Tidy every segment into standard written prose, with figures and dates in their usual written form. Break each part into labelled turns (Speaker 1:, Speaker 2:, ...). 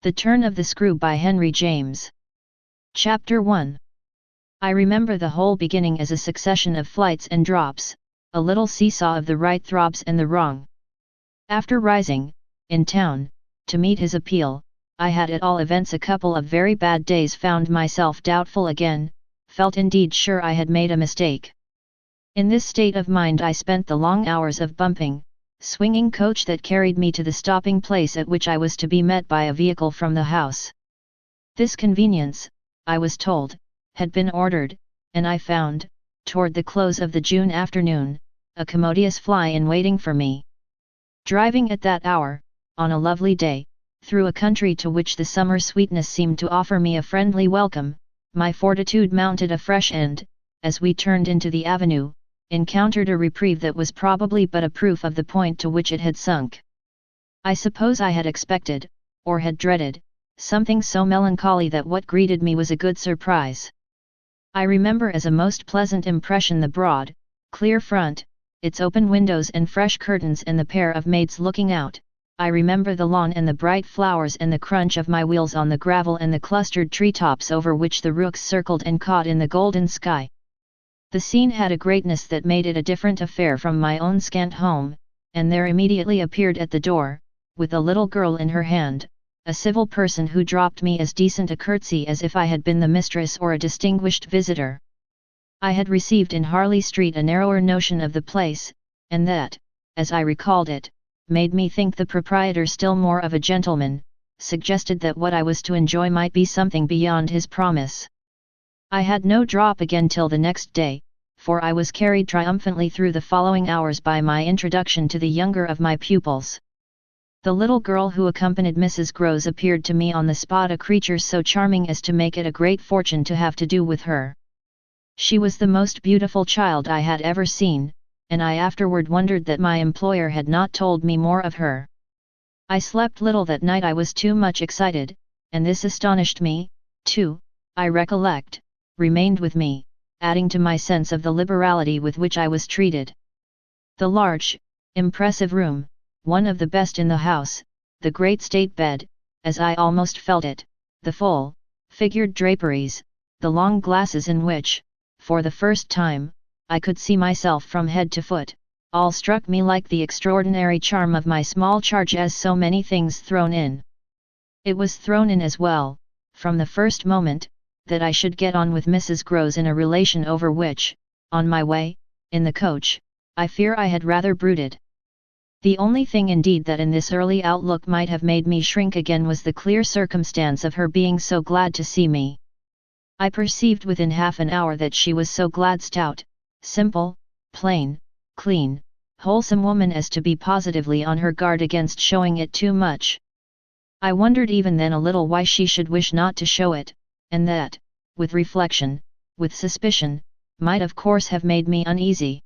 Speaker 1: The Turn of the Screw by Henry James. Chapter 1. I remember the whole beginning as a succession of flights and drops, a little seesaw of the right throbs and the wrong. After rising, in town, to meet his appeal, I had at all events a couple of very bad days, found myself doubtful again, felt indeed sure I had made a mistake. In this state of mind I spent the long hours of bumping, swinging coach that carried me to the stopping place at which I was to be met by a vehicle from the house. This conveyance, I was told, had been ordered, and I found, toward the close of the June afternoon, a commodious fly-in waiting for me. Driving at that hour, on a lovely day, through a country to which the summer sweetness seemed to offer me a friendly welcome, my fortitude mounted afresh and, as we turned into the avenue, encountered a reprieve that was probably but a proof of the point to which it had sunk. I suppose I had expected, or had dreaded, something so melancholy that what greeted me was a good surprise. I remember as a most pleasant impression the broad, clear front, its open windows and fresh curtains and the pair of maids looking out. I remember the lawn and the bright flowers and the crunch of my wheels on the gravel and the clustered treetops over which the rooks circled and caught in the golden sky. The scene had a greatness that made it a different affair from my own scant home, and there immediately appeared at the door, with a little girl in her hand, a civil person who dropped me as decent a curtsy as if I had been the mistress or a distinguished visitor. I had received in Harley Street a narrower notion of the place, and that, as I recalled it, made me think the proprietor still more of a gentleman, suggested that what I was to enjoy might be something beyond his promise. I had no drop again till the next day, for I was carried triumphantly through the following hours by my introduction to the younger of my pupils. The little girl who accompanied Mrs. Grose appeared to me on the spot a creature so charming as to make it a great fortune to have to do with her. She was the most beautiful child I had ever seen, and I afterward wondered that my employer had not told me more of her. I slept little that night, I was too much excited, and this astonished me, too, I recollect, remained with me, adding to my sense of the liberality with which I was treated. The large, impressive room, one of the best in the house, the great state bed, as I almost felt it, the full, figured draperies, the long glasses in which, for the first time, I could see myself from head to foot, all struck me like the extraordinary charm of my small charge as so many things thrown in. It was thrown in as well, from the first moment, that I should get on with Mrs. Grose in a relation over which, on my way, in the coach, I fear I had rather brooded. The only thing indeed that in this early outlook might have made me shrink again was the clear circumstance of her being so glad to see me. I perceived within half an hour that she was so glad, stout, simple, plain, clean, wholesome woman as to be positively on her guard against showing it too much. I wondered even then a little why she should wish not to show it, and that, with reflection, with suspicion, might of course have made me uneasy.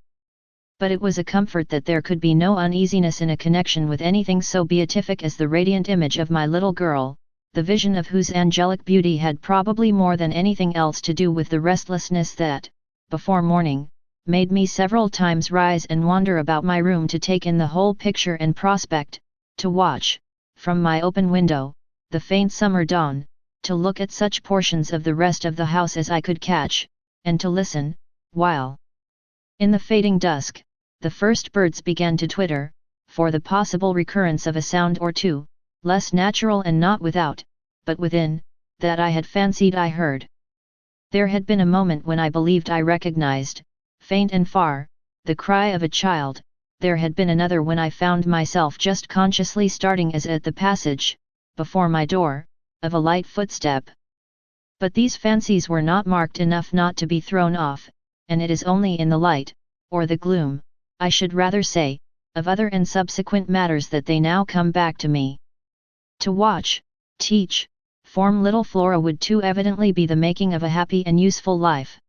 Speaker 1: But it was a comfort that there could be no uneasiness in a connection with anything so beatific as the radiant image of my little girl, the vision of whose angelic beauty had probably more than anything else to do with the restlessness that, before morning, made me several times rise and wander about my room to take in the whole picture and prospect, to watch, from my open window, the faint summer dawn, to look at such portions of the rest of the house as I could catch, and to listen, while, in the fading dusk, the first birds began to twitter, for the possible recurrence of a sound or two, less natural and not without, but within, that I had fancied I heard. There had been a moment when I believed I recognized, faint and far, the cry of a child. There had been another when I found myself just consciously starting as at the passage, before my door, of a light footstep. But these fancies were not marked enough not to be thrown off, and it is only in the light, or the gloom, I should rather say, of other and subsequent matters that they now come back to me. To watch, teach, form little Flora would too evidently be the making of a happy and useful life.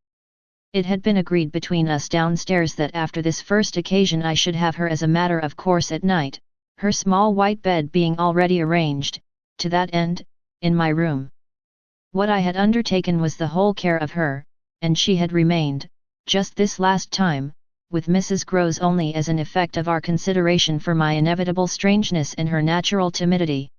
Speaker 1: It had been agreed between us downstairs that after this first occasion I should have her as a matter of course at night, her small white bed being already arranged, to that end, in my room. What I had undertaken was the whole care of her, and she had remained, just this last time, with Mrs. Grose only as an effect of our consideration for my inevitable strangeness and her natural timidity.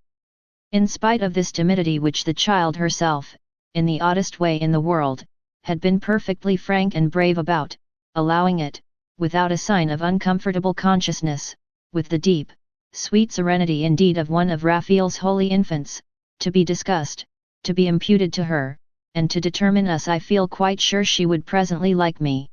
Speaker 1: In spite of this timidity which the child herself, in the oddest way in the world, had been perfectly frank and brave about, allowing it, without a sign of uncomfortable consciousness, with the deep, sweet serenity indeed of one of Raphael's holy infants, to be discussed, to be imputed to her, and to determine us. I feel quite sure she would presently like me.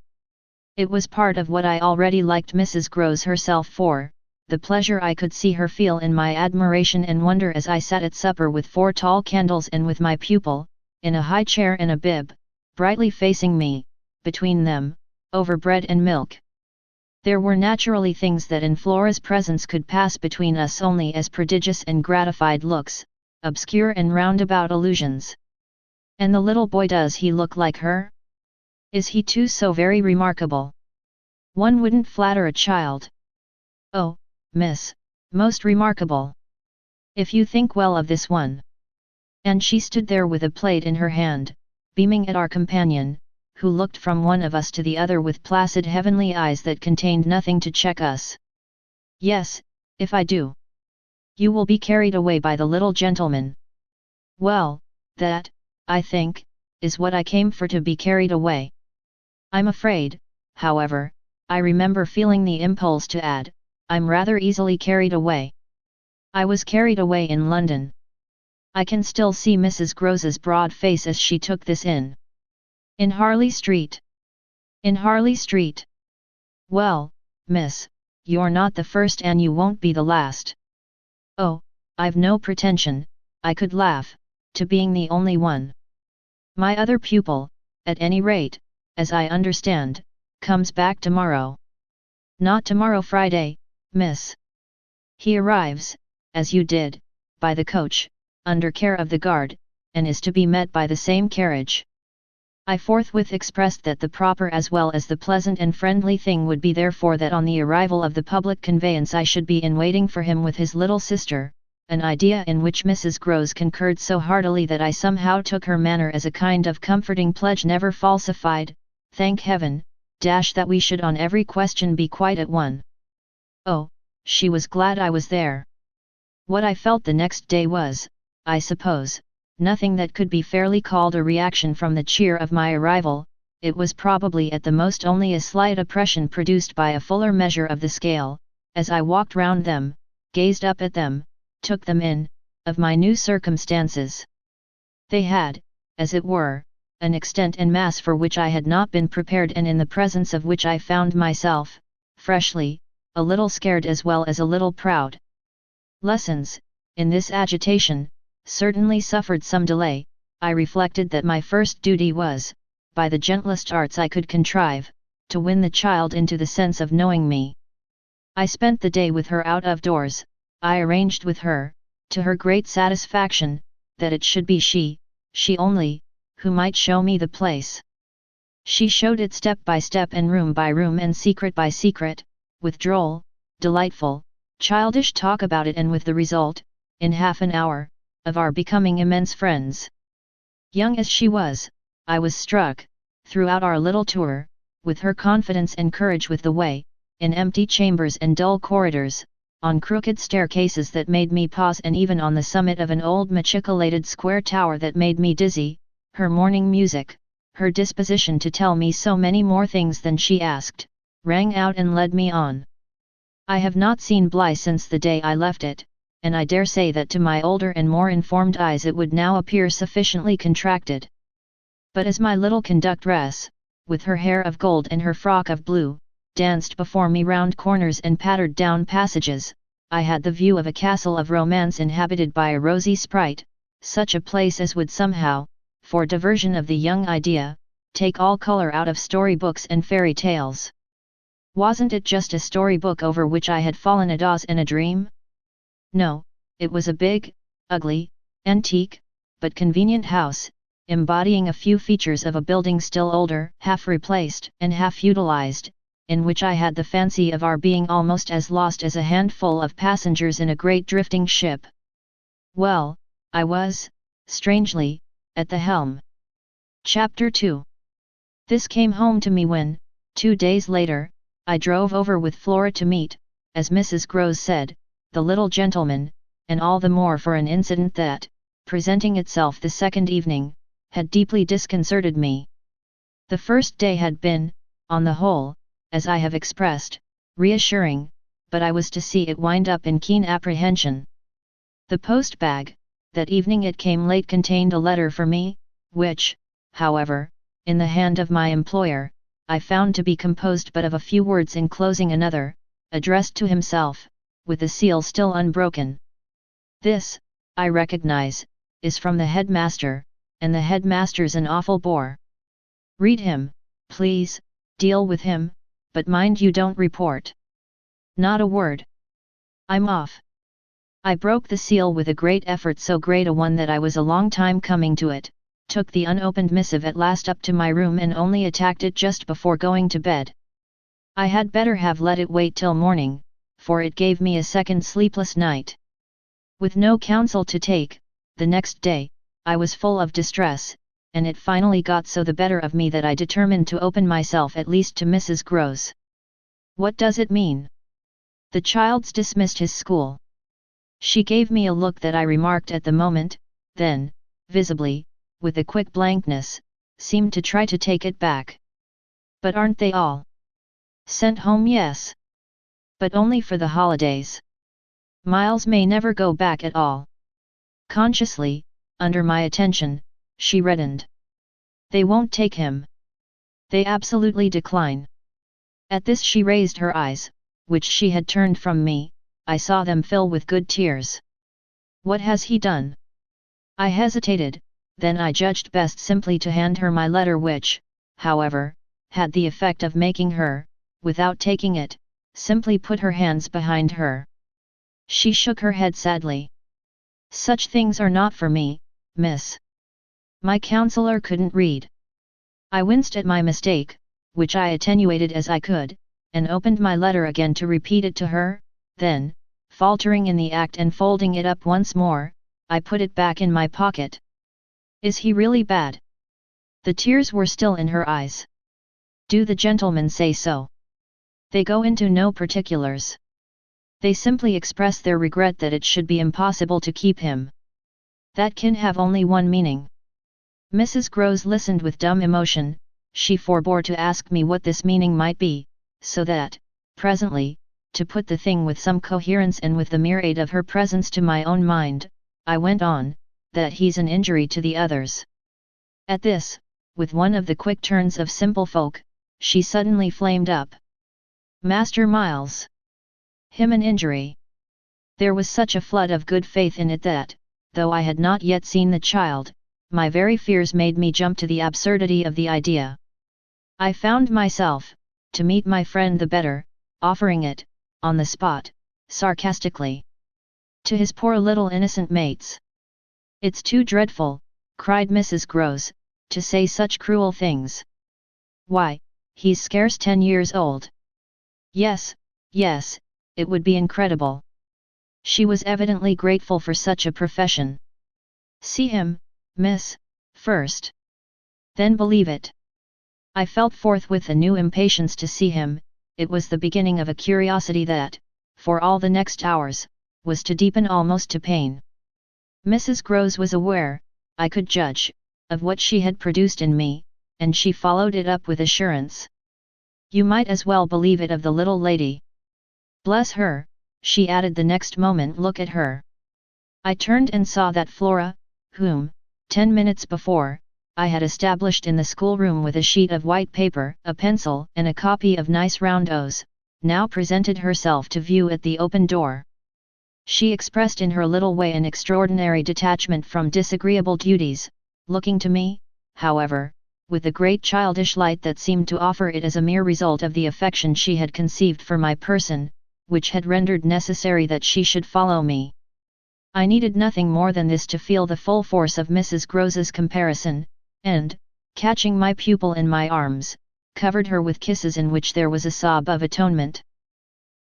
Speaker 1: It was part of what I already liked Mrs. Grose herself for, the pleasure I could see her feel in my admiration and wonder as I sat at supper with 4 tall candles and with my pupil, in a high chair and a bib, brightly facing me, between them, over bread and milk. There were naturally things that in Flora's presence could pass between us only as prodigious and gratified looks, obscure and roundabout allusions. And the little boy, does he look like her? Is he too so very remarkable? One wouldn't flatter a child. Oh, miss, most remarkable. If you think well of this one. And she stood there with a plate in her hand, beaming at our companion, who looked from one of us to the other with placid heavenly eyes that contained nothing to check us. Yes, if I do. You will be carried away by the little gentleman. Well, that, I think, is what I came for, to be carried away. I'm afraid, however, I remember feeling the impulse to add, I'm rather easily carried away. I was carried away in London. I can still see Mrs. Grose's broad face as she took this in. In Harley Street. In Harley Street. Well, miss, you're not the first and you won't be the last. Oh, I've no pretension, I could laugh, to being the only one. My other pupil, at any rate, as I understand, comes back tomorrow. Not tomorrow, Friday, miss. He arrives, as you did, by the coach, under care of the guard, and is to be met by the same carriage. I forthwith expressed that the proper as well as the pleasant and friendly thing would be therefore that on the arrival of the public conveyance I should be in waiting for him with his little sister, an idea in which Mrs. Grose concurred so heartily that I somehow took her manner as a kind of comforting pledge never falsified. Thank heaven, that we should on every question be quite at one. Oh, she was glad I was there. What I felt the next day was, I suppose, nothing that could be fairly called a reaction from the cheer of my arrival. It was probably at the most only a slight oppression produced by a fuller measure of the scale, as I walked round them, gazed up at them, took them in, of my new circumstances. They had, as it were, an extent and mass for which I had not been prepared and in the presence of which I found myself, freshly, a little scared as well as a little proud. Lessons, in this agitation, certainly suffered some delay. I reflected that my first duty was, by the gentlest arts I could contrive, to win the child into the sense of knowing me. I spent the day with her out of doors. I arranged with her, to her great satisfaction, that it should be she only, who might show me the place. She showed it step by step and room by room and secret by secret, with droll, delightful, childish talk about it, and with the result, in half an hour, of our becoming immense friends. Young as she was, I was struck, throughout our little tour, with her confidence and courage with the way, in empty chambers and dull corridors, on crooked staircases that made me pause, and even on the summit of an old machicolated square tower that made me dizzy, her morning music, her disposition to tell me so many more things than she asked, rang out and led me on. I have not seen Bly since the day I left it, and I dare say that to my older and more informed eyes it would now appear sufficiently contracted. But as my little conductress, with her hair of gold and her frock of blue, danced before me round corners and pattered down passages, I had the view of a castle of romance inhabited by a rosy sprite, such a place as would somehow, for diversion of the young idea, take all colour out of story-books and fairy tales. Wasn't it just a story-book over which I had fallen a doze in a dream? No, it was a big, ugly, antique, but convenient house, embodying a few features of a building still older, half replaced and half utilized, in which I had the fancy of our being almost as lost as a handful of passengers in a great drifting ship. Well, I was, strangely, at the helm. Chapter 2. This came home to me when, 2 days later, I drove over with Flora to meet, as Mrs. Grose said, the little gentleman, and all the more for an incident that, presenting itself the second evening, had deeply disconcerted me. The first day had been, on the whole, as I have expressed, reassuring, but I was to see it wind up in keen apprehension. The post bag, that evening it came late, contained a letter for me, which, however, in the hand of my employer, I found to be composed but of a few words enclosing another, addressed to himself, with the seal still unbroken. This, I recognize, is from the headmaster, and the headmaster's an awful bore. Read him, please, deal with him, but mind you don't report. Not a word. I'm off. I broke the seal with a great effort, so great a one that I was a long time coming to it, took the unopened missive at last up to my room and only attacked it just before going to bed. I had better have let it wait till morning, for it gave me a second sleepless night. With no counsel to take, the next day, I was full of distress, and it finally got so the better of me that I determined to open myself at least to Mrs. Groves. What does it mean? The child's dismissed his school. She gave me a look that I remarked at the moment, then, visibly, with a quick blankness, seemed to try to take it back. But aren't they all sent home? Yes. But only for the holidays. Miles may never go back at all. Consciously, under my attention, she reddened. They won't take him. They absolutely decline. At this she raised her eyes, which she had turned from me. I saw them fill with good tears. What has he done? I hesitated, then I judged best simply to hand her my letter, which, however, had the effect of making her, without taking it, simply put her hands behind her. She shook her head sadly. Such things are not for me, miss. My counselor couldn't read. I winced at my mistake, which I attenuated as I could, and opened my letter again to repeat it to her, then, faltering in the act and folding it up once more, I put it back in my pocket. Is he really bad? The tears were still in her eyes. Do the gentlemen say so? They go into no particulars. They simply express their regret that it should be impossible to keep him. That can have only one meaning. Mrs. Groves listened with dumb emotion. She forbore to ask me what this meaning might be, so that, presently, to put the thing with some coherence and with the mere aid of her presence to my own mind, I went on, that he's an injury to the others. At this, with one of the quick turns of simple folk, she suddenly flamed up. Master Miles! Him an injury! There was such a flood of good faith in it that, though I had not yet seen the child, my very fears made me jump to the absurdity of the idea. I found myself, to meet my friend the better, offering it, on the spot, sarcastically, to his poor little innocent mates. It's too dreadful, cried Mrs. Groves, to say such cruel things. Why, he's scarce 10 years old. Yes, yes, it would be incredible. She was evidently grateful for such a profession. See him, miss, first. Then believe it. I felt forthwith a new impatience to see him. It was the beginning of a curiosity that, for all the next hours, was to deepen almost to pain. Mrs. Groves was aware, I could judge, of what she had produced in me, and she followed it up with assurance. You might as well believe it of the little lady. Bless her, she added the next moment. Look at her. I turned and saw that Flora, whom, 10 minutes before, I had established in the schoolroom with a sheet of white paper, a pencil and a copy of nice round O's, now presented herself to view at the open door. She expressed in her little way an extraordinary detachment from disagreeable duties, looking to me, however, with a great childish light that seemed to offer it as a mere result of the affection she had conceived for my person, which had rendered necessary that she should follow me. I needed nothing more than this to feel the full force of Mrs. Groves's comparison, and, catching my pupil in my arms, covered her with kisses in which there was a sob of atonement.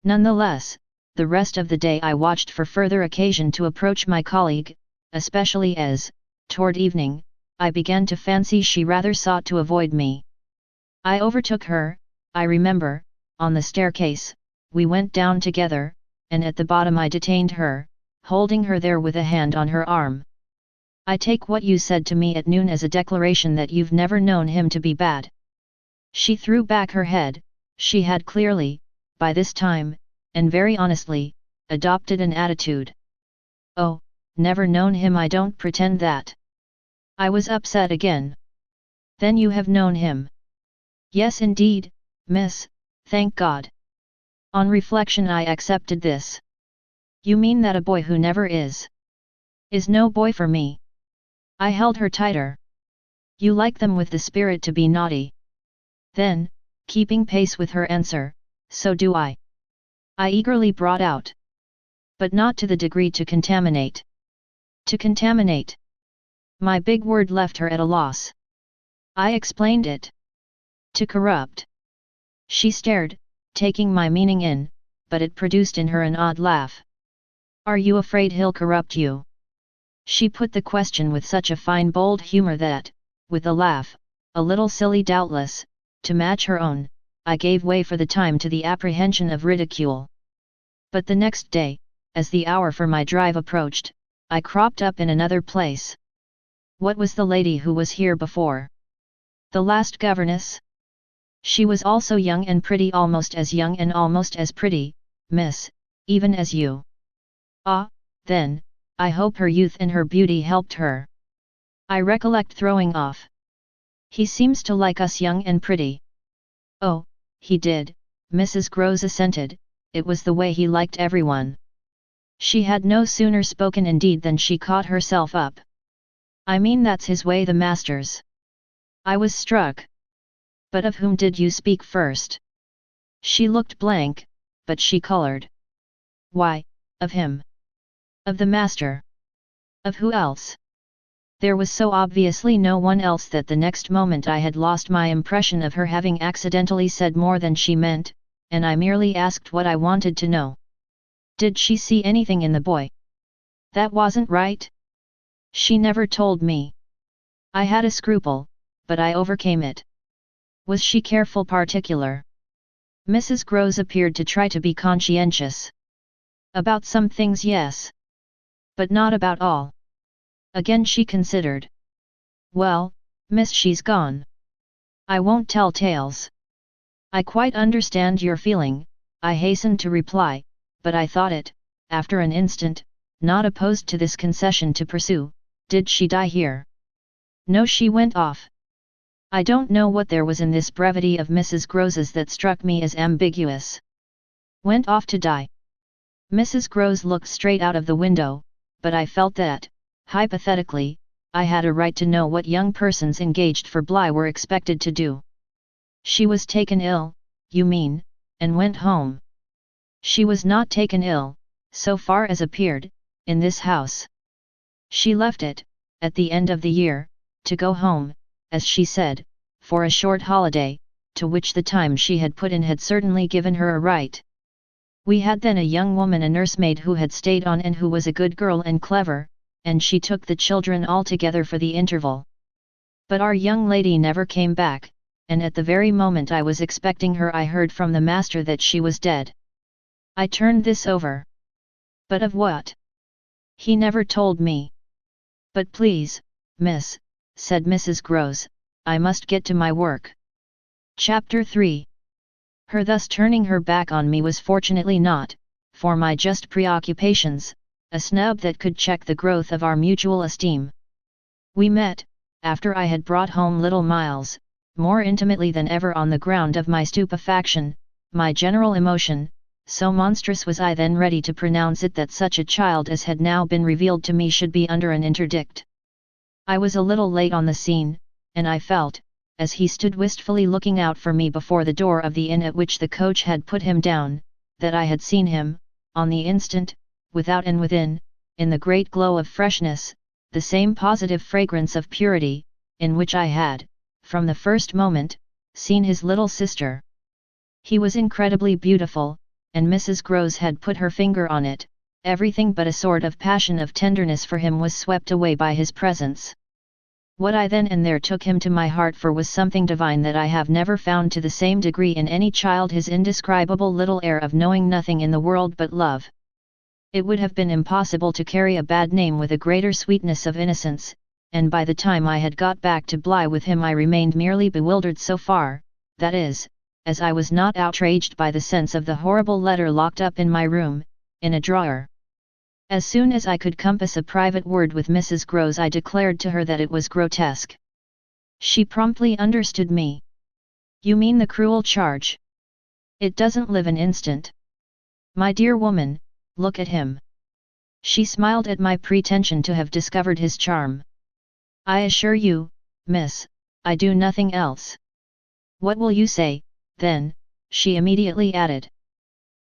Speaker 1: Nonetheless, the rest of the day I watched for further occasion to approach my colleague, especially as, toward evening, I began to fancy she rather sought to avoid me. I overtook her, I remember, on the staircase. We went down together, and at the bottom I detained her, holding her there with a hand on her arm. I take what you said to me at noon as a declaration that you've never known him to be bad. She threw back her head. She had clearly, by this time, and very honestly, adopted an attitude. Oh, never known him, I don't pretend that. I was upset again. Then you have known him? Yes indeed, miss, thank God. On reflection I accepted this. You mean that a boy who never is no boy for me? I held her tighter. You like them with the spirit to be naughty. Then, keeping pace with her answer, so do I. I eagerly brought out. But not to the degree to contaminate. To contaminate. My big word left her at a loss. I explained it. To corrupt. She stared, taking my meaning in, but it produced in her an odd laugh. Are you afraid he'll corrupt you? She put the question with such a fine bold humor that, with a laugh, a little silly doubtless, to match her own, I gave way for the time to the apprehension of ridicule. But the next day, as the hour for my drive approached, I cropped up in another place. What was the lady who was here before? The last governess? She was also young and pretty, almost as young and almost as pretty, miss, even as you. Ah, then, I hope her youth and her beauty helped her. I recollect throwing off. He seems to like us young and pretty. Oh, he did, Mrs. Groves assented, it was the way he liked everyone. She had no sooner spoken indeed than she caught herself up. I mean that's his way, the master's. I was struck. But of whom did you speak first? She looked blank, but she colored. Why, of him. Of the master. Of who else? There was so obviously no one else that the next moment I had lost my impression of her having accidentally said more than she meant, and I merely asked what I wanted to know. Did she see anything in the boy? That wasn't right? She never told me. I had a scruple, but I overcame it. Was she careful, particular? Mrs. Groves appeared to try to be conscientious. About some things, yes. But not about all. Again she considered. Well, miss, she's gone. I won't tell tales. I quite understand your feeling, I hastened to reply, but I thought it, after an instant, not opposed to this concession to pursue, did she die here? No, she went off. I don't know what there was in this brevity of Mrs. Groves's that struck me as ambiguous. Went off to die. Mrs. Groves looked straight out of the window, but I felt that, hypothetically, I had a right to know what young persons engaged for Bly were expected to do. She was taken ill, you mean, and went home. She was not taken ill, so far as appeared, in this house. She left it, at the end of the year, to go home, as she said, for a short holiday, to which the time she had put in had certainly given her a right. We had then a young woman, a nursemaid, who had stayed on and who was a good girl and clever, and she took the children all together for the interval. But our young lady never came back, and at the very moment I was expecting her I heard from the master that she was dead. I turned this over. But of what? He never told me. But please, miss, said Mrs. Groves, I must get to my work. Chapter 3. Her thus turning her back on me was fortunately not, for my just preoccupations, a snub that could check the growth of our mutual esteem. We met, after I had brought home little Miles, more intimately than ever on the ground of my stupefaction, my general emotion, so monstrous was I then ready to pronounce it that such a child as had now been revealed to me should be under an interdict. I was a little late on the scene, and I felt, as he stood wistfully looking out for me before the door of the inn at which the coach had put him down, that I had seen him, on the instant, without and within, in the great glow of freshness, the same positive fragrance of purity, in which I had, from the first moment, seen his little sister. He was incredibly beautiful, and Mrs. Groves had put her finger on it, everything but a sort of passion of tenderness for him was swept away by his presence. What I then and there took him to my heart for was something divine that I have never found to the same degree in any child, his indescribable little air of knowing nothing in the world but love. It would have been impossible to carry a bad name with a greater sweetness of innocence, and by the time I had got back to Bly with him I remained merely bewildered so far, that is, as I was not outraged by the sense of the horrible letter locked up in my room, in a drawer. As soon as I could compass a private word with Mrs. Grose I declared to her that it was grotesque. She promptly understood me. "You mean the cruel charge? It doesn't live an instant. My dear woman, look at him." She smiled at my pretension to have discovered his charm. "I assure you, miss, I do nothing else." "What will you say, then?" she immediately added.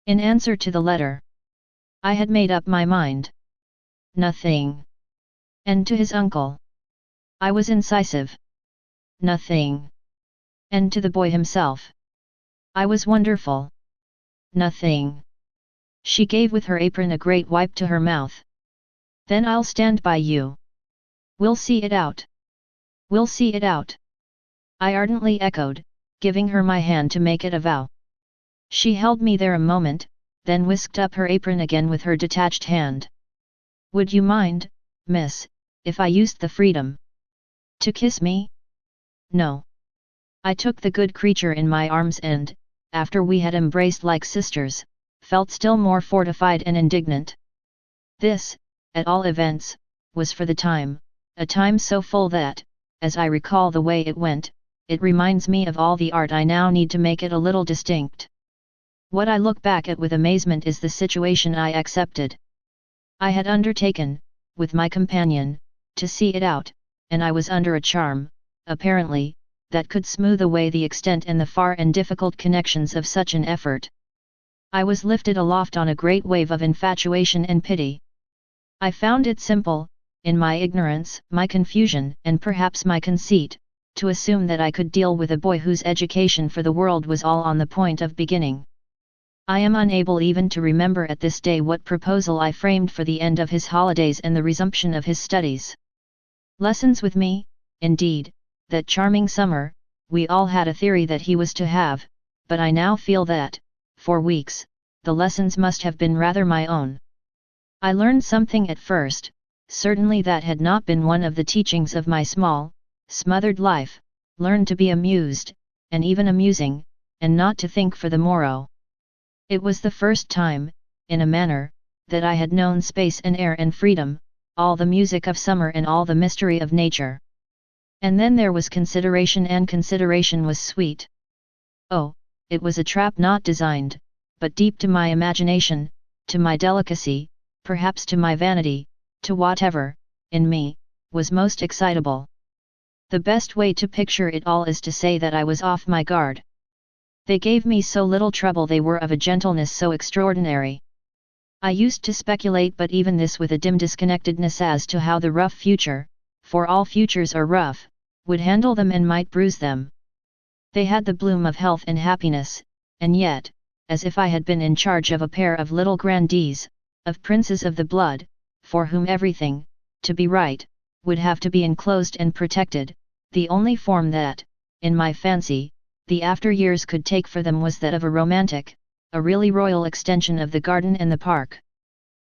Speaker 1: In answer to the letter. I had made up my mind. "Nothing." "And to his uncle?" I was incisive. "Nothing." "And to the boy himself?" I was wonderful. "Nothing." She gave with her apron a great wipe to her mouth. "Then I'll stand by you. We'll see it out. We'll see it out," I ardently echoed, giving her my hand to make it a vow. She held me there a moment, then whisked up her apron again with her detached hand. "Would you mind, miss, if I used the freedom to kiss me?" "No." I took the good creature in my arms and, after we had embraced like sisters, felt still more fortified and indignant. This, at all events, was for the time, a time so full that, as I recall the way it went, it reminds me of all the art I now need to make it a little distinct. What I look back at with amazement is the situation I accepted. I had undertaken, with my companion, to see it out, and I was under a charm, apparently, that could smooth away the extent and the far and difficult connections of such an effort. I was lifted aloft on a great wave of infatuation and pity. I found it simple, in my ignorance, my confusion, and perhaps my conceit, to assume that I could deal with a boy whose education for the world was all on the point of beginning. I am unable even to remember at this day what proposal I framed for the end of his holidays and the resumption of his studies. Lessons with me, indeed, that charming summer, we all had a theory that he was to have, but I now feel that, for weeks, the lessons must have been rather my own. I learned something at first, certainly that had not been one of the teachings of my small, smothered life, learned to be amused, and even amusing, and not to think for the morrow. It was the first time, in a manner, that I had known space and air and freedom, all the music of summer and all the mystery of nature. And then there was consideration, and consideration was sweet. Oh, it was a trap not designed, but deep to my imagination, to my delicacy, perhaps to my vanity, to whatever, in me, was most excitable. The best way to picture it all is to say that I was off my guard. They gave me so little trouble, they were of a gentleness so extraordinary. I used to speculate, but even this with a dim disconnectedness, as to how the rough future, for all futures are rough, would handle them and might bruise them. They had the bloom of health and happiness, and yet, as if I had been in charge of a pair of little grandees, of princes of the blood, for whom everything, to be right, would have to be enclosed and protected, the only form that, in my fancy, the after years could take for them was that of a romantic, a really royal extension of the garden and the park.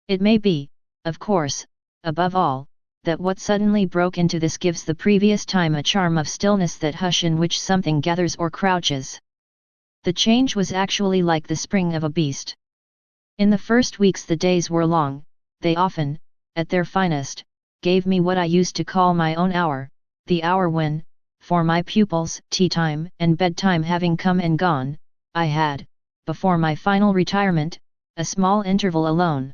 Speaker 1: It may be, of course, above all, that what suddenly broke into this gives the previous time a charm of stillness, that hush in which something gathers or crouches. The change was actually like the spring of a beast. In the first weeks the days were long, they often, at their finest, gave me what I used to call my own hour, the hour when, for my pupils, tea time and bedtime having come and gone, I had, before my final retirement, a small interval alone.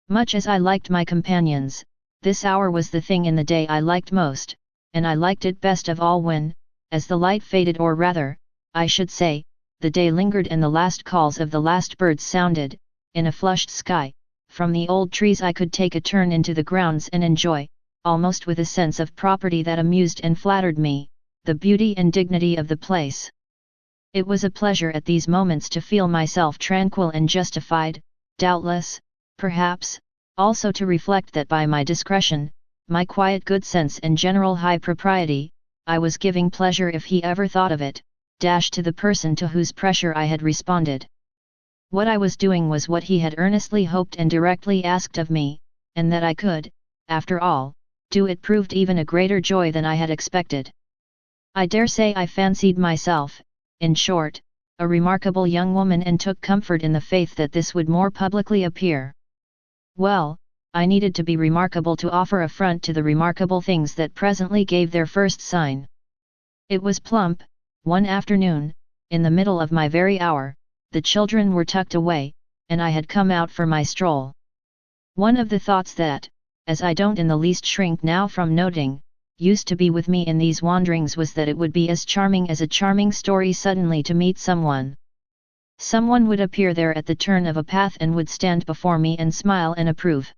Speaker 1: Much as I liked my companions, this hour was the thing in the day I liked most, and I liked it best of all when, as the light faded, or rather, I should say, the day lingered and the last calls of the last birds sounded, in a flushed sky, from the old trees, I could take a turn into the grounds and enjoy, almost with a sense of property that amused and flattered me, the beauty and dignity of the place. It was a pleasure at these moments to feel myself tranquil and justified, doubtless, perhaps, also to reflect that by my discretion, my quiet good sense and general high propriety, I was giving pleasure, if he ever thought of it, to the person to whose pressure I had responded. What I was doing was what he had earnestly hoped and directly asked of me, and that I could, after all, do it proved even a greater joy than I had expected. I dare say I fancied myself, in short, a remarkable young woman and took comfort in the faith that this would more publicly appear. Well, I needed to be remarkable to offer a front to the remarkable things that presently gave their first sign. It was plump, one afternoon, in the middle of my very hour, the children were tucked away, and I had come out for my stroll. One of the thoughts that, as I don't in the least shrink now from noting, used to be with me in these wanderings was that it would be as charming as a charming story suddenly to meet someone. Someone would appear there at the turn of a path and would stand before me and smile and approve.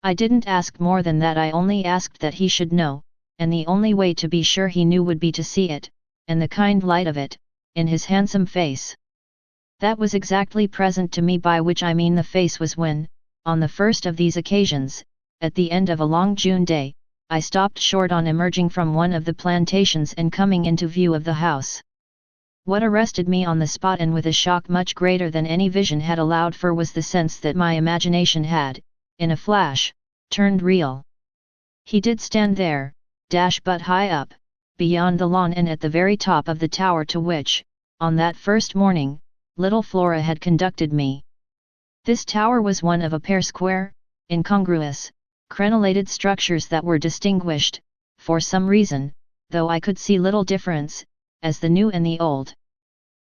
Speaker 1: I didn't ask more than that, I only asked that he should know, and the only way to be sure he knew would be to see it, and the kind light of it, in his handsome face. That was exactly present to me, by which I mean the face was when, on the first of these occasions, at the end of a long June day, I stopped short on emerging from one of the plantations and coming into view of the house. What arrested me on the spot and with a shock much greater than any vision had allowed for was the sense that my imagination had, in a flash, turned real. He did stand there, but high up, beyond the lawn and at the very top of the tower to which, on that first morning, little Flora had conducted me. This tower was one of a pair square, incongruous, crenellated structures that were distinguished, for some reason, though I could see little difference, as the new and the old.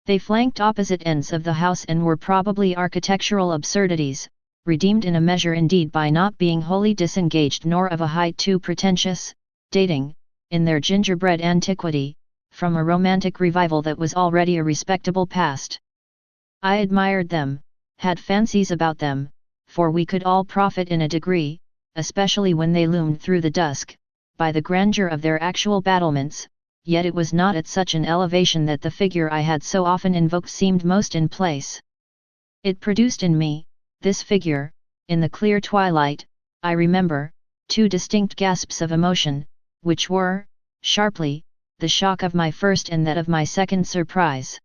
Speaker 1: They flanked opposite ends of the house and were probably architectural absurdities, redeemed in a measure indeed by not being wholly disengaged nor of a height too pretentious, dating, in their gingerbread antiquity, from a romantic revival that was already a respectable past. I admired them, had fancies about them, for we could all profit in a degree, especially when they loomed through the dusk, by the grandeur of their actual battlements, yet it was not at such an elevation that the figure I had so often invoked seemed most in place. It produced in me, this figure, in the clear twilight, I remember, two distinct gasps of emotion, which were, sharply, the shock of my first and that of my second surprise.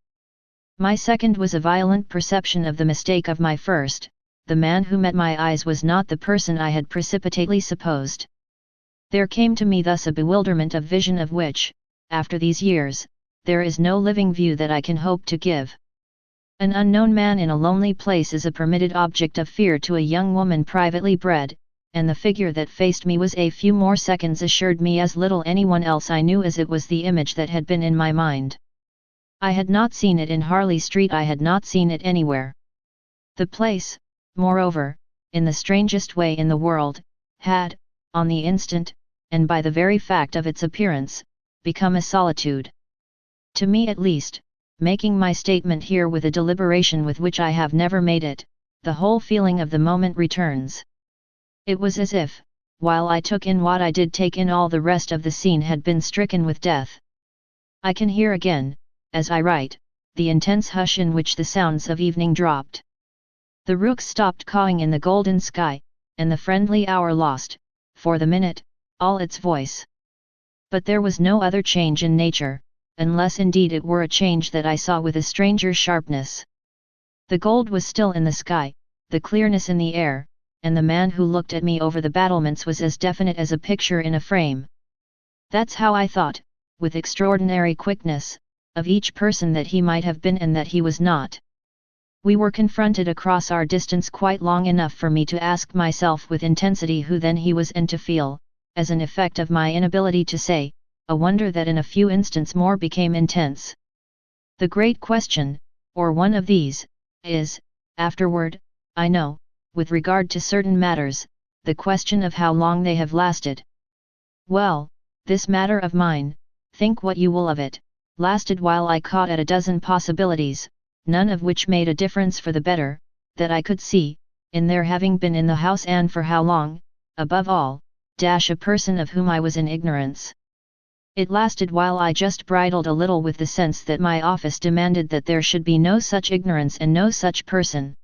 Speaker 1: My second was a violent perception of the mistake of my first. The man who met my eyes was not the person I had precipitately supposed. There came to me thus a bewilderment of vision of which, after these years, there is no living view that I can hope to give. An unknown man in a lonely place is a permitted object of fear to a young woman privately bred, and the figure that faced me was a few more seconds assured me as little anyone else I knew as it was the image that had been in my mind. I had not seen it in Harley Street, I had not seen it anywhere. The place, moreover, in the strangest way in the world, had, on the instant, and by the very fact of its appearance, become a solitude. To me at least, making my statement here with a deliberation with which I have never made it, the whole feeling of the moment returns. It was as if, while I took in what I did take in, all the rest of the scene had been stricken with death. I can hear again, as I write, the intense hush in which the sounds of evening dropped. The rooks stopped cawing in the golden sky, and the friendly hour lost, for the minute, all its voice. But there was no other change in nature, unless indeed it were a change that I saw with a stranger sharpness. The gold was still in the sky, the clearness in the air, and the man who looked at me over the battlements was as definite as a picture in a frame. That's how I thought, with extraordinary quickness, of each person that he might have been and that he was not. We were confronted across our distance quite long enough for me to ask myself with intensity who then he was, and to feel, as an effect of my inability to say, a wonder that in a few instants more became intense. The great question, or one of these, is, afterward, I know, with regard to certain matters, the question of how long they have lasted. Well, this matter of mine, think what you will of it, lasted while I caught at a dozen possibilities, none of which made a difference for the better, that I could see, in their having been in the house, and for how long, above all, a person of whom I was in ignorance. It lasted while I just bridled a little with the sense that my office demanded that there should be no such ignorance and no such person.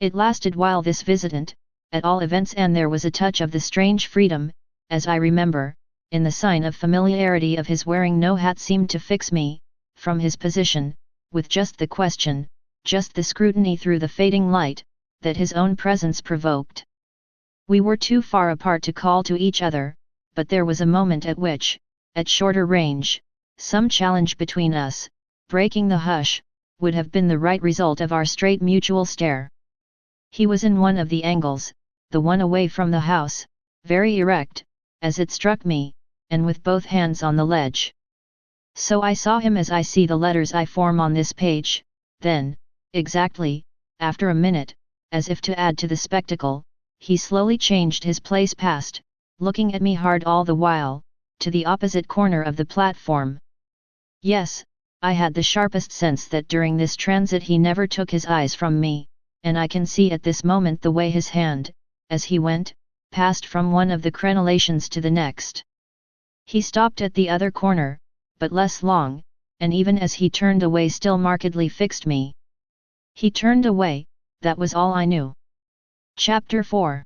Speaker 1: It lasted while this visitant, at all events, and there was a touch of the strange freedom, as I remember, in the sign of familiarity of his wearing no hat, seemed to fix me, from his position, with just the question, just the scrutiny through the fading light, that his own presence provoked. We were too far apart to call to each other, but there was a moment at which, at shorter range, some challenge between us, breaking the hush, would have been the right result of our straight mutual stare. He was in one of the angles, the one away from the house, very erect, as it struck me, and with both hands on the ledge. So I saw him as I see the letters I form on this page, then, exactly, after a minute, as if to add to the spectacle, he slowly changed his place past, looking at me hard all the while, to the opposite corner of the platform. Yes, I had the sharpest sense that during this transit he never took his eyes from me, and I can see at this moment the way his hand, as he went, passed from one of the crenellations to the next. He stopped at the other corner, but less long, and even as he turned away still markedly fixed me. He turned away, that was all I knew. Chapter 4.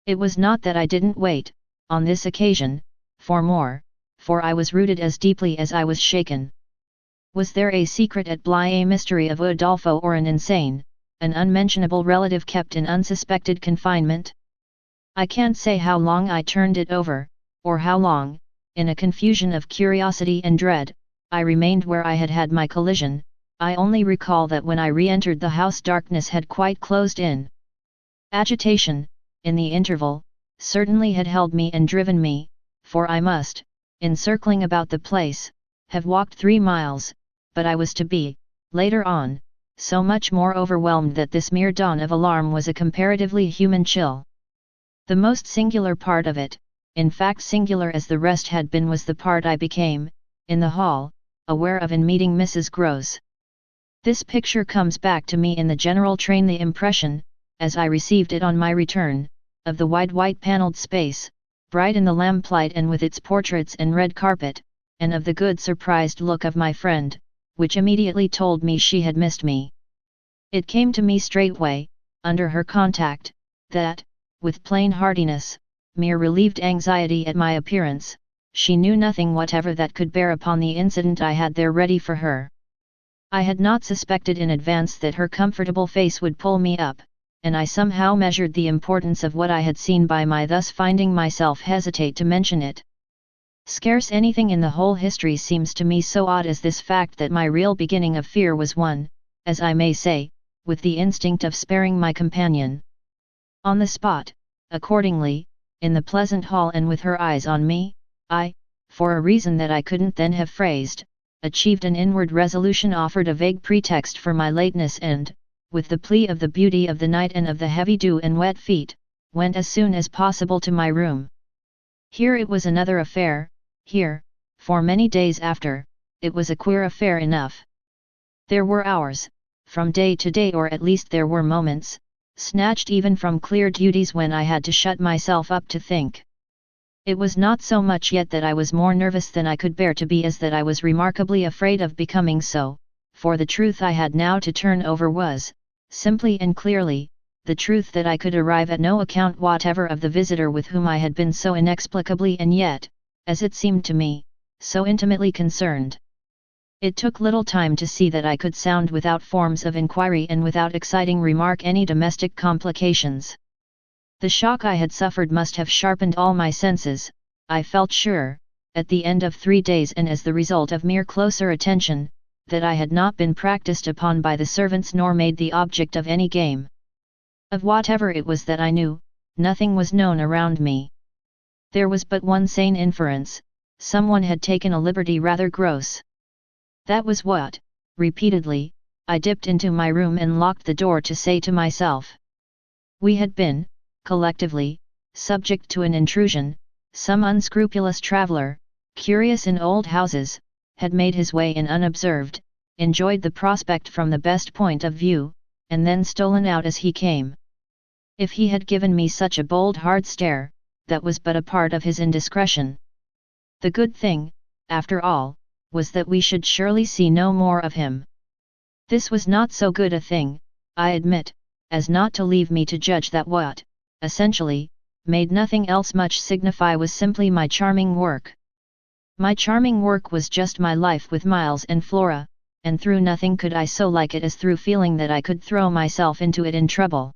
Speaker 1: It was not that I didn't wait, on this occasion, for more, for I was rooted as deeply as I was shaken. Was there a secret at Bly, a mystery of Udolpho, or an insane, an unmentionable relative kept in unsuspected confinement? I can't say how long I turned it over, or how long, in a confusion of curiosity and dread, I remained where I had had my collision. I only recall that when I re-entered the house darkness had quite closed in. Agitation, in the interval, certainly had held me and driven me, for I must, in circling about the place, have walked 3 miles, but I was to be, later on, so much more overwhelmed that this mere dawn of alarm was a comparatively human chill. The most singular part of it, in fact singular as the rest had been, was the part I became, in the hall, aware of in meeting Mrs. Grose. This picture comes back to me in the general train, the impression, as I received it on my return, of the wide white-panelled space, bright in the lamplight and with its portraits and red carpet, and of the good surprised look of my friend, which immediately told me she had missed me. It came to me straightway, under her contact, that, with plain hardiness, mere relieved anxiety at my appearance, she knew nothing whatever that could bear upon the incident I had there ready for her. I had not suspected in advance that her comfortable face would pull me up, and I somehow measured the importance of what I had seen by my thus finding myself hesitate to mention it. Scarce anything in the whole history seems to me so odd as this fact that my real beginning of fear was one, as I may say, with the instinct of sparing my companion. On the spot, accordingly, in the pleasant hall and with her eyes on me, I, for a reason that I couldn't then have phrased, achieved an inward resolution, offered a vague pretext for my lateness, and, with the plea of the beauty of the night and of the heavy dew and wet feet, went as soon as possible to my room. Here it was another affair. Here, for many days after, it was a queer affair enough. There were hours, from day to day, or at least there were moments, snatched even from clear duties, when I had to shut myself up to think. It was not so much yet that I was more nervous than I could bear to be, as that I was remarkably afraid of becoming so, for the truth I had now to turn over was, simply and clearly, the truth that I could arrive at no account whatever of the visitor with whom I had been so inexplicably, and yet, as it seemed to me, so intimately concerned. It took little time to see that I could sound without forms of inquiry and without exciting remark any domestic complications. The shock I had suffered must have sharpened all my senses, I felt sure, at the end of 3 days, and as the result of mere closer attention, that I had not been practiced upon by the servants nor made the object of any game. Of whatever it was that I knew, nothing was known around me. There was but one sane inference: someone had taken a liberty rather gross. That was what, repeatedly, I dipped into my room and locked the door to say to myself. We had been, collectively, subject to an intrusion. Some unscrupulous traveller, curious in old houses, had made his way in unobserved, enjoyed the prospect from the best point of view, and then stolen out as he came. If he had given me such a bold hard stare, that was but a part of his indiscretion. The good thing, after all, was that we should surely see no more of him. This was not so good a thing, I admit, as not to leave me to judge that what, essentially, made nothing else much signify was simply my charming work. My charming work was just my life with Miles and Flora, and through nothing could I so like it as through feeling that I could throw myself into it in trouble.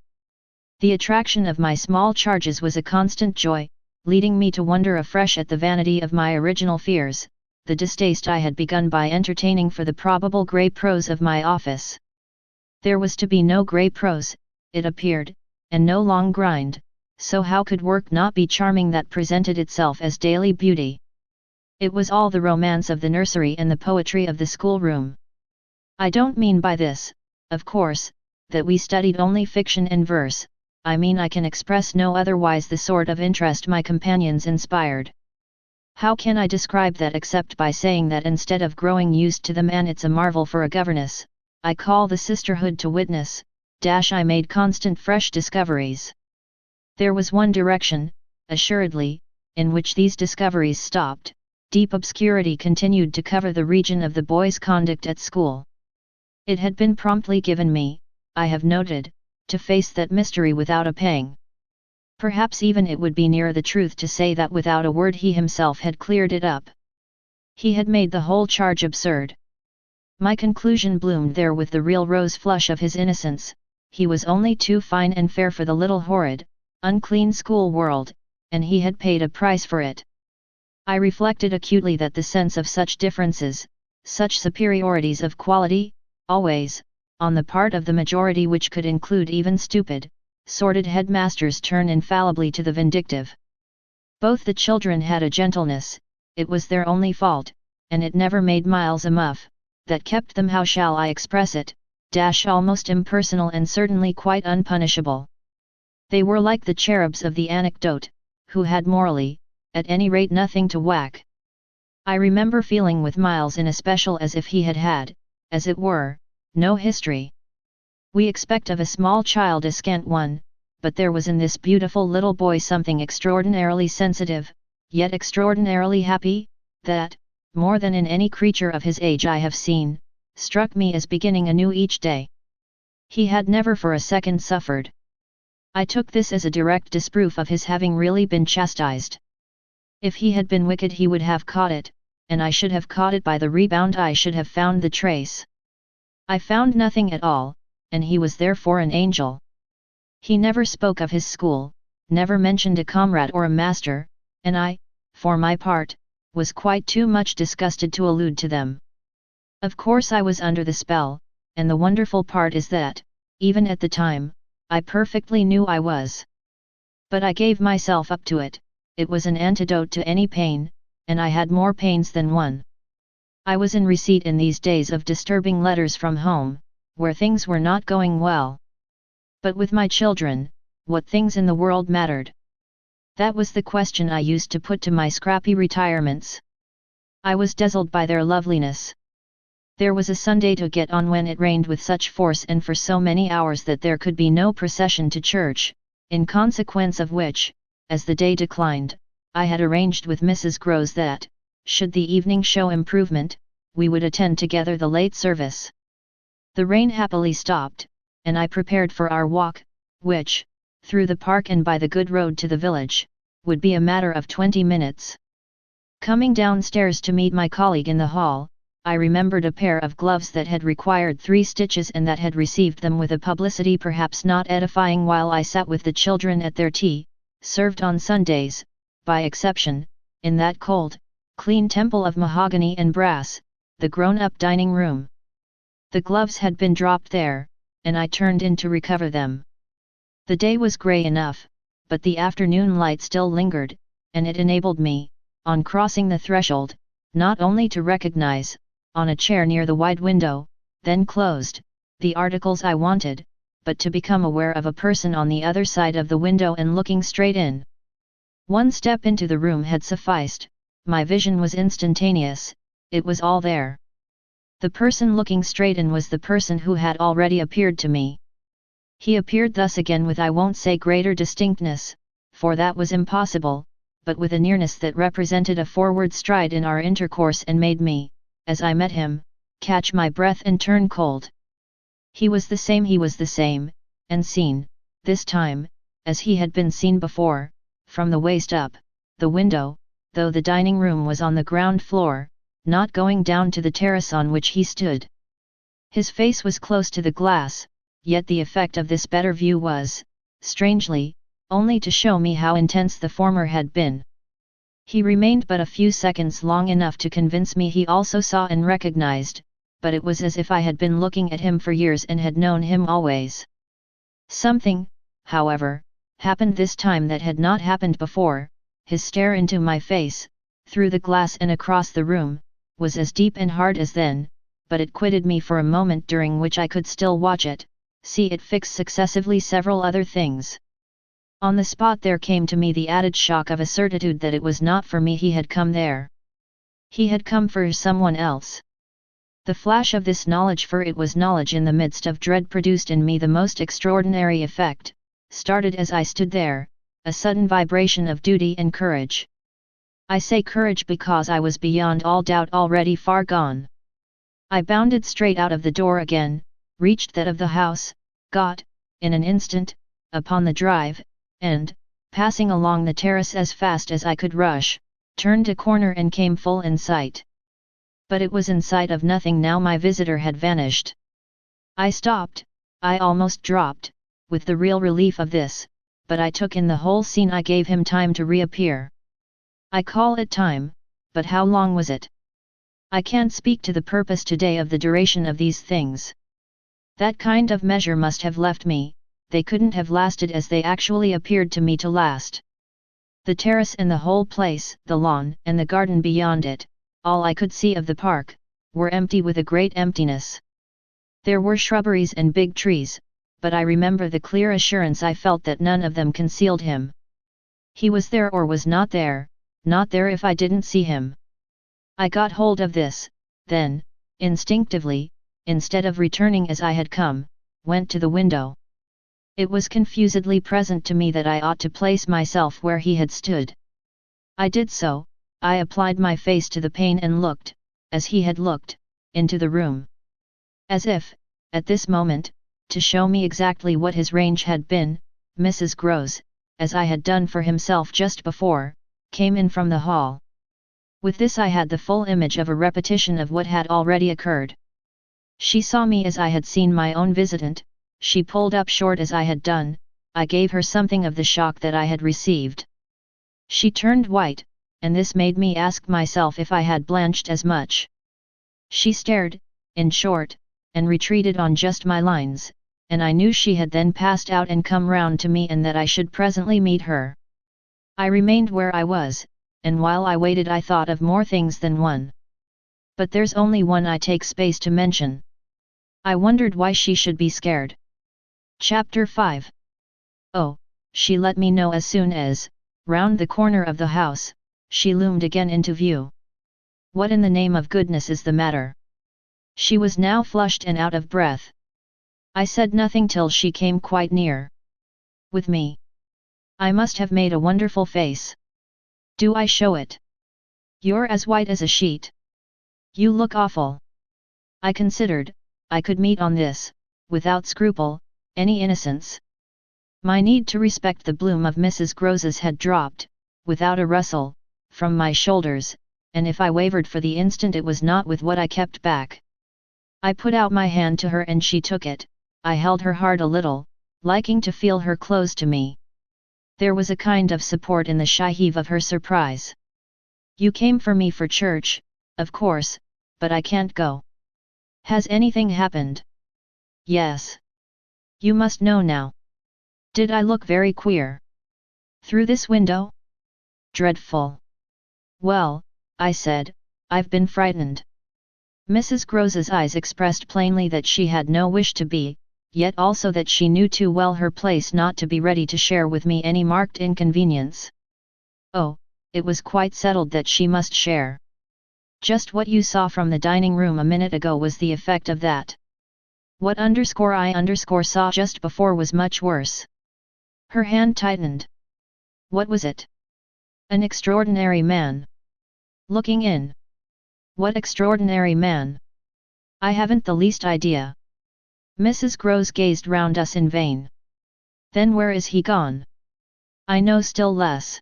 Speaker 1: The attraction of my small charges was a constant joy, leading me to wonder afresh at the vanity of my original fears, the distaste I had begun by entertaining for the probable grey prose of my office. There was to be no grey prose, it appeared, and no long grind, so how could work not be charming that presented itself as daily beauty? It was all the romance of the nursery and the poetry of the schoolroom. I don't mean by this, of course, that we studied only fiction and verse, I mean I can express no otherwise the sort of interest my companions inspired. How can I describe that except by saying that instead of growing used to the man it's a marvel for a governess, I call the sisterhood to witness, I made constant fresh discoveries. There was one direction, assuredly, in which these discoveries stopped, deep obscurity continued to cover the region of the boy's conduct at school. It had been promptly given me, I have noted, to face that mystery without a pang. Perhaps even it would be nearer the truth to say that without a word he himself had cleared it up. He had made the whole charge absurd. My conclusion bloomed there with the real rose flush of his innocence, he was only too fine and fair for the little horrid, unclean school world, and he had paid a price for it. I reflected acutely that the sense of such differences, such superiorities of quality, always, on the part of the majority which could include even stupid, sordid headmasters turn infallibly to the vindictive. Both the children had a gentleness, it was their only fault, and it never made Miles a muff, that kept them how shall I express it, almost impersonal and certainly quite unpunishable. They were like the cherubs of the anecdote, who had morally, at any rate nothing to whack. I remember feeling with Miles in especial as if he had had, as it were, no history. We expect of a small child a scant one, but there was in this beautiful little boy something extraordinarily sensitive, yet extraordinarily happy, that, more than in any creature of his age I have seen, struck me as beginning anew each day. He had never for a second suffered. I took this as a direct disproof of his having really been chastised. If he had been wicked he would have caught it, and I should have caught it by the rebound I should have found the trace. I found nothing at all, and he was therefore an angel. He never spoke of his school, never mentioned a comrade or a master, and I, for my part, was quite too much disgusted to allude to them. Of course I was under the spell, and the wonderful part is that, even at the time, I perfectly knew I was. But I gave myself up to it, it was an antidote to any pain, and I had more pains than one. I was in receipt in these days of disturbing letters from home, where things were not going well. But with my children, what things in the world mattered? That was the question I used to put to my scrappy retirements. I was dazzled by their loveliness. There was a Sunday to get on when it rained with such force and for so many hours that there could be no procession to church, in consequence of which, as the day declined, I had arranged with Mrs. Grose that, should the evening show improvement, we would attend together the late service. The rain happily stopped, and I prepared for our walk, which, through the park and by the good road to the village, would be a matter of 20 minutes. Coming downstairs to meet my colleague in the hall, I remembered a pair of gloves that had required 3 stitches and that had received them with a publicity perhaps not edifying while I sat with the children at their tea, served on Sundays, by exception, in that cold, clean temple of mahogany and brass, the grown-up dining room. The gloves had been dropped there, and I turned in to recover them. The day was grey enough, but the afternoon light still lingered, and it enabled me, on crossing the threshold, not only to recognize, on a chair near the wide window, then closed, the articles I wanted, but to become aware of a person on the other side of the window and looking straight in. One step into the room had sufficed, my vision was instantaneous, it was all there. The person looking straight in was the person who had already appeared to me. He appeared thus again with I won't say greater distinctness, for that was impossible, but with a nearness that represented a forward stride in our intercourse and made me, as I met him, catch my breath and turn cold. He was the same, and seen, this time, as he had been seen before, from the waist up, the window, though the dining room was on the ground floor, not going down to the terrace on which he stood. His face was close to the glass, yet the effect of this better view was, strangely, only to show me how intense the former had been. He remained but a few seconds long enough to convince me he also saw and recognized, but it was as if I had been looking at him for years and had known him always. Something, however, happened this time that had not happened before. His stare into my face, through the glass and across the room, was as deep and hard as then, but it quitted me for a moment during which I could still watch it, see it fix successively several other things. On the spot there came to me the added shock of a certitude that it was not for me he had come there. He had come for someone else. The flash of this knowledge, for it was knowledge in the midst of dread, produced in me the most extraordinary effect, started as I stood there, a sudden vibration of duty and courage. I say courage because I was beyond all doubt already far gone. I bounded straight out of the door again, reached that of the house, got, in an instant, upon the drive, and, passing along the terrace as fast as I could rush, turned a corner and came full in sight. But it was in sight of nothing now. My visitor had vanished. I stopped, I almost dropped, with the real relief of this, but I took in the whole scene. I gave him time to reappear. I call it time, but how long was it? I can't speak to the purpose today of the duration of these things. That kind of measure must have left me, they couldn't have lasted as they actually appeared to me to last. The terrace and the whole place, the lawn and the garden beyond it, all I could see of the park, were empty with a great emptiness. There were shrubberies and big trees, but I remember the clear assurance I felt that none of them concealed him. He was there or was not there if I didn't see him. I got hold of this, then, instinctively, instead of returning as I had come, went to the window. It was confusedly present to me that I ought to place myself where he had stood. I did so. I applied my face to the pane and looked, as he had looked, into the room. As if, at this moment, to show me exactly what his range had been, Mrs. Grose, as I had done for himself just before, came in from the hall. With this I had the full image of a repetition of what had already occurred. She saw me as I had seen my own visitant, she pulled up short as I had done, I gave her something of the shock that I had received. She turned white, and this made me ask myself if I had blanched as much. She stared, in short, and retreated on just my lines, and I knew she had then passed out and come round to me and that I should presently meet her. I remained where I was, and while I waited I thought of more things than one. But there's only one I take space to mention. I wondered why she should be scared. Chapter 5. Oh, she let me know as soon as, round the corner of the house, she loomed again into view. What in the name of goodness is the matter? She was now flushed and out of breath. I said nothing till she came quite near. With me? I must have made a wonderful face. Do I show it? You're as white as a sheet. You look awful. I considered, I could meet on this, without scruple, any innocence. My need to respect the bloom of Mrs. Grose's had dropped, without a rustle, from my shoulders, and if I wavered for the instant it was not with what I kept back. I put out my hand to her and she took it. I held her hard a little, liking to feel her close to me. There was a kind of support in the shy heave of her surprise. You came for me for church, of course, but I can't go. Has anything happened? Yes. You must know now. Did I look very queer? Through this window? Dreadful. Well, I said, I've been frightened. Mrs. Grose's eyes expressed plainly that she had no wish to be, yet also that she knew too well her place not to be ready to share with me any marked inconvenience. Oh, it was quite settled that she must share. Just what you saw from the dining room a minute ago was the effect of that. What I saw just before was much worse. Her hand tightened. What was it? An extraordinary man. Looking in. What extraordinary man? I haven't the least idea. Mrs. Grose gazed round us in vain. Then where is he gone? I know still less.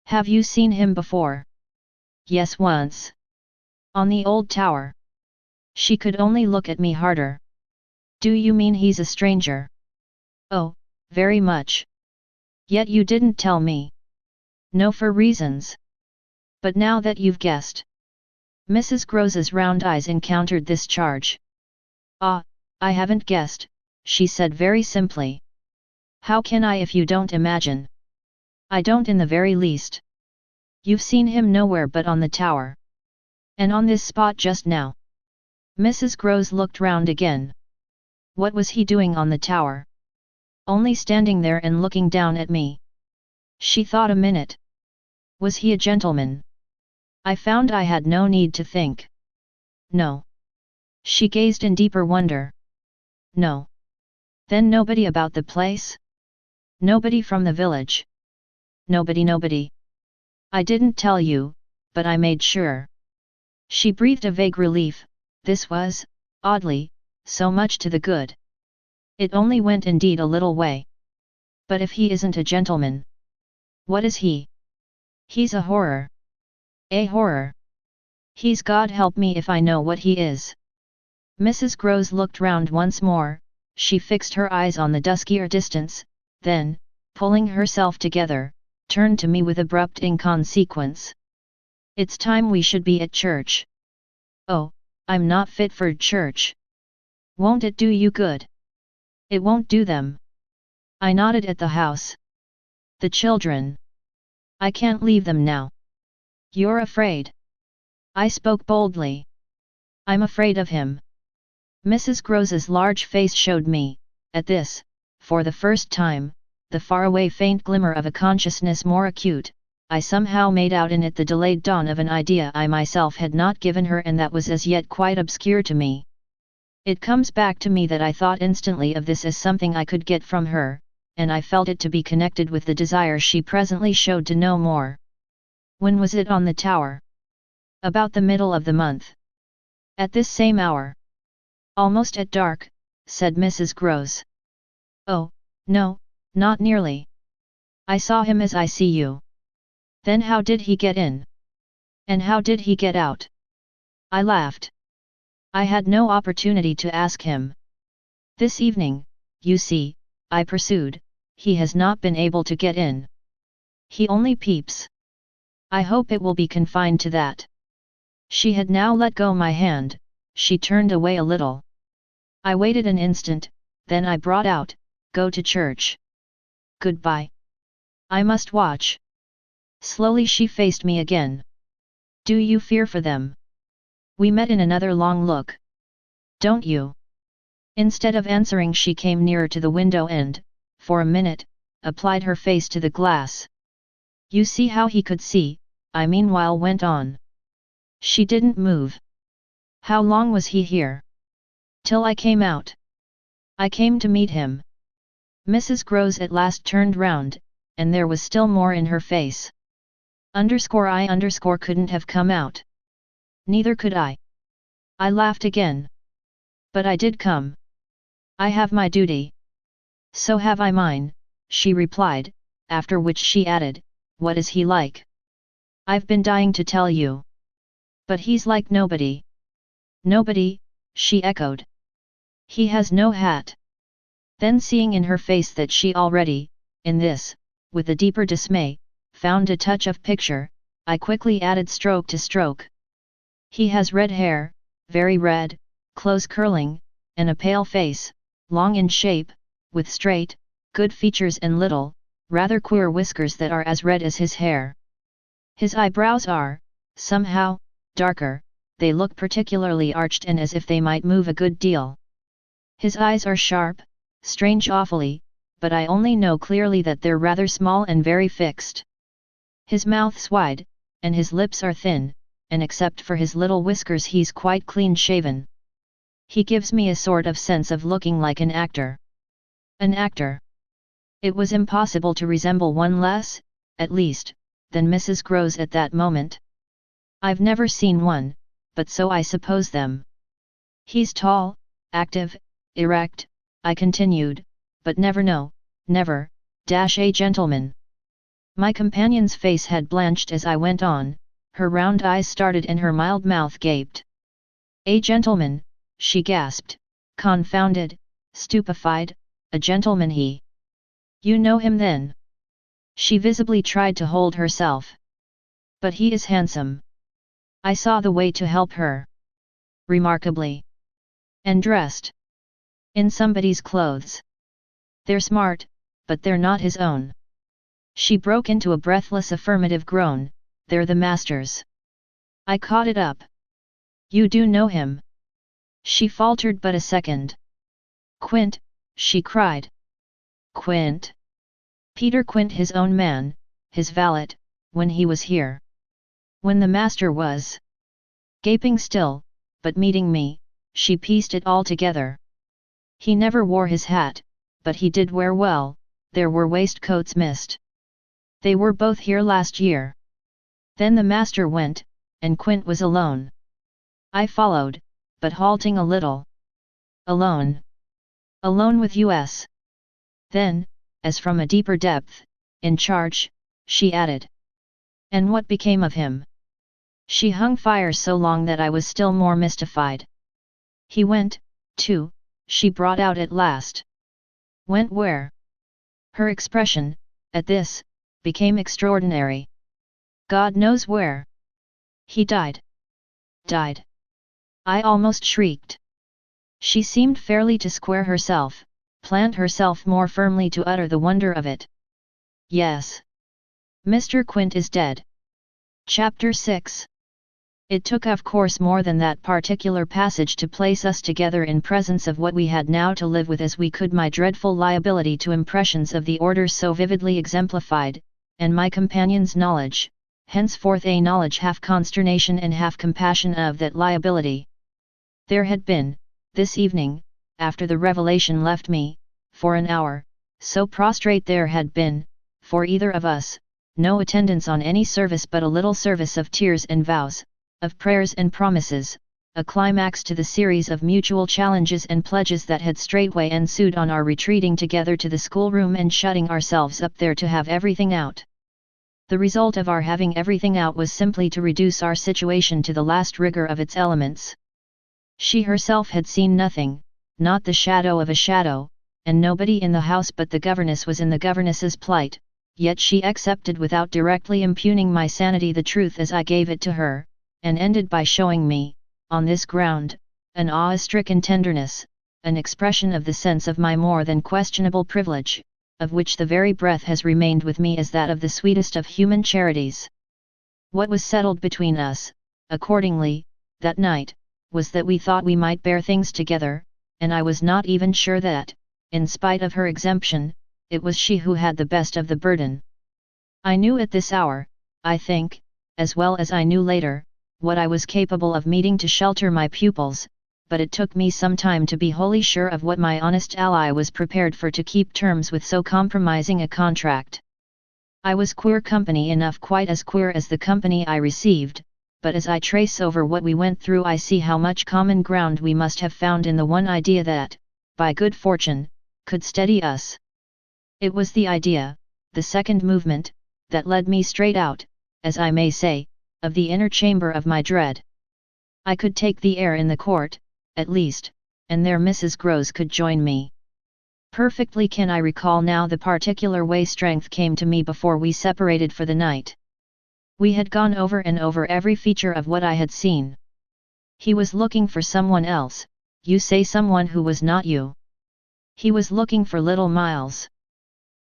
Speaker 1: Have you seen him before? Yes, once. On the old tower. She could only look at me harder. Do you mean he's a stranger? Oh, very much. Yet you didn't tell me. No, for reasons. But now that you've guessed. Mrs. Grose's round eyes encountered this charge. Ah, I haven't guessed, she said very simply. How can I if you don't imagine? I don't in the very least. You've seen him nowhere but on the tower. And on this spot just now. Mrs. Grose looked round again. What was he doing on the tower? Only standing there and looking down at me. She thought a minute. Was he a gentleman? I found I had no need to think. No. She gazed in deeper wonder. No. Then nobody about the place? Nobody from the village? Nobody. I didn't tell you, but I made sure. She breathed a vague relief. This was, oddly, so much to the good. It only went indeed a little way. But if he isn't a gentleman, what is he? He's a horror. A horror. He's God help me if I know what he is. Mrs. Grose looked round once more, she fixed her eyes on the duskier distance, then, pulling herself together, turned to me with abrupt inconsequence. It's time we should be at church. Oh, I'm not fit for church. Won't it do you good? It won't do them. I nodded at the house. The children. I can't leave them now. You're afraid? I spoke boldly. I'm afraid of him. Mrs. Grose's large face showed me, at this, for the first time, the faraway faint glimmer of a consciousness more acute. I somehow made out in it the delayed dawn of an idea I myself had not given her and that was as yet quite obscure to me. It comes back to me that I thought instantly of this as something I could get from her, and I felt it to be connected with the desire she presently showed to know more. When was it on the tower? About the middle of the month. At this same hour. Almost at dark, said Mrs. Grose. Oh, no, not nearly. I saw him as I see you. Then how did he get in? And how did he get out? I laughed. I had no opportunity to ask him. This evening, you see, I pursued, he has not been able to get in. He only peeps. I hope it will be confined to that. She had now let go my hand, she turned away a little. I waited an instant, then I brought out, go to church. Goodbye. I must watch. Slowly she faced me again. Do you fear for them? We met in another long look. Don't you? Instead of answering she came nearer to the window and, for a minute, applied her face to the glass. You see how he could see, I meanwhile went on. She didn't move. How long was he here? Till I came out. I came to meet him. Mrs. Grose at last turned round, and there was still more in her face. I couldn't have come out. Neither could I. I laughed again. But I did come. I have my duty. So have I mine, she replied, after which she added, what is he like? I've been dying to tell you. But he's like nobody. Nobody, she echoed. He has no hat. Then seeing in her face that she already, in this, with a deeper dismay, found a touch of picture, I quickly added stroke to stroke. He has red hair, very red, close curling, and a pale face, long in shape, with straight, good features and little, rather queer whiskers that are as red as his hair. His eyebrows are, somehow, darker, they look particularly arched and as if they might move a good deal. His eyes are sharp, strange awfully, but I only know clearly that they're rather small and very fixed. His mouth's wide, and his lips are thin, and except for his little whiskers he's quite clean-shaven. He gives me a sort of sense of looking like an actor. An actor. It was impossible to resemble one less, at least, than Mrs. Grose at that moment. I've never seen one, but so I suppose them. He's tall, active, erect, I continued, but never a gentleman. My companion's face had blanched as I went on, her round eyes started and her mild mouth gaped. A gentleman, she gasped, confounded, stupefied, a gentleman he. You know him then? She visibly tried to hold herself. But he is handsome. I saw the way to help her. Remarkably. And dressed. In somebody's clothes. They're smart, but they're not his own. She broke into a breathless affirmative groan, they're the master's. I caught it up. You do know him? She faltered but a second. Quint, she cried. Quint? Peter Quint, his own man, his valet, when he was here. When the master was. Gaping still, but meeting me, she pieced it all together. He never wore his hat, but he did wear well, there were waistcoats missed. They were both here last year. Then the master went, and Quint was alone. I followed, but halting a little. Alone. Alone with us. Then, as from a deeper depth, in charge, she added. And what became of him? She hung fire so long that I was still more mystified. He went, too, she brought out at last. Went where? Her expression, at this, became extraordinary. God knows where. He died. Died. I almost shrieked. She seemed fairly to square herself, plant herself more firmly to utter the wonder of it. Yes. Mr. Quint is dead. Chapter 6. It took of course more than that particular passage to place us together in presence of what we had now to live with as we could my dreadful liability to impressions of the order so vividly exemplified, and my companion's knowledge, henceforth a knowledge half consternation and half compassion of that liability. There had been, this evening, after the revelation left me, for an hour, so prostrate there had been, for either of us, no attendance on any service but a little service of tears and vows, of prayers and promises, a climax to the series of mutual challenges and pledges that had straightway ensued on our retreating together to the schoolroom and shutting ourselves up there to have everything out. The result of our having everything out was simply to reduce our situation to the last rigor of its elements. She herself had seen nothing, not the shadow of a shadow, and nobody in the house but the governess was in the governess's plight, yet she accepted without directly impugning my sanity the truth as I gave it to her, and ended by showing me, on this ground, an awe-stricken tenderness, an expression of the sense of my more than questionable privilege, of which the very breath has remained with me as that of the sweetest of human charities. What was settled between us, accordingly, that night, was that we thought we might bear things together, and I was not even sure that, in spite of her exemption, it was she who had the best of the burden. I knew at this hour, I think, as well as I knew later, what I was capable of meeting to shelter my pupils, but it took me some time to be wholly sure of what my honest ally was prepared for to keep terms with so compromising a contract. I was queer company enough, quite as queer as the company I received, but as I trace over what we went through I see how much common ground we must have found in the one idea that, by good fortune, could steady us. It was the idea, the second movement, that led me straight out, as I may say, of the inner chamber of my dread. I could take the air in the court, at least, and there Mrs. Grose could join me. Perfectly can I recall now the particular way strength came to me before we separated for the night. We had gone over and over every feature of what I had seen. He was looking for someone else, you say, someone who was not you. He was looking for little Miles.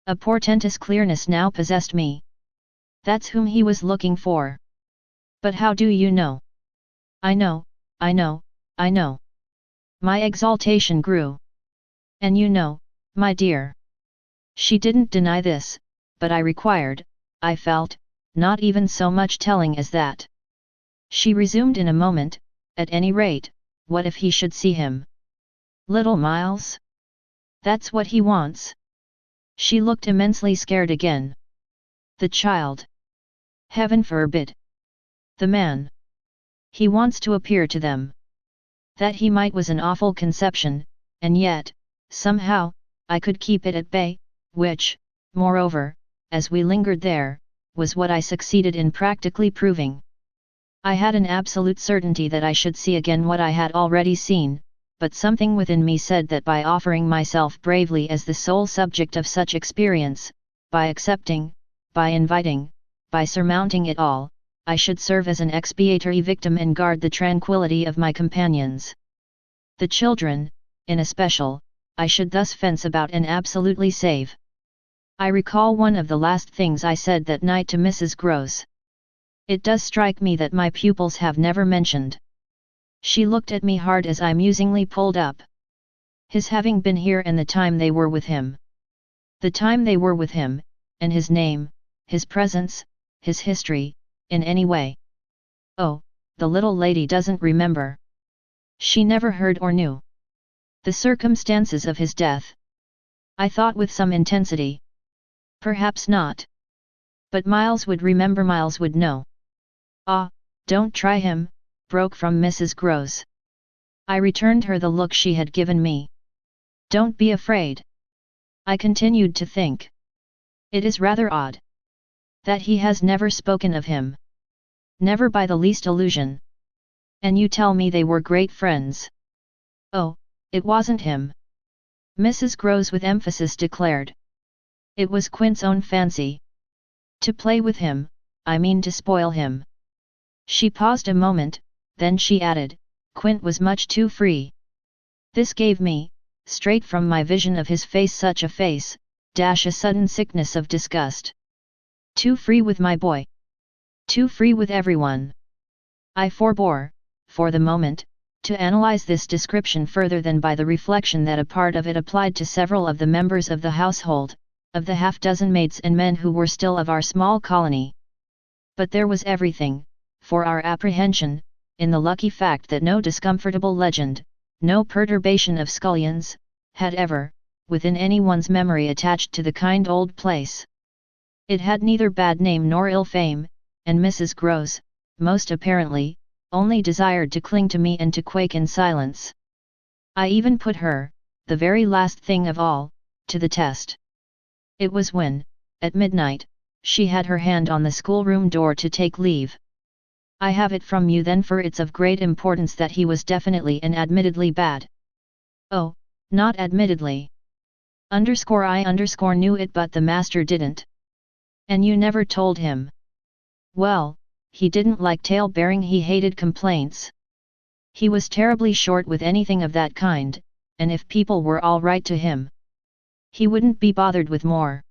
Speaker 1: A portentous clearness now possessed me. That's whom he was looking for. But how do you know? I know, I know, I know. My exaltation grew. And you know, my dear. She didn't deny this, but I required, I felt, not even so much telling as that. She resumed in a moment, at any rate, what if he should see him? Little Miles? That's what he wants. She looked immensely scared again. The child. Heaven forbid. The man. He wants to appear to them. That he might was an awful conception, and yet, somehow, I could keep it at bay, which, moreover, as we lingered there, was what I succeeded in practically proving. I had an absolute certainty that I should see again what I had already seen, but something within me said that by offering myself bravely as the sole subject of such experience, by accepting, by inviting, by surmounting it all, I should serve as an expiatory victim and guard the tranquility of my companions. The children, in especial, I should thus fence about and absolutely save. I recall one of the last things I said that night to Mrs. Gross. It does strike me that my pupils have never mentioned. She looked at me hard as I musingly pulled up his having been here and the time they were with him. The time they were with him, and his name, his presence, his history, in any way. Oh, the little lady doesn't remember. She never heard or knew the circumstances of his death. I thought with some intensity. Perhaps not. But Miles would remember, Miles would know. Ah, don't try him, broke from Mrs. Gross. I returned her the look she had given me. Don't be afraid. I continued to think. It is rather odd that he has never spoken of him. Never by the least allusion. And you tell me they were great friends. Oh, it wasn't him. Mrs. Gross with emphasis declared. It was Quint's own fancy. To play with him, I mean to spoil him. She paused a moment, then she added, Quint was much too free. This gave me, straight from my vision of his face, such a face, a sudden sickness of disgust. Too free with my boy. Too free with everyone. I forbore, for the moment, to analyze this description further than by the reflection that a part of it applied to several of the members of the household, of the half-dozen maids and men who were still of our small colony. But there was everything, for our apprehension, in the lucky fact that no discomfortable legend, no perturbation of scullions, had ever, within anyone's memory, attached to the kind old place. It had neither bad name nor ill fame, and Mrs. Gross, most apparently, only desired to cling to me and to quake in silence. I even put her, the very last thing of all, to the test. It was when, at midnight, she had her hand on the schoolroom door to take leave. I have it from you then, for it's of great importance, that he was definitely and admittedly bad. Oh, not admittedly. I knew it, but the master didn't. And you never told him? Well, he didn't like tale-bearing, he hated complaints. He was terribly short with anything of that kind, and if people were all right to him, he wouldn't be bothered with more.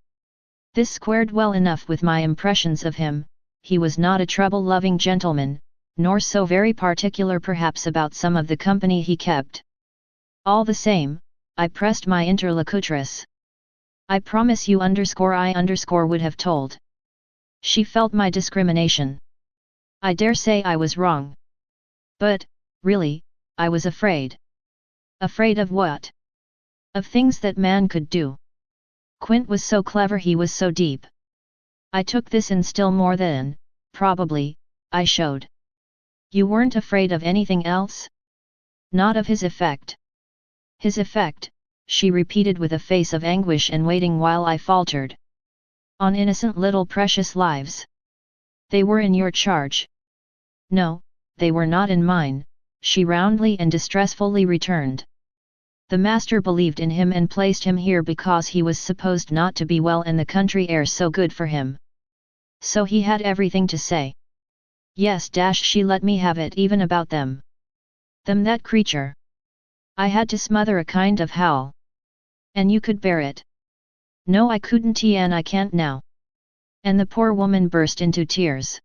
Speaker 1: This squared well enough with my impressions of him. He was not a trouble-loving gentleman, nor so very particular perhaps about some of the company he kept. All the same, I pressed my interlocutress. I promise you I would have told. She felt my discrimination. I dare say I was wrong. But, really, I was afraid. Afraid of what? Of things that man could do. Quint was so clever, he was so deep. I took this and still more than, probably, I showed. You weren't afraid of anything else? Not of his effect. His effect, she repeated with a face of anguish and waiting while I faltered. On innocent little precious lives. They were in your charge. No, they were not in mine, she roundly and distressfully returned. The master believed in him and placed him here because he was supposed not to be well and the country air so good for him. So he had everything to say. Yes, she let me have it even about them. Them, that creature. I had to smother a kind of howl. And you could bear it. No, I couldn't, and I can't now. And the poor woman burst into tears.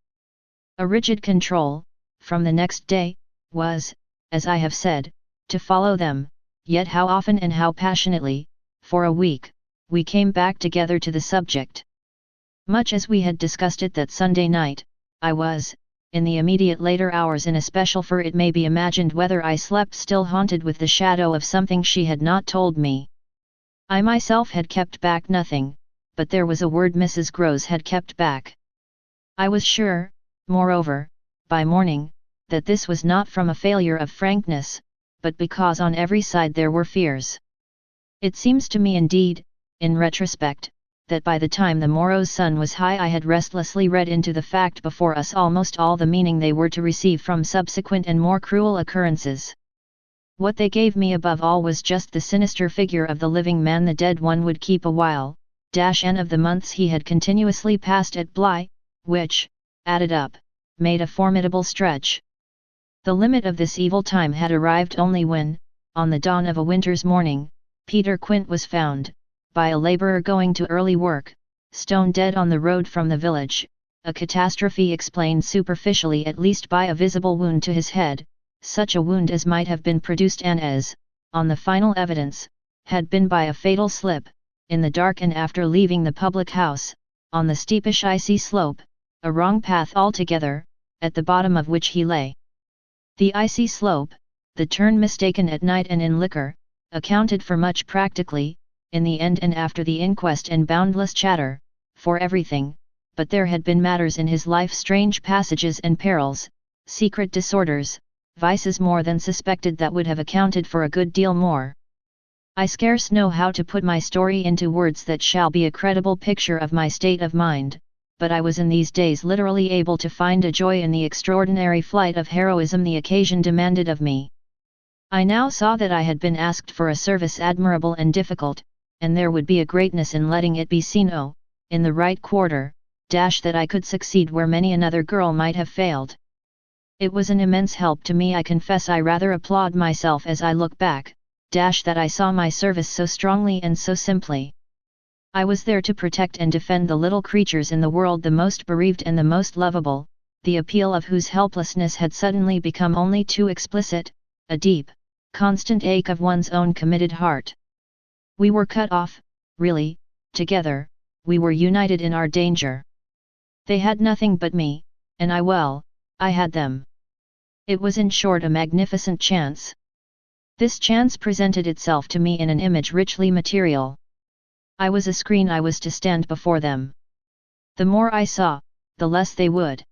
Speaker 1: A rigid control, from the next day, was, as I have said, to follow them, yet how often and how passionately, for a week, we came back together to the subject. Much as we had discussed it that Sunday night, I was, in the immediate later hours in especial, for it may be imagined whether I slept, still haunted with the shadow of something she had not told me. I myself had kept back nothing, but there was a word Mrs. Gross had kept back. I was sure, moreover, by morning, that this was not from a failure of frankness, but because on every side there were fears. It seems to me indeed, in retrospect, that by the time the morrow's sun was high I had restlessly read into the fact before us almost all the meaning they were to receive from subsequent and more cruel occurrences. What they gave me above all was just the sinister figure of the living man the dead one would keep a while, n of the months he had continuously passed at Bly, which, added up, made a formidable stretch. The limit of this evil time had arrived only when, on the dawn of a winter's morning, Peter Quint was found, by a labourer going to early work, stone dead on the road from the village, a catastrophe explained superficially at least by a visible wound to his head, such a wound as might have been produced and as, on the final evidence, had been by a fatal slip, in the dark and after leaving the public house, on the steepish icy slope, a wrong path altogether, at the bottom of which he lay. The icy slope, the turn mistaken at night and in liquor, accounted for much practically, in the end and after the inquest and boundless chatter, for everything, but there had been matters in his life, strange passages and perils, secret disorders, vices more than suspected that would have accounted for a good deal more. I scarce know how to put my story into words that shall be a credible picture of my state of mind, but I was in these days literally able to find a joy in the extraordinary flight of heroism the occasion demanded of me. I now saw that I had been asked for a service admirable and difficult, and there would be a greatness in letting it be seen in the right quarter, that I could succeed where many another girl might have failed. It was an immense help to me. I confess I rather applaud myself as I look back, that I saw my service so strongly and so simply. I was there to protect and defend the little creatures in the world, the most bereaved and the most lovable, the appeal of whose helplessness had suddenly become only too explicit, a deep, constant ache of one's own committed heart. We were cut off, really, together, we were united in our danger. They had nothing but me, and I had them. It was in short a magnificent chance. This chance presented itself to me in an image richly material. I was a screen. I was to stand before them. The more I saw, the less they would.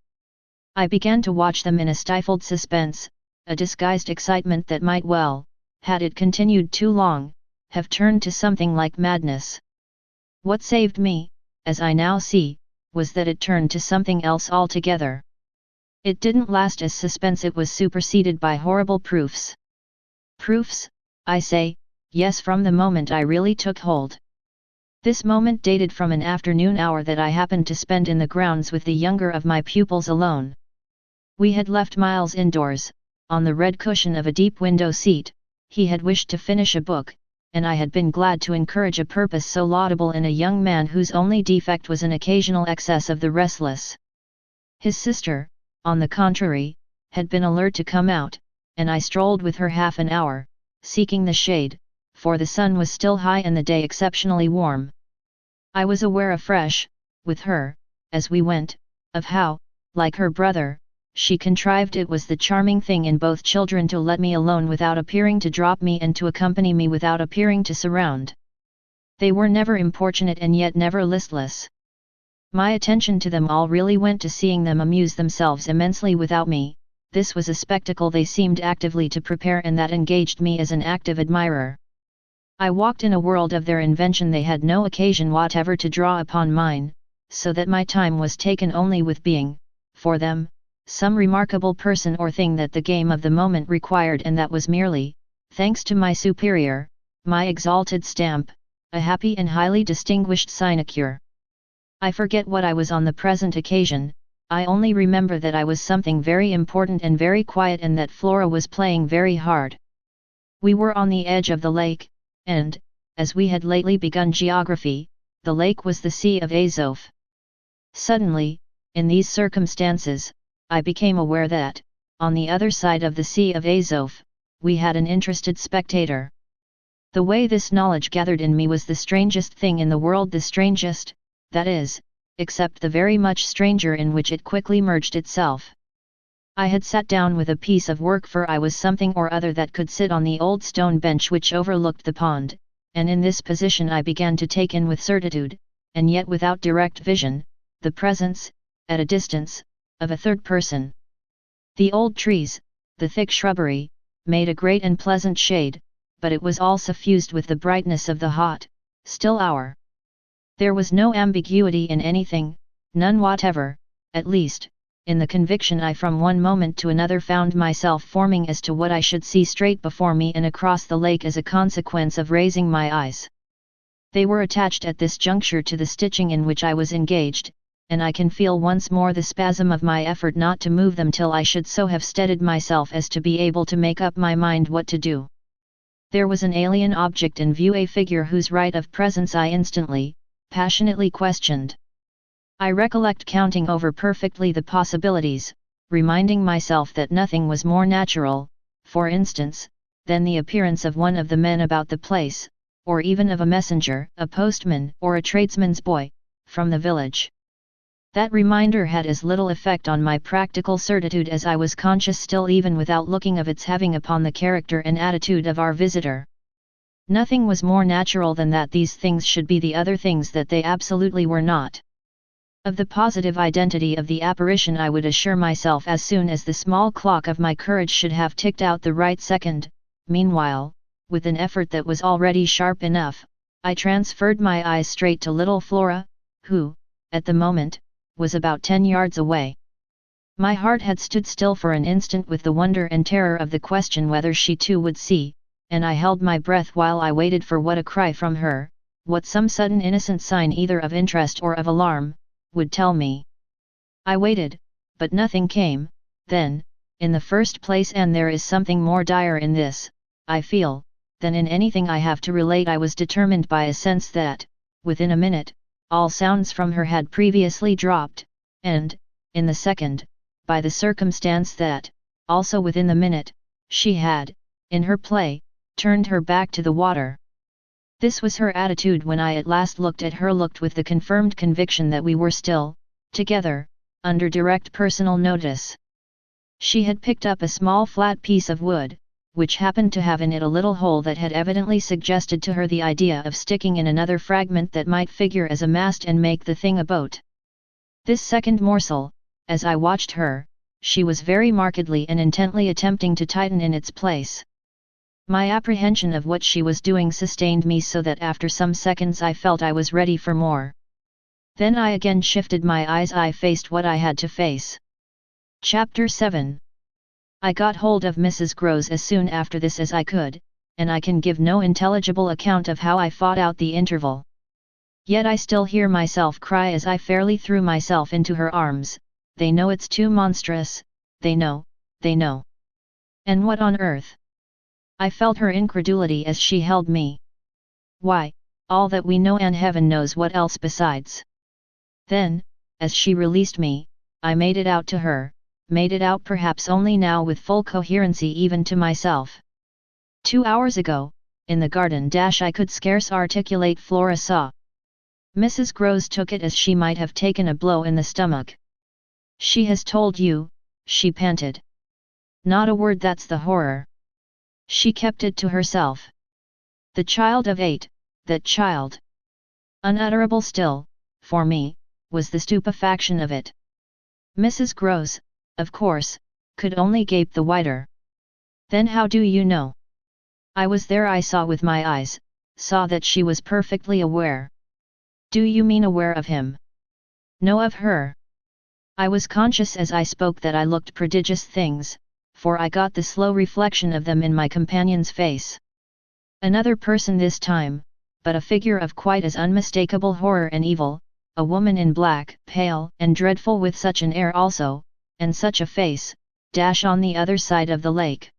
Speaker 1: I began to watch them in a stifled suspense, a disguised excitement that might well, had it continued too long, have turned to something like madness. What saved me, as I now see, was that it turned to something else altogether. It didn't last as suspense, it was superseded by horrible proofs. Proofs, I say, yes, from the moment I really took hold. This moment dated from an afternoon hour that I happened to spend in the grounds with the younger of my pupils alone. We had left Miles indoors, on the red cushion of a deep window seat. He had wished to finish a book, and I had been glad to encourage a purpose so laudable in a young man whose only defect was an occasional excess of the restless. His sister, on the contrary, had been alert to come out, and I strolled with her half an hour, seeking the shade, for the sun was still high and the day exceptionally warm. I was aware afresh, with her, as we went, of how, like her brother, she contrived it was the charming thing in both children to let me alone without appearing to drop me and to accompany me without appearing to surround. They were never importunate and yet never listless. My attention to them all really went to seeing them amuse themselves immensely without me. This was a spectacle they seemed actively to prepare and that engaged me as an active admirer. I walked in a world of their invention. They had no occasion whatever to draw upon mine, so that my time was taken only with being, for them, some remarkable person or thing that the game of the moment required, and that was merely, thanks to my superior, my exalted stamp, a happy and highly distinguished sinecure. I forget what I was on the present occasion. I only remember that I was something very important and very quiet, and that Flora was playing very hard. We were on the edge of the lake, and, as we had lately begun geography, the lake was the Sea of Azov. Suddenly, in these circumstances, I became aware that, on the other side of the Sea of Azov, we had an interested spectator. The way this knowledge gathered in me was the strangest thing in the world, the strangest, that is, except the very much stranger in which it quickly merged itself. I had sat down with a piece of work, for I was something or other that could sit on the old stone bench which overlooked the pond, and in this position I began to take in with certitude, and yet without direct vision, the presence, at a distance, of a third person. The old trees, the thick shrubbery, made a great and pleasant shade, but it was all suffused with the brightness of the hot, still hour. There was no ambiguity in anything, none whatever, at least, in the conviction I from one moment to another found myself forming as to what I should see straight before me and across the lake as a consequence of raising my eyes. They were attached at this juncture to the stitching in which I was engaged, and I can feel once more the spasm of my effort not to move them till I should so have steadied myself as to be able to make up my mind what to do. There was an alien object in view, a figure whose right of presence I instantly, passionately questioned. I recollect counting over perfectly the possibilities, reminding myself that nothing was more natural, for instance, than the appearance of one of the men about the place, or even of a messenger, a postman, or a tradesman's boy, from the village. That reminder had as little effect on my practical certitude as I was conscious still even without looking of its having upon the character and attitude of our visitor. Nothing was more natural than that these things should be the other things that they absolutely were not. Of the positive identity of the apparition I would assure myself as soon as the small clock of my courage should have ticked out the right second. Meanwhile, with an effort that was already sharp enough, I transferred my eyes straight to little Flora, who, at the moment, was about 10 yards away. My heart had stood still for an instant with the wonder and terror of the question whether she too would see, and I held my breath while I waited for what a cry from her, what some sudden innocent sign either of interest or of alarm, would tell me. I waited, but nothing came. Then, in the first place, and there is something more dire in this, I feel, than in anything I have to relate, I was determined by a sense that, within a minute, all sounds from her had previously dropped, and, in the second, by the circumstance that, also within the minute, she had, in her play, turned her back to the water. This was her attitude when I at last looked at her, looked with the confirmed conviction that we were still, together, under direct personal notice. She had picked up a small flat piece of wood, which happened to have in it a little hole that had evidently suggested to her the idea of sticking in another fragment that might figure as a mast and make the thing a boat. This second morsel, as I watched her, she was very markedly and intently attempting to tighten in its place. My apprehension of what she was doing sustained me so that after some seconds I felt I was ready for more. Then I again shifted my eyes. I faced what I had to face. Chapter 7. I got hold of Mrs. Groves as soon after this as I could, and I can give no intelligible account of how I fought out the interval. Yet I still hear myself cry as I fairly threw myself into her arms, "They know it's too monstrous, they know, they know." And what on earth? I felt her incredulity as she held me. "Why, all that we know, and heaven knows what else besides." Then, as she released me, I made it out to her, made it out perhaps only now with full coherency even to myself. 2 hours ago, in the garden I could scarce articulate. Flora saw. Mrs. Groves took it as she might have taken a blow in the stomach. "She has told you," she panted. "Not a word, that's the horror." She kept it to herself. The child of 8, that child. Unutterable still, for me, was the stupefaction of it. Mrs. Groves, of course, could only gape the wider. "Then how do you know?" "I was there, I saw with my eyes, saw that she was perfectly aware." "Do you mean aware of him?" "No, of her." I was conscious as I spoke that I looked prodigious things, for I got the slow reflection of them in my companion's face. Another person this time, but a figure of quite as unmistakable horror and evil, a woman in black, pale and dreadful, with such an air also, and such a face, on the other side of the lake.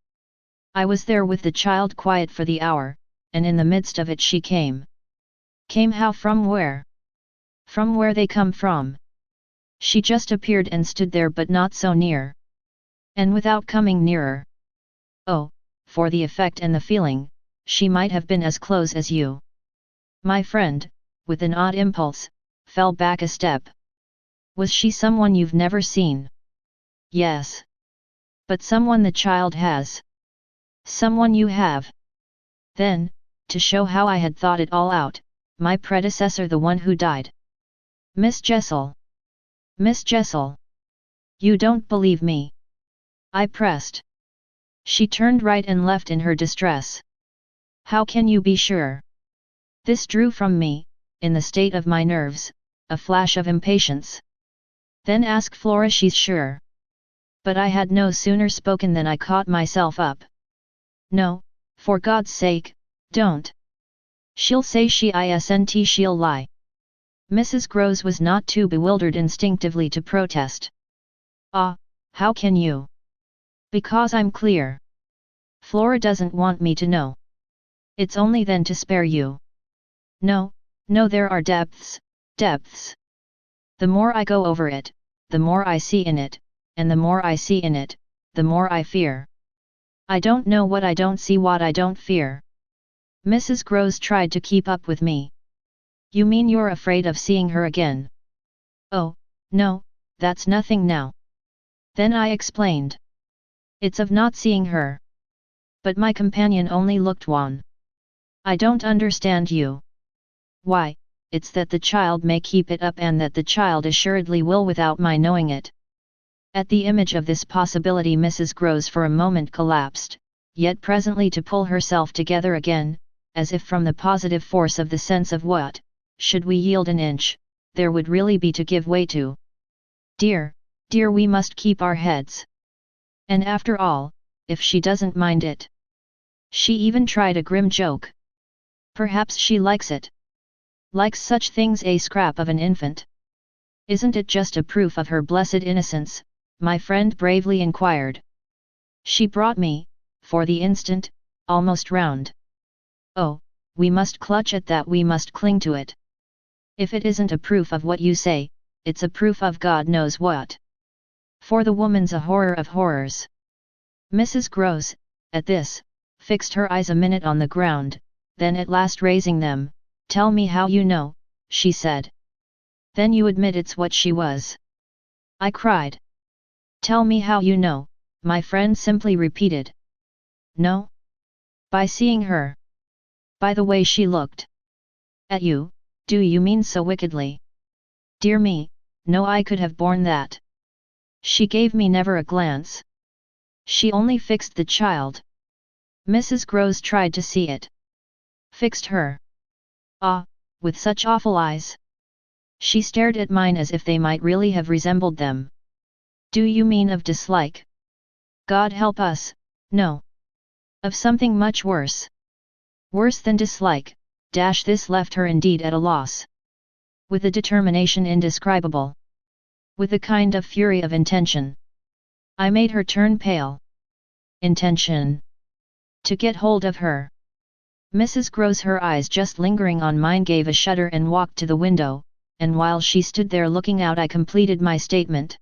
Speaker 1: I was there with the child quiet for the hour, and in the midst of it she came. Came how, from where? From where they come from. She just appeared and stood there, but not so near. And without coming nearer. Oh, for the effect and the feeling, she might have been as close as you. My friend, with an odd impulse, fell back a step. Was she someone you've never seen? Yes. But someone the child has. Someone you have. Then, to show how I had thought it all out, my predecessor, the one who died. Miss Jessel. Miss Jessel. You don't believe me? I pressed. She turned right and left in her distress. How can you be sure? This drew from me, in the state of my nerves, a flash of impatience. Then ask Flora, she's sure. But I had no sooner spoken than I caught myself up. No, for God's sake, don't. She'll say she isn't, she'll lie. Mrs. Groves was not too bewildered instinctively to protest. Ah, how can you? Because I'm clear. Flora doesn't want me to know. It's only then to spare you. No, no, there are depths, depths. The more I go over it, the more I see in it, and the more I see in it, the more I fear. I don't know what I don't see, what I don't fear. Mrs. Groves tried to keep up with me. You mean you're afraid of seeing her again? Oh, no, that's nothing now. Then I explained. It's of not seeing her. But my companion only looked wan. I don't understand you. Why, it's that the child may keep it up, and that the child assuredly will without my knowing it. At the image of this possibility Mrs. Groves for a moment collapsed, yet presently to pull herself together again, as if from the positive force of the sense of what, should we yield an inch, there would really be to give way to. Dear, dear, we must keep our heads. And after all, if she doesn't mind it. She even tried a grim joke. Perhaps she likes it. Likes such things, a scrap of an infant. Isn't it just a proof of her blessed innocence? My friend bravely inquired. She brought me, for the instant, almost round. Oh, we must clutch at that, we must cling to it. If it isn't a proof of what you say, it's a proof of God knows what. For the woman's a horror of horrors. Mrs. Groves, at this, fixed her eyes a minute on the ground, then at last raising them, "Tell me how you know," she said. "Then you admit it's what she was?" I cried. "Tell me how you know," my friend simply repeated. "No? By seeing her. By the way she looked." "At you, do you mean so wickedly?" "Dear me, no, I could have borne that. She gave me never a glance. She only fixed the child." Mrs. Groves tried to see it. "Fixed her? Ah, with such awful eyes." She stared at mine as if they might really have resembled them. "Do you mean of dislike?" "God help us, no. Of something much worse." Worse than dislike, this left her indeed at a loss. With a determination indescribable. With a kind of fury of intention. I made her turn pale. Intention. To get hold of her. Mrs. Groves, her eyes just lingering on mine, gave a shudder and walked to the window, and while she stood there looking out I completed my statement.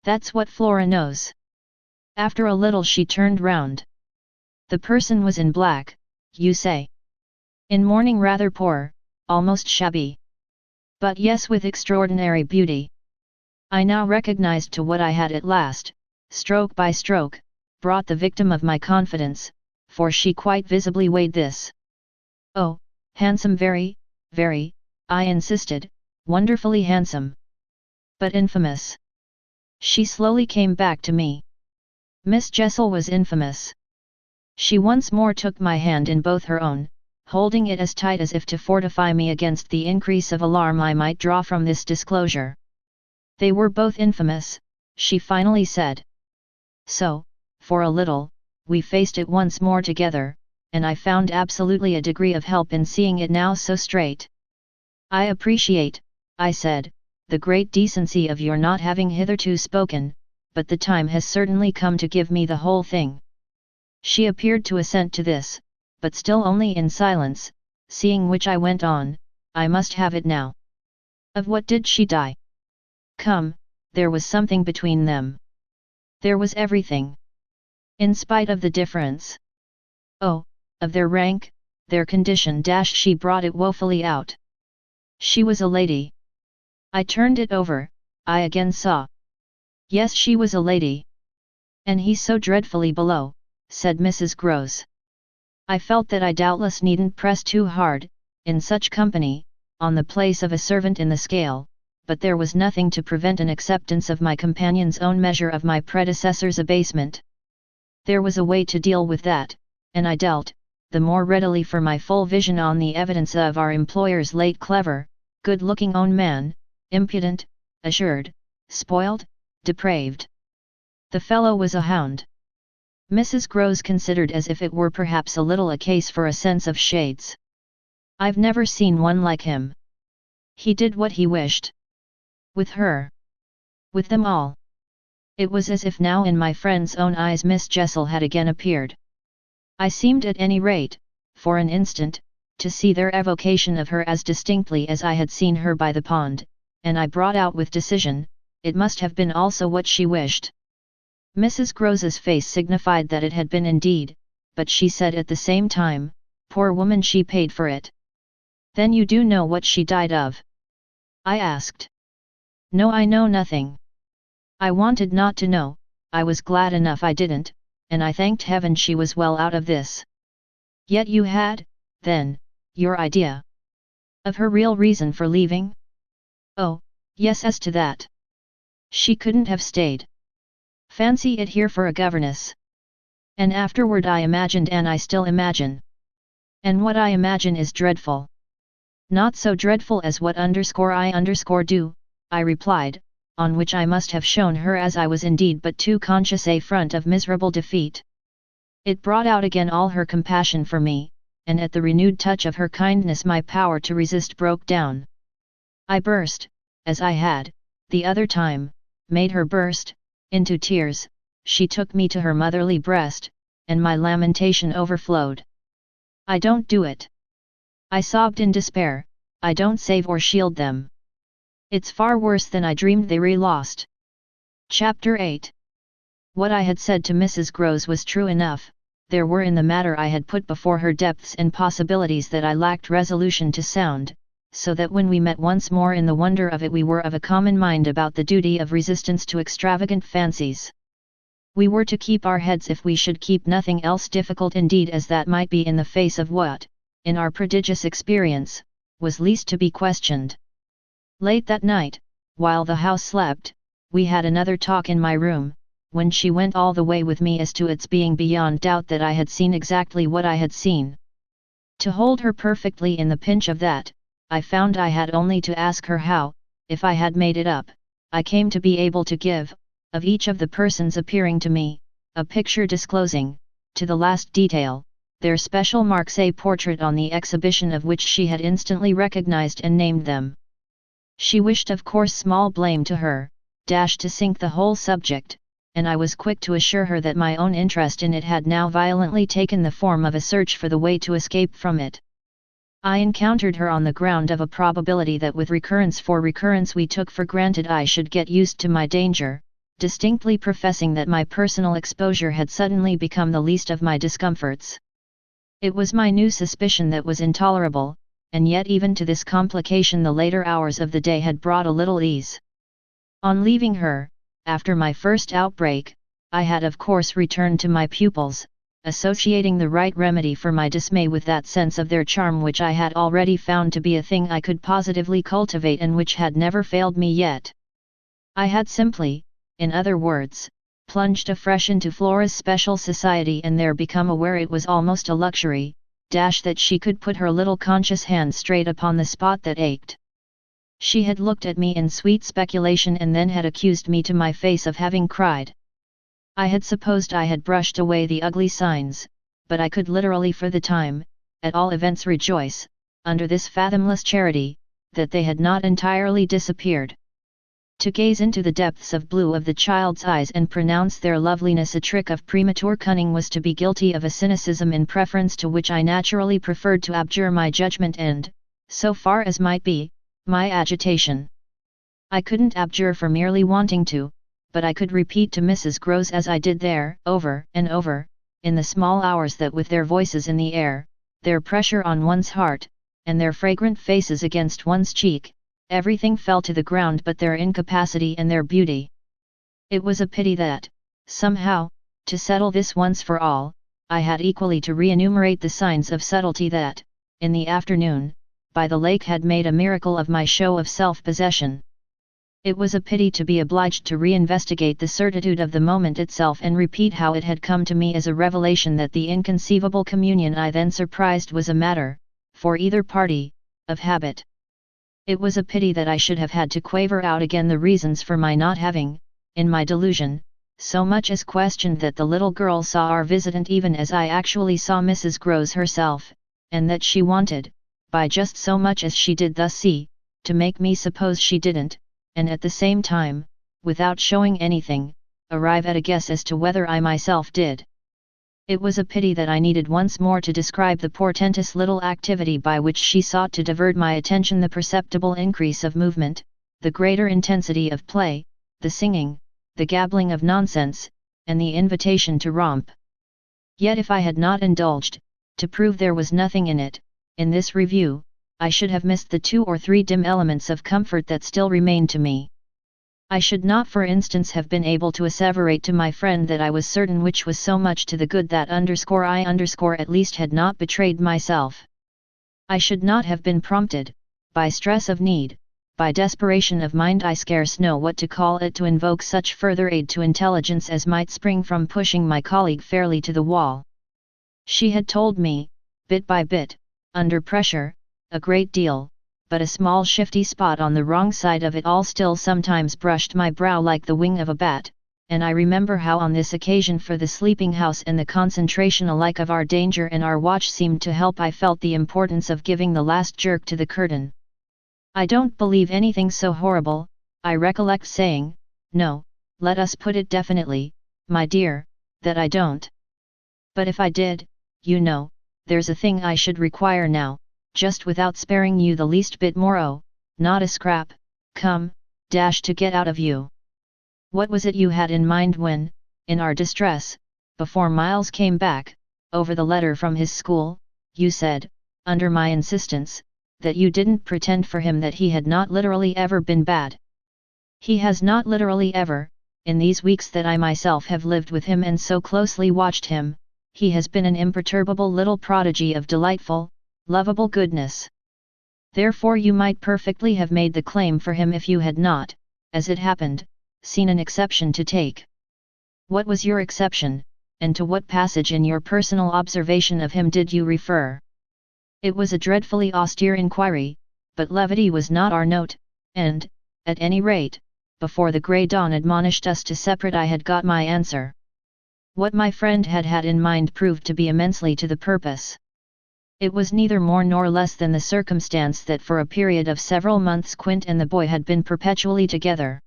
Speaker 1: "That's what Flora knows." After a little she turned round. "The person was in black, you say?" "In mourning, rather poor, almost shabby. But yes, with extraordinary beauty." I now recognized to what I had at last, stroke by stroke, brought the victim of my confidence, for she quite visibly weighed this. "Oh, handsome, very, very," I insisted, "wonderfully handsome. But infamous." She slowly came back to me. Miss Jessel was infamous. She once more took my hand in both her own, holding it as tight as if to fortify me against the increase of alarm I might draw from this disclosure. "They were both infamous," she finally said. So, for a little, we faced it once more together, and I found absolutely a degree of help in seeing it now so straight. "I appreciate," I said, "the great decency of your not having hitherto spoken, but the time has certainly come to give me the whole thing." She appeared to assent to this, but still only in silence, seeing which I went on, "I must have it now. Of what did she die?" "Come, there was something between them." "There was everything. In spite of the difference." "Oh, of their rank, their condition." She brought it woefully out. "She was a lady." I turned it over, I again saw. "Yes, she was a lady. And he so dreadfully below," said Mrs. Groves. I felt that I doubtless needn't press too hard, in such company, on the place of a servant in the scale, but there was nothing to prevent an acceptance of my companion's own measure of my predecessor's abasement. There was a way to deal with that, and I dealt, the more readily for my full vision on the evidence of our employer's late clever, good-looking own man, impudent, assured, spoiled, depraved. The fellow was a hound. Mrs. Groves considered as if it were perhaps a little a case for a sense of shades. I've never seen one like him. He did what he wished. With her. With them all. It was as if now in my friend's own eyes Miss Jessel had again appeared. I seemed at any rate, for an instant, to see their evocation of her as distinctly as I had seen her by the pond, and I brought out with decision, it must have been also what she wished. Mrs. Groves's face signified that it had been indeed, but she said at the same time, poor woman, she paid for it. Then you do know what she died of? I asked. No, I know nothing. I wanted not to know, I was glad enough I didn't, and I thanked heaven she was well out of this. Yet you had, then, your idea of her real reason for leaving? Oh, yes, as to that. She couldn't have stayed. Fancy it here for a governess. And afterward I imagined, and I still imagine. And what I imagine is dreadful. Not so dreadful as what I do, I replied, on which I must have shown her as I was indeed but too conscious a front of miserable defeat. It brought out again all her compassion for me, and at the renewed touch of her kindness my power to resist broke down. I burst, as I had, the other time, made her burst, into tears. She took me to her motherly breast, and my lamentation overflowed. I don't do it. I sobbed in despair, I don't save or shield them. It's far worse than I dreamed they were lost. Chapter 8. What I had said to Mrs. Groves was true enough. There were in the matter I had put before her depths and possibilities that I lacked resolution to sound, so that when we met once more in the wonder of it we were of a common mind about the duty of resistance to extravagant fancies. We were to keep our heads if we should keep nothing else, difficult indeed as that might be in the face of what, in our prodigious experience, was least to be questioned. Late that night, while the house slept, we had another talk in my room, when she went all the way with me as to its being beyond doubt that I had seen exactly what I had seen. To hold her perfectly in the pinch of that, I found I had only to ask her how, if I had made it up, I came to be able to give, of each of the persons appearing to me, a picture disclosing, to the last detail, their special marks, a portrait on the exhibition of which she had instantly recognized and named them. She wished, of course, small blame to her, to sink the whole subject, and I was quick to assure her that my own interest in it had now violently taken the form of a search for the way to escape from it. I encountered her on the ground of a probability that with recurrence for recurrence we took for granted I should get used to my danger, distinctly professing that my personal exposure had suddenly become the least of my discomforts. It was my new suspicion that was intolerable, and yet even to this complication the later hours of the day had brought a little ease. On leaving her, after my first outbreak, I had of course returned to my pupils, associating the right remedy for my dismay with that sense of their charm which I had already found to be a thing I could positively cultivate and which had never failed me yet. I had simply, in other words, plunged afresh into Flora's special society and there become aware it was almost a luxury, that she could put her little conscious hand straight upon the spot that ached. She had looked at me in sweet speculation and then had accused me to my face of having cried. I had supposed I had brushed away the ugly signs, but I could literally for the time, at all events rejoice, under this fathomless charity, that they had not entirely disappeared. To gaze into the depths of blue of the child's eyes and pronounce their loveliness a trick of premature cunning was to be guilty of a cynicism in preference to which I naturally preferred to abjure my judgment and, so far as might be, my agitation. I couldn't abjure for merely wanting to, but I could repeat to Mrs. Groves as I did there, over and over, in the small hours that with their voices in the air, their pressure on one's heart, and their fragrant faces against one's cheek, everything fell to the ground but their incapacity and their beauty. It was a pity that, somehow, to settle this once for all, I had equally to re-enumerate the signs of subtlety that, in the afternoon, by the lake had made a miracle of my show of self-possession. It was a pity to be obliged to re-investigate the certitude of the moment itself and repeat how it had come to me as a revelation that the inconceivable communion I then surprised was a matter, for either party, of habit. It was a pity that I should have had to quaver out again the reasons for my not having, in my delusion, so much as questioned that the little girl saw our visitant even as I actually saw Mrs. Groves herself, and that she wanted, by just so much as she did thus see, to make me suppose she didn't, and at the same time, without showing anything, arrive at a guess as to whether I myself did. It was a pity that I needed once more to describe the portentous little activity by which she sought to divert my attention, the perceptible increase of movement, the greater intensity of play, the singing, the gabbling of nonsense, and the invitation to romp. Yet if I had not indulged, to prove there was nothing in it, in this review, I should have missed the 2 or 3 dim elements of comfort that still remained to me. I should not, for instance, have been able to asseverate to my friend that I was certain, which was so much to the good, that I at least had not betrayed myself. I should not have been prompted, by stress of need, by desperation of mind, I scarce know what to call it, to invoke such further aid to intelligence as might spring from pushing my colleague fairly to the wall. She had told me, bit by bit, under pressure, a great deal, but a small shifty spot on the wrong side of it all still sometimes brushed my brow like the wing of a bat, and I remember how on this occasion, for the sleeping house and the concentration alike of our danger and our watch seemed to help, I felt the importance of giving the last jerk to the curtain. I don't believe anything so horrible, I recollect saying. No, let us put it definitely, my dear, that I don't. But if I did, you know, there's a thing I should require now, just without sparing you the least bit more, oh, not a scrap, come, dash to get out of you. What was it you had in mind when, in our distress, before Miles came back, over the letter from his school, you said, under my insistence, that you didn't pretend for him that he had not literally ever been bad? He has not literally ever, in these weeks that I myself have lived with him and so closely watched him, he has been an imperturbable little prodigy of delightful, lovable goodness. Therefore you might perfectly have made the claim for him if you had not, as it happened, seen an exception to take. What was your exception, and to what passage in your personal observation of him did you refer? It was a dreadfully austere inquiry, but levity was not our note, and, at any rate, before the grey dawn admonished us to separate, I had got my answer. What my friend had had in mind proved to be immensely to the purpose. It was neither more nor less than the circumstance that for a period of several months Quint and the boy had been perpetually together.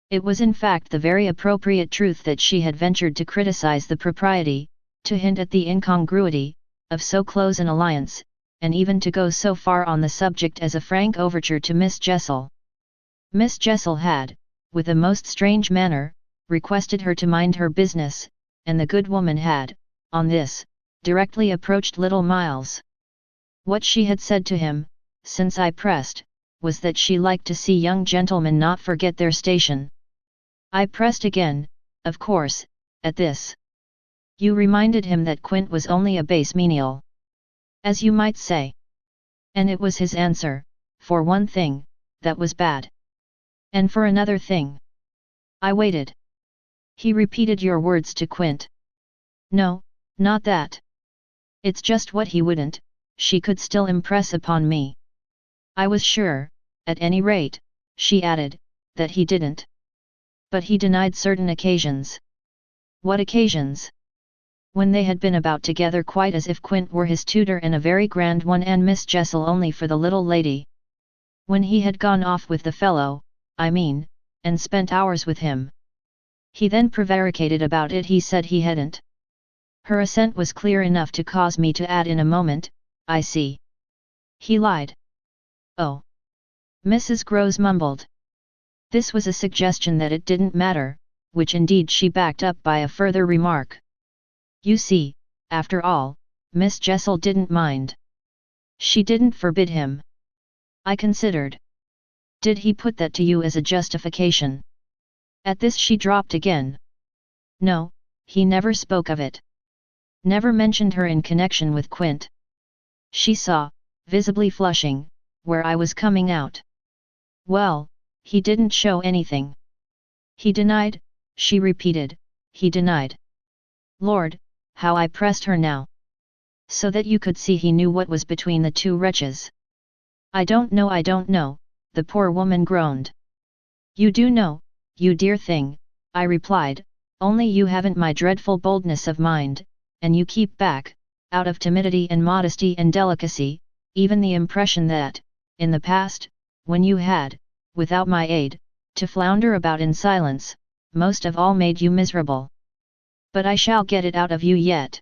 Speaker 1: It was in fact the very appropriate truth that she had ventured to criticize the propriety, to hint at the incongruity, of so close an alliance, and even to go so far on the subject as a frank overture to Miss Jessel. Miss Jessel had, with a most strange manner, requested her to mind her business, and the good woman had, on this, directly approached little Miles. What she had said to him, since I pressed, was that she liked to see young gentlemen not forget their station. I pressed again, of course, at this. You reminded him that Quint was only a base menial, as you might say. And it was his answer, for one thing, that was bad. And for another thing. I waited. He repeated your words to Quint. No, not that. It's just what he wouldn't, she could still impress upon me. I was sure, at any rate, she added, that he didn't. But he denied certain occasions. What occasions? When they had been about together quite as if Quint were his tutor and a very grand one and Miss Jessel only for the little lady. When he had gone off with the fellow, I mean, and spent hours with him. He then prevaricated about it, he said he hadn't. Her assent was clear enough to cause me to add in a moment, I see. He lied. Oh. Mrs. Groves mumbled. This was a suggestion that it didn't matter, which indeed she backed up by a further remark. You see, after all, Miss Jessel didn't mind. She didn't forbid him. I considered. Did he put that to you as a justification? At this she dropped again. No, he never spoke of it. Never mentioned her in connection with Quint. She saw, visibly flushing, where I was coming out. Well, he didn't show anything. He denied, she repeated, he denied. Lord, how I pressed her now. So that you could see he knew what was between the two wretches. I don't know, the poor woman groaned. You do know, you dear thing, I replied, only you haven't my dreadful boldness of mind, and you keep back, out of timidity and modesty and delicacy, even the impression that, in the past, when you had, without my aid, to flounder about in silence, most of all made you miserable. But I shall get it out of you yet.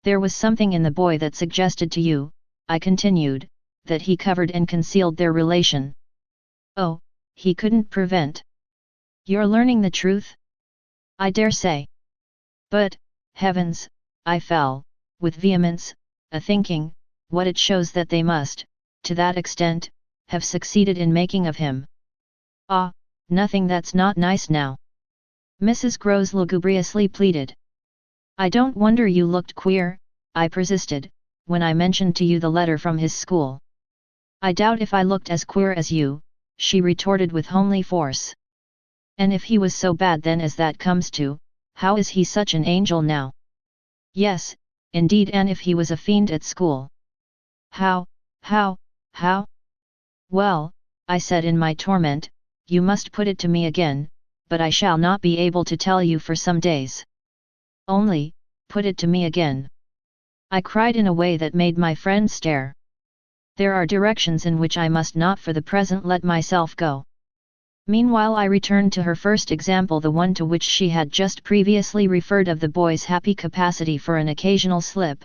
Speaker 1: There was something in the boy that suggested to you, I continued, that he covered and concealed their relation. Oh, he couldn't prevent. You're learning the truth? I dare say. But, heavens, I fell, with vehemence, a-thinking, what it shows that they must, to that extent, have succeeded in making of him. Ah, nothing that's not nice now. Mrs. Groves lugubriously pleaded. I don't wonder you looked queer, I persisted, when I mentioned to you the letter from his school. I doubt if I looked as queer as you, she retorted with homely force. And if he was so bad then as that comes to, how is he such an angel now? Yes, indeed, and if he was a fiend at school. How? Well, I said in my torment, you must put it to me again, but I shall not be able to tell you for some days. Only, put it to me again. I cried in a way that made my friend stare. There are directions in which I must not for the present let myself go. Meanwhile I returned to her first example, the one to which she had just previously referred of the boy's happy capacity for an occasional slip.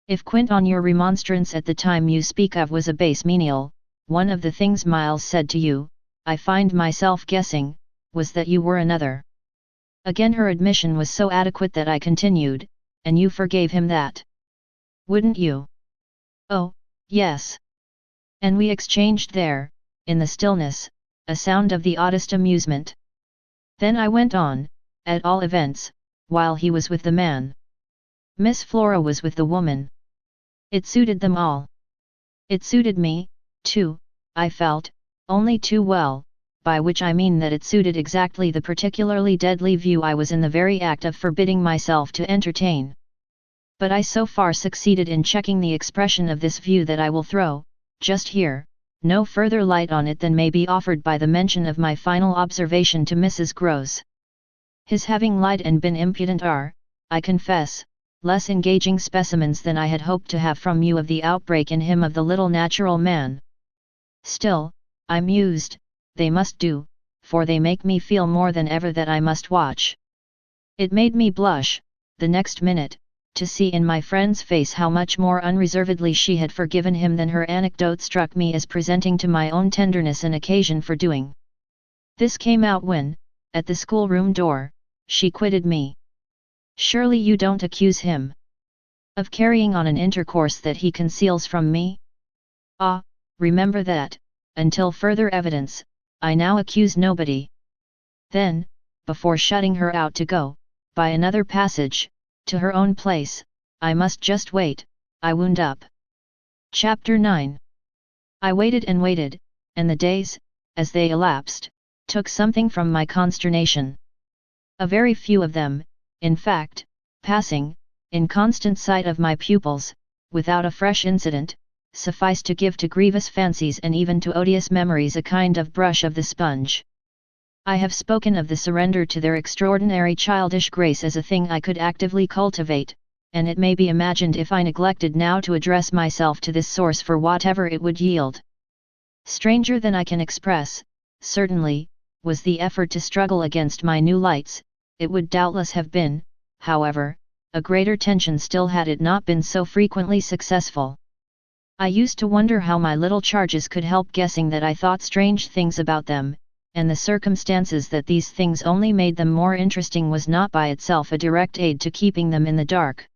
Speaker 1: If quint on your remonstrance at the time you speak of was a base menial, one of the things Miles said to you, I find myself guessing, was that you were another. Again her admission was so adequate that I continued, and you forgave him that. Wouldn't you? Oh, yes. And we exchanged there, in the stillness, a sound of the oddest amusement. Then I went on, at all events, while he was with the man. Miss Flora was with the woman. It suited them all. It suited me, too, I felt, only too well, by which I mean that it suited exactly the particularly deadly view I was in the very act of forbidding myself to entertain. But I so far succeeded in checking the expression of this view that I will throw, just here, no further light on it than may be offered by the mention of my final observation to Mrs. Groves. His having lied and been impudent are, I confess, less engaging specimens than I had hoped to have from you of the outbreak in him of the little natural man. Still, I mused, they must do, for they make me feel more than ever that I must watch. It made me blush, the next minute, to see in my friend's face how much more unreservedly she had forgiven him than her anecdote struck me as presenting to my own tenderness an occasion for doing. This came out when, at the schoolroom door, she quitted me. Surely you don't accuse him of carrying on an intercourse that he conceals from me? Ah, remember that, until further evidence, I now accuse nobody. Then, before shutting her out to go, by another passage, to her own place, I must just wait, I wound up. Chapter 9. I waited, and the days, as they elapsed, took something from my consternation. A very few of them, in fact, passing, in constant sight of my pupils, without a fresh incident, sufficed to give to grievous fancies and even to odious memories a kind of brush of the sponge. I have spoken of the surrender to their extraordinary childish grace as a thing I could actively cultivate, and it may be imagined if I neglected now to address myself to this source for whatever it would yield. Stranger than I can express, certainly, was the effort to struggle against my new lights. It would doubtless have been, however, a greater tension still had it not been so frequently successful. I used to wonder how my little charges could help guessing that I thought strange things about them, and the circumstances that these things only made them more interesting was not by itself a direct aid to keeping them in the dark.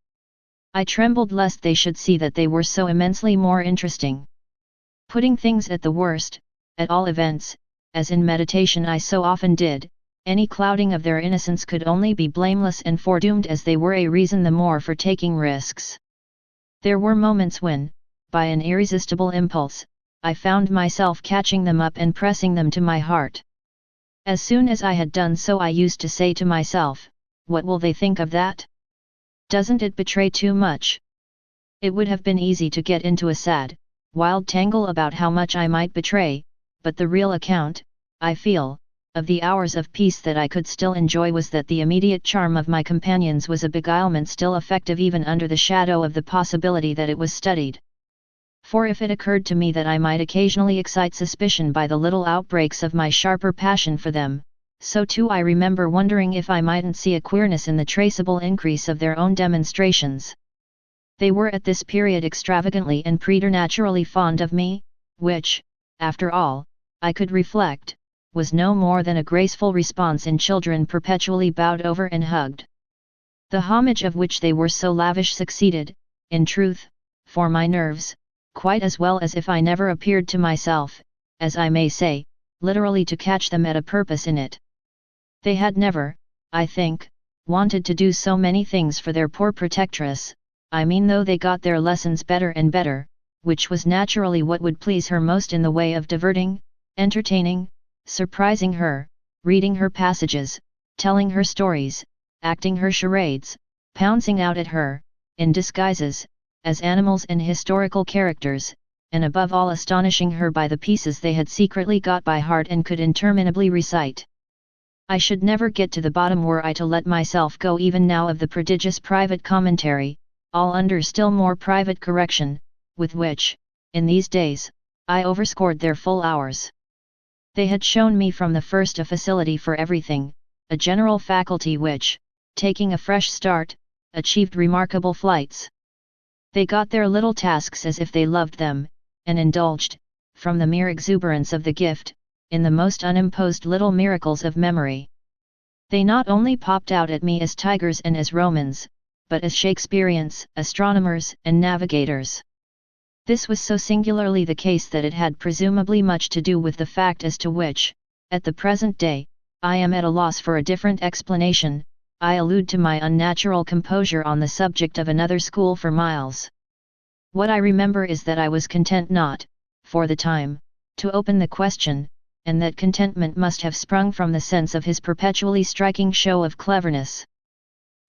Speaker 1: I trembled lest they should see that they were so immensely more interesting. Putting things at the worst, at all events, as in meditation I so often did, any clouding of their innocence could only be blameless and foredoomed, as they were a reason the more for taking risks. There were moments when, by an irresistible impulse, I found myself catching them up and pressing them to my heart. As soon as I had done so I used to say to myself, what will they think of that? Doesn't it betray too much? It would have been easy to get into a sad, wild tangle about how much I might betray, but the real account, I feel, of the hours of peace that I could still enjoy was that the immediate charm of my companions was a beguilement still effective even under the shadow of the possibility that it was studied. For if it occurred to me that I might occasionally excite suspicion by the little outbreaks of my sharper passion for them, so too I remember wondering if I mightn't see a queerness in the traceable increase of their own demonstrations. They were at this period extravagantly and preternaturally fond of me, which, after all, I could reflect, was no more than a graceful response in children perpetually bowed over and hugged. The homage of which they were so lavish succeeded, in truth, for my nerves, quite as well as if I never appeared to myself, as I may say, literally to catch them at a purpose in it. They had never, I think, wanted to do so many things for their poor protectress, I mean though they got their lessons better and better, which was naturally what would please her most in the way of diverting, entertaining, surprising her, reading her passages, telling her stories, acting her charades, pouncing out at her, in disguises, as animals and historical characters, and above all astonishing her by the pieces they had secretly got by heart and could interminably recite. I should never get to the bottom were I to let myself go even now of the prodigious private commentary, all under still more private correction, with which, in these days, I overscored their full hours. They had shown me from the first a facility for everything, a general faculty which, taking a fresh start, achieved remarkable flights. They got their little tasks as if they loved them, and indulged, from the mere exuberance of the gift, in the most unimposed little miracles of memory. They not only popped out at me as tigers and as Romans, but as Shakespeareans, astronomers, and navigators. This was so singularly the case that it had presumably much to do with the fact as to which, at the present day, I am at a loss for a different explanation. I allude to my unnatural composure on the subject of another school for Miles. What I remember is that I was content not, for the time, to open the question, and that contentment must have sprung from the sense of his perpetually striking show of cleverness.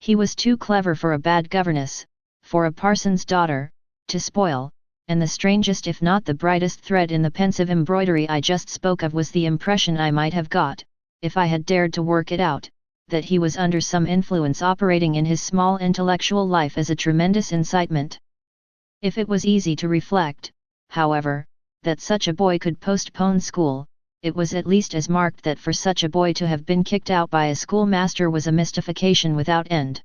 Speaker 1: He was too clever for a bad governess, for a parson's daughter, to spoil, and the strangest if not the brightest thread in the pensive embroidery I just spoke of was the impression I might have got, if I had dared to work it out, that he was under some influence operating in his small intellectual life as a tremendous incitement. If it was easy to reflect, however, that such a boy could postpone school, it was at least as marked that for such a boy to have been kicked out by a schoolmaster was a mystification without end.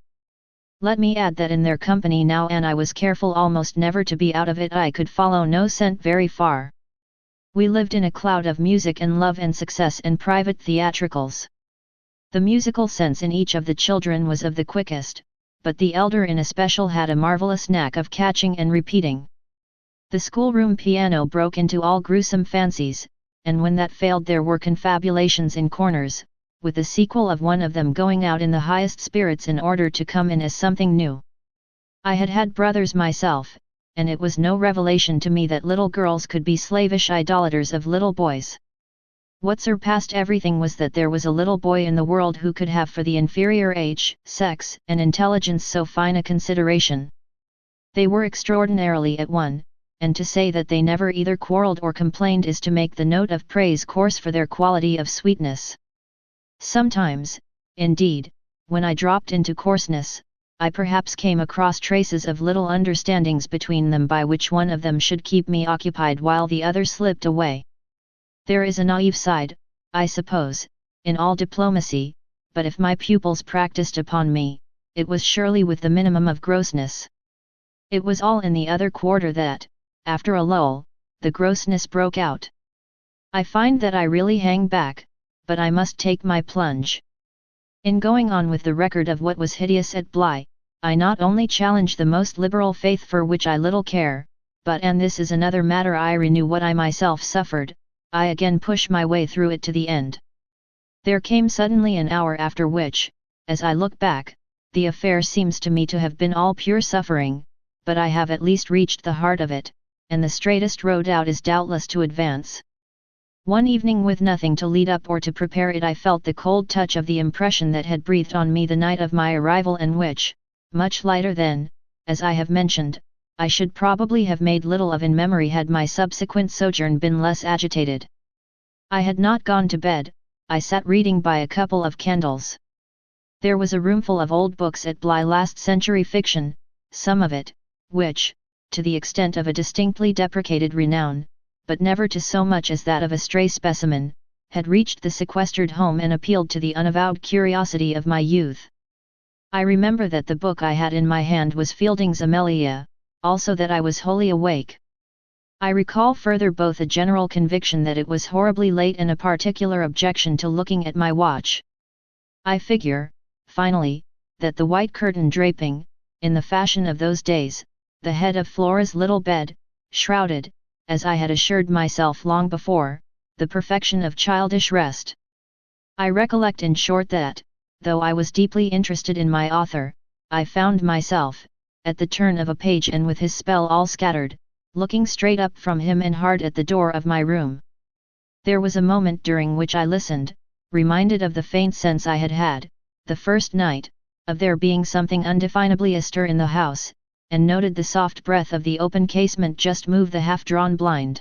Speaker 1: Let me add that in their company now and I was careful almost never to be out of it. I could follow no scent very far. We lived in a cloud of music and love and success and private theatricals. The musical sense in each of the children was of the quickest, but the elder in especial had a marvelous knack of catching and repeating. The schoolroom piano broke into all gruesome fancies, and when that failed there were confabulations in corners, with the sequel of one of them going out in the highest spirits in order to come in as something new. I had had brothers myself, and it was no revelation to me that little girls could be slavish idolaters of little boys. What surpassed everything was that there was a little boy in the world who could have for the inferior age, sex, and intelligence so fine a consideration. They were extraordinarily at one, and to say that they never either quarrelled or complained is to make the note of praise coarse for their quality of sweetness. Sometimes, indeed, when I dropped into coarseness, I perhaps came across traces of little understandings between them by which one of them should keep me occupied while the other slipped away. There is a naive side, I suppose, in all diplomacy, but if my pupils practiced upon me, it was surely with the minimum of grossness. It was all in the other quarter that, after a lull, the grossness broke out. I find that I really hang back, but I must take my plunge. In going on with the record of what was hideous at Bly, I not only challenge the most liberal faith for which I little care, but and this is another matter I renew what I myself suffered, I again push my way through it to the end. There came suddenly an hour after which, as I look back, the affair seems to me to have been all pure suffering, but I have at least reached the heart of it, and the straightest road out is doubtless to advance. One evening with nothing to lead up or to prepare it I felt the cold touch of the impression that had breathed on me the night of my arrival and which, much lighter than, as I have mentioned, I should probably have made little of in memory had my subsequent sojourn been less agitated. I had not gone to bed, I sat reading by a couple of candles. There was a roomful of old books at Bly last-century fiction, some of it, which, to the extent of a distinctly deprecated renown, but never to so much as that of a stray specimen, had reached the sequestered home and appealed to the unavowed curiosity of my youth. I remember that the book I had in my hand was Fielding's Amelia, also that I was wholly awake. I recall further both a general conviction that it was horribly late and a particular objection to looking at my watch. I figure, finally, that the white curtain draping, in the fashion of those days, the head of Flora's little bed, shrouded, as I had assured myself long before, the perfection of childish rest. I recollect in short that, though I was deeply interested in my author, I found myself, at the turn of a page and with his spell all scattered, looking straight up from him and hard at the door of my room. There was a moment during which I listened, reminded of the faint sense I had had, the first night, of there being something undefinably astir in the house, and noted the soft breath of the open casement just move the half-drawn blind.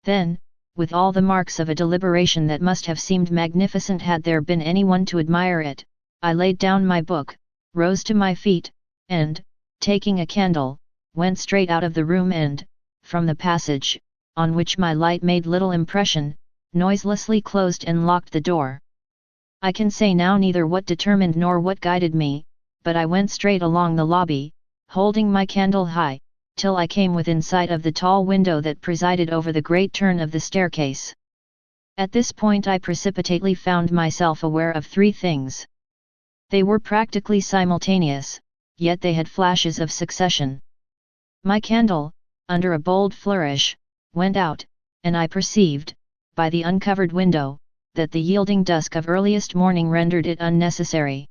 Speaker 1: Then, with all the marks of a deliberation that must have seemed magnificent had there been anyone to admire it, I laid down my book, rose to my feet, and, taking a candle, went straight out of the room and, from the passage, on which my light made little impression, noiselessly closed and locked the door. I can say now neither what determined nor what guided me, but I went straight along the lobby, holding my candle high, till I came within sight of the tall window that presided over the great turn of the staircase. At this point I precipitately found myself aware of three things. They were practically simultaneous, yet they had flashes of succession. My candle, under a bold flourish, went out, and I perceived, by the uncovered window, that the yielding dusk of earliest morning rendered it unnecessary.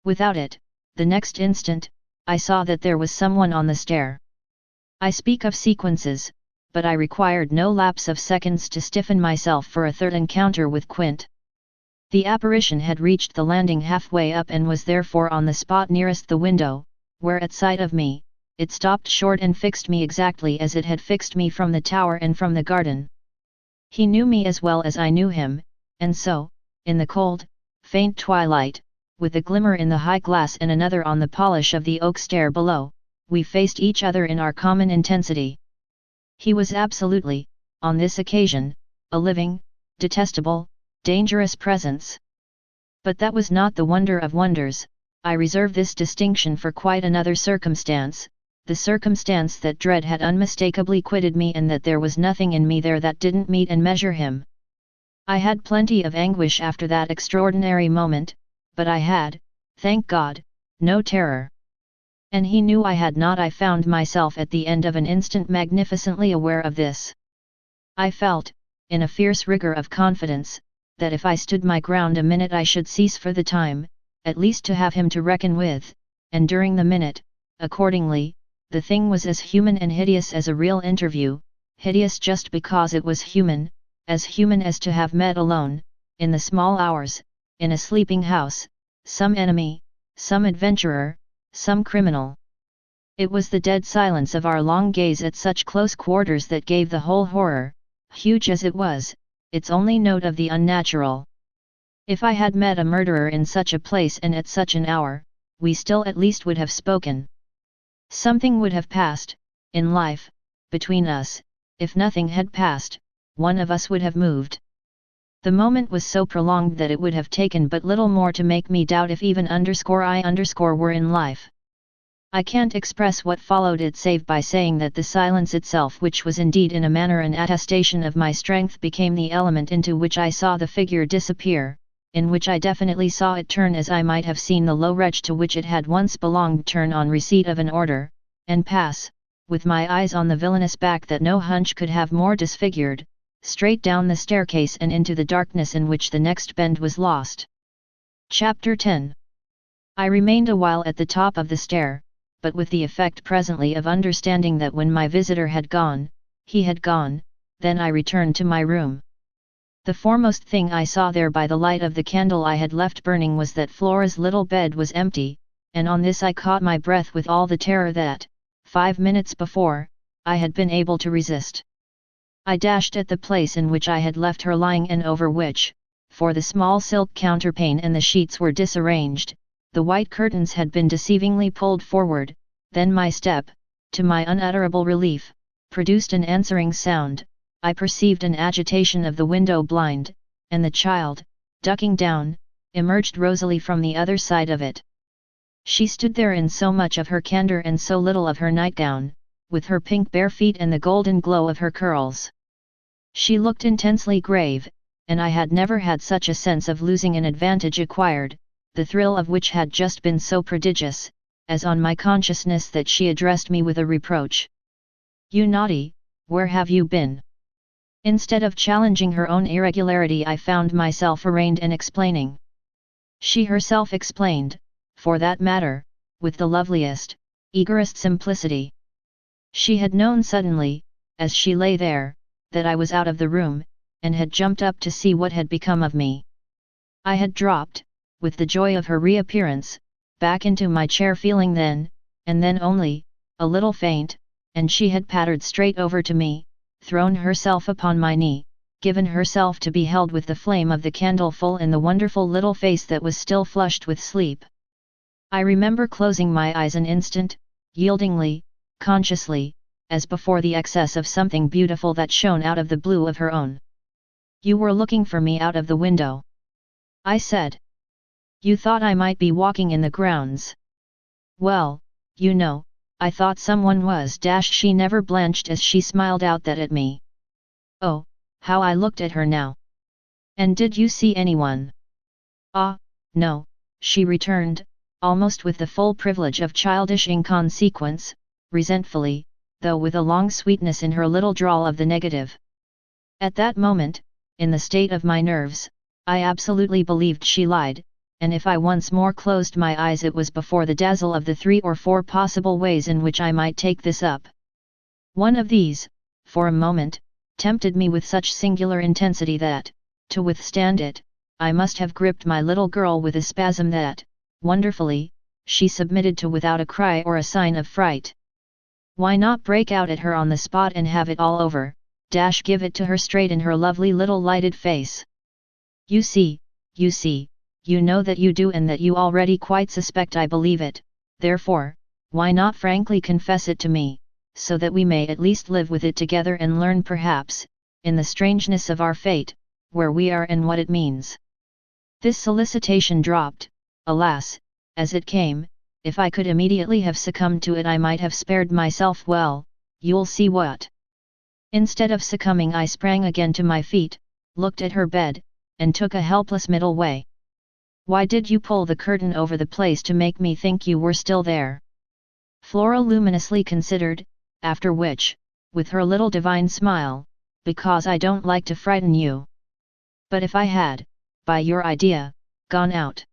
Speaker 1: Without it, the next instant, I saw that there was someone on the stair. I speak of sequences, but I required no lapse of seconds to stiffen myself for a third encounter with Quint. The apparition had reached the landing halfway up and was therefore on the spot nearest the window, where at sight of me, it stopped short and fixed me exactly as it had fixed me from the tower and from the garden. He knew me as well as I knew him, and so, in the cold, faint twilight, with a glimmer in the high glass and another on the polish of the oak stair below, we faced each other in our common intensity. He was absolutely, on this occasion, a living, detestable, dangerous presence. But that was not the wonder of wonders. I reserve this distinction for quite another circumstance, the circumstance that dread had unmistakably quitted me and that there was nothing in me there that didn't meet and measure him. I had plenty of anguish after that extraordinary moment, but I had, thank God, no terror. And he knew I had not. I found myself at the end of an instant magnificently aware of this. I felt, in a fierce rigour of confidence, that if I stood my ground a minute I should cease for the time, at least to have him to reckon with, and during the minute, accordingly, the thing was as human and hideous as a real interview, hideous just because it was human as to have met alone, in the small hours, in a sleeping house, some enemy, some adventurer, some criminal. It was the dead silence of our long gaze at such close quarters that gave the whole horror, huge as it was, its only note of the unnatural. If I had met a murderer in such a place and at such an hour, we still at least would have spoken. Something would have passed, in life, between us. If nothing had passed, one of us would have moved. The moment was so prolonged that it would have taken but little more to make me doubt if even _I_ were in life. I can't express what followed it save by saying that the silence itself, which was indeed in a manner an attestation of my strength, became the element into which I saw the figure disappear, in which I definitely saw it turn as I might have seen the low wretch to which it had once belonged turn on receipt of an order, and pass, with my eyes on the villainous back that no hunch could have more disfigured, straight down the staircase and into the darkness in which the next bend was lost. Chapter 10. I remained a while at the top of the stair, but with the effect presently of understanding that when my visitor had gone, he had gone. Then I returned to my room. The foremost thing I saw there by the light of the candle I had left burning was that Flora's little bed was empty, and on this I caught my breath with all the terror that, 5 minutes before, I had been able to resist. I dashed at the place in which I had left her lying and over which, for the small silk counterpane and the sheets were disarranged, the white curtains had been deceivingly pulled forward. Then my step, to my unutterable relief, produced an answering sound. I perceived an agitation of the window blind, and the child, ducking down, emerged rosily from the other side of it. She stood there in so much of her candor and so little of her nightgown, with her pink bare feet and the golden glow of her curls. She looked intensely grave, and I had never had such a sense of losing an advantage acquired, the thrill of which had just been so prodigious, as on my consciousness that she addressed me with a reproach. "You naughty, where have you been?" Instead of challenging her own irregularity, I found myself arraigned and explaining. She herself explained, for that matter, with the loveliest, eagerest simplicity. She had known suddenly, as she lay there, that I was out of the room, and had jumped up to see what had become of me. I had dropped, with the joy of her reappearance, back into my chair, feeling then, and then only, a little faint, and she had pattered straight over to me, thrown herself upon my knee, given herself to be held with the flame of the candle full in the wonderful little face that was still flushed with sleep. I remember closing my eyes an instant, yieldingly, consciously, as before the excess of something beautiful that shone out of the blue of her own. "You were looking for me out of the window," I said. "You thought I might be walking in the grounds." "Well, you know, I thought someone was." She never blanched as she smiled out that at me. Oh, how I looked at her now! "And did you see anyone?" "Ah, no," she returned, almost with the full privilege of childish inconsequence, resentfully, though with a long sweetness in her little drawl of the negative. At that moment, in the state of my nerves, I absolutely believed she lied, and if I once more closed my eyes it was before the dazzle of the 3 or 4 possible ways in which I might take this up. One of these, for a moment, tempted me with such singular intensity that, to withstand it, I must have gripped my little girl with a spasm that, wonderfully, she submitted to without a cry or a sign of fright. Why not break out at her on the spot and have it all over, give it to her straight in her lovely little lighted face? You see, you know that you do and that you already quite suspect I believe it, therefore, why not frankly confess it to me, so that we may at least live with it together and learn perhaps, in the strangeness of our fate, where we are and what it means. This solicitation dropped, alas, as it came. If I could immediately have succumbed to it I might have spared myself, well, you'll see what. Instead of succumbing I sprang again to my feet, looked at her bed, and took a helpless middle way. "Why did you pull the curtain over the place to make me think you were still there?" Flora luminously considered, after which, with her little divine smile, "Because I don't like to frighten you." "But if I had, by your idea, gone out?"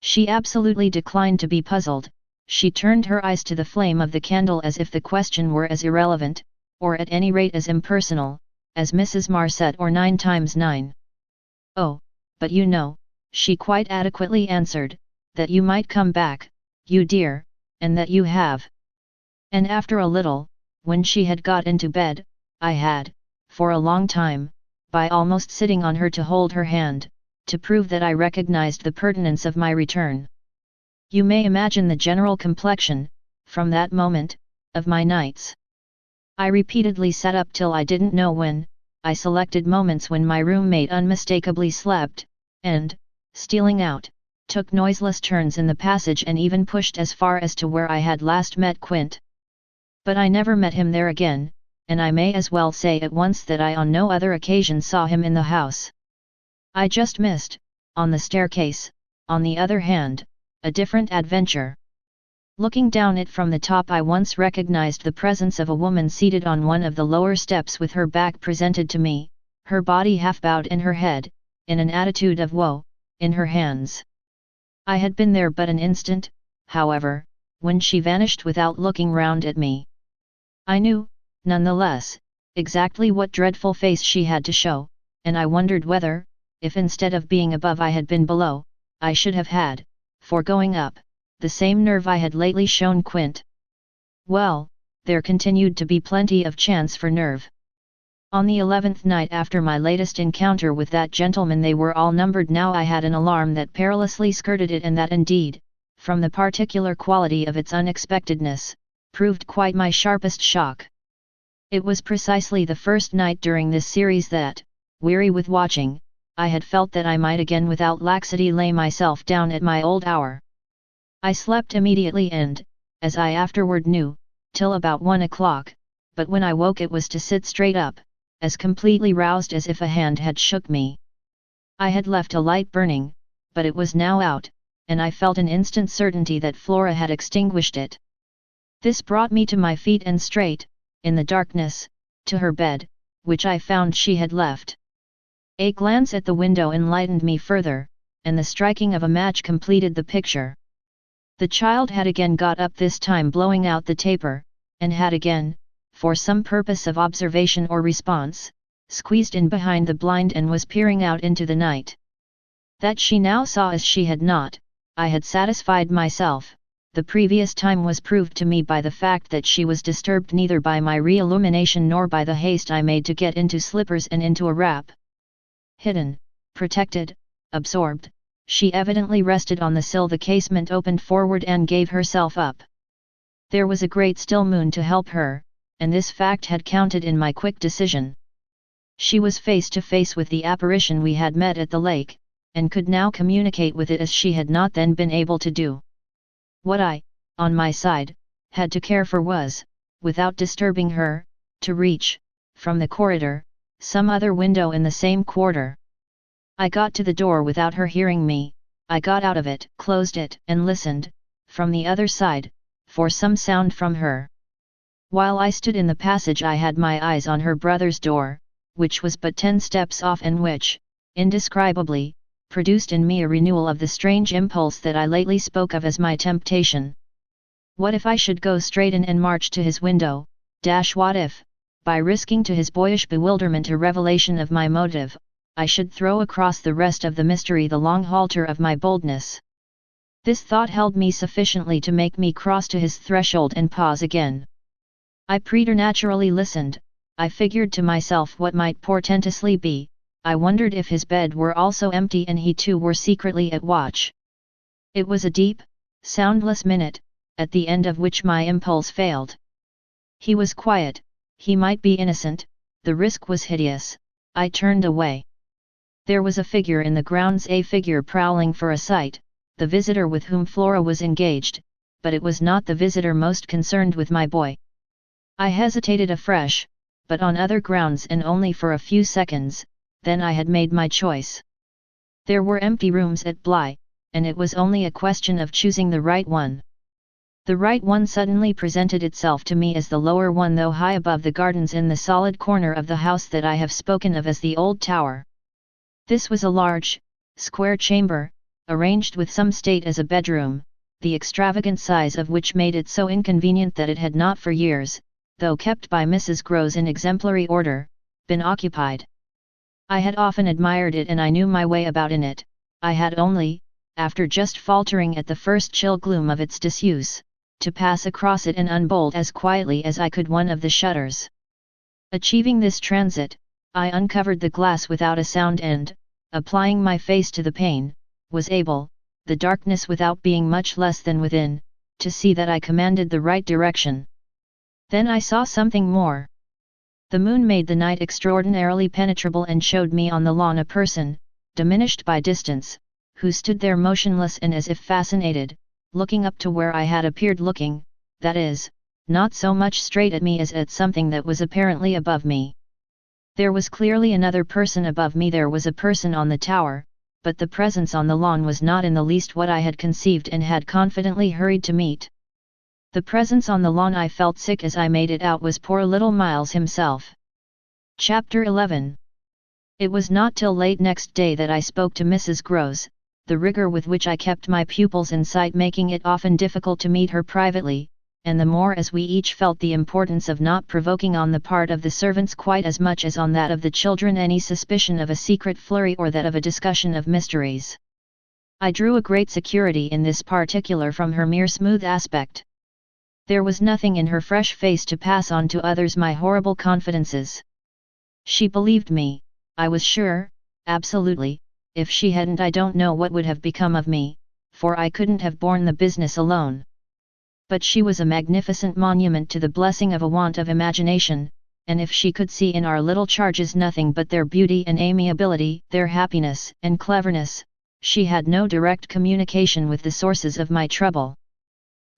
Speaker 1: She absolutely declined to be puzzled. She turned her eyes to the flame of the candle as if the question were as irrelevant, or at any rate as impersonal, as Mrs. Marset or 9 times 9. "Oh, but you know," she quite adequately answered, "that you might come back, you dear, and that you have." And after a little, when she had got into bed, I had, for a long time, by almost sitting on her to hold her hand, to prove that I recognized the pertinence of my return. You may imagine the general complexion, from that moment, of my nights. I repeatedly sat up till I didn't know when. I selected moments when my roommate unmistakably slept, and, stealing out, took noiseless turns in the passage and even pushed as far as to where I had last met Quint. But I never met him there again, and I may as well say at once that I on no other occasion saw him in the house. I just missed, on the staircase, on the other hand, a different adventure. Looking down it from the top I once recognized the presence of a woman seated on one of the lower steps with her back presented to me, her body half bowed and her head, in an attitude of woe, in her hands. I had been there but an instant, however, when she vanished without looking round at me. I knew, none the less, exactly what dreadful face she had to show, and I wondered whether, if instead of being above I had been below, I should have had, for going up, the same nerve I had lately shown Quint. Well, there continued to be plenty of chance for nerve. On the 11th night after my latest encounter with that gentleman, they were all numbered now. I had an alarm that perilously skirted it, and that indeed, from the particular quality of its unexpectedness, proved quite my sharpest shock. It was precisely the first night during this series that, weary with watching, I had felt that I might again without laxity lay myself down at my old hour. I slept immediately and, as I afterward knew, till about 1 o'clock, but when I woke it was to sit straight up, as completely roused as if a hand had shook me. I had left a light burning, but it was now out, and I felt an instant certainty that Flora had extinguished it. This brought me to my feet and straight, in the darkness, to her bed, which I found she had left. A glance at the window enlightened me further, and the striking of a match completed the picture. The child had again got up, this time blowing out the taper, and had again, for some purpose of observation or response, squeezed in behind the blind and was peering out into the night. That she now saw as she had not, I had satisfied myself. The previous time was proved to me by the fact that she was disturbed neither by my re-illumination nor by the haste I made to get into slippers and into a wrap. Hidden, protected, absorbed, she evidently rested on the sill. The casement opened forward and gave herself up. There was a great still moon to help her, and this fact had counted in my quick decision. She was face to face with the apparition we had met at the lake, and could now communicate with it as she had not then been able to do. What I, on my side, had to care for was, without disturbing her, to reach, from the corridor, some other window in the same quarter. I got to the door without her hearing me. I got out of it, closed it, and listened, from the other side, for some sound from her. While I stood in the passage I had my eyes on her brother's door, which was but 10 steps off and which, indescribably, produced in me a renewal of the strange impulse that I lately spoke of as my temptation. What if I should go straight in and march to his window? What if, by risking to his boyish bewilderment a revelation of my motive, I should throw across the rest of the mystery the long halter of my boldness? This thought held me sufficiently to make me cross to his threshold and pause again. I preternaturally listened. I figured to myself what might portentously be. I wondered if his bed were also empty and he too were secretly at watch. It was a deep, soundless minute, at the end of which my impulse failed. He was quiet, he might be innocent, the risk was hideous. I turned away. There was a figure in the grounds, a figure prowling for a sight, the visitor with whom Flora was engaged, but it was not the visitor most concerned with my boy. I hesitated afresh, but on other grounds and only for a few seconds, then I had made my choice. There were empty rooms at Bly, and it was only a question of choosing the right one. The right one suddenly presented itself to me as the lower one, though high above the gardens in the solid corner of the house that I have spoken of as the old tower. This was a large, square chamber, arranged with some state as a bedroom, the extravagant size of which made it so inconvenient that it had not for years, though kept by Mrs. Groves in exemplary order, been occupied. I had often admired it and I knew my way about in it. I had only, after just faltering at the first chill gloom of its disuse, to pass across it and unbolt as quietly as I could one of the shutters. Achieving this transit, I uncovered the glass without a sound and, applying my face to the pane, was able, the darkness without being much less than within, to see that I commanded the right direction. Then I saw something more. The moon made the night extraordinarily penetrable and showed me on the lawn a person, diminished by distance, who stood there motionless and as if fascinated, looking up to where I had appeared looking, that is, not so much straight at me as at something that was apparently above me. There was clearly another person above me, there was a person on the tower, but the presence on the lawn was not in the least what I had conceived and had confidently hurried to meet. The presence on the lawn, I felt sick as I made it out, was poor little Miles himself. Chapter 11. It was not till late next day that I spoke to Mrs. Groves, the rigour with which I kept my pupils in sight making it often difficult to meet her privately, and the more as we each felt the importance of not provoking on the part of the servants quite as much as on that of the children any suspicion of a secret flurry or that of a discussion of mysteries. I drew a great security in this particular from her mere smooth aspect. There was nothing in her fresh face to pass on to others my horrible confidences. She believed me, I was sure, absolutely. If she hadn't, I don't know what would have become of me, for I couldn't have borne the business alone. But she was a magnificent monument to the blessing of a want of imagination, and if she could see in our little charges nothing but their beauty and amiability, their happiness and cleverness, she had no direct communication with the sources of my trouble.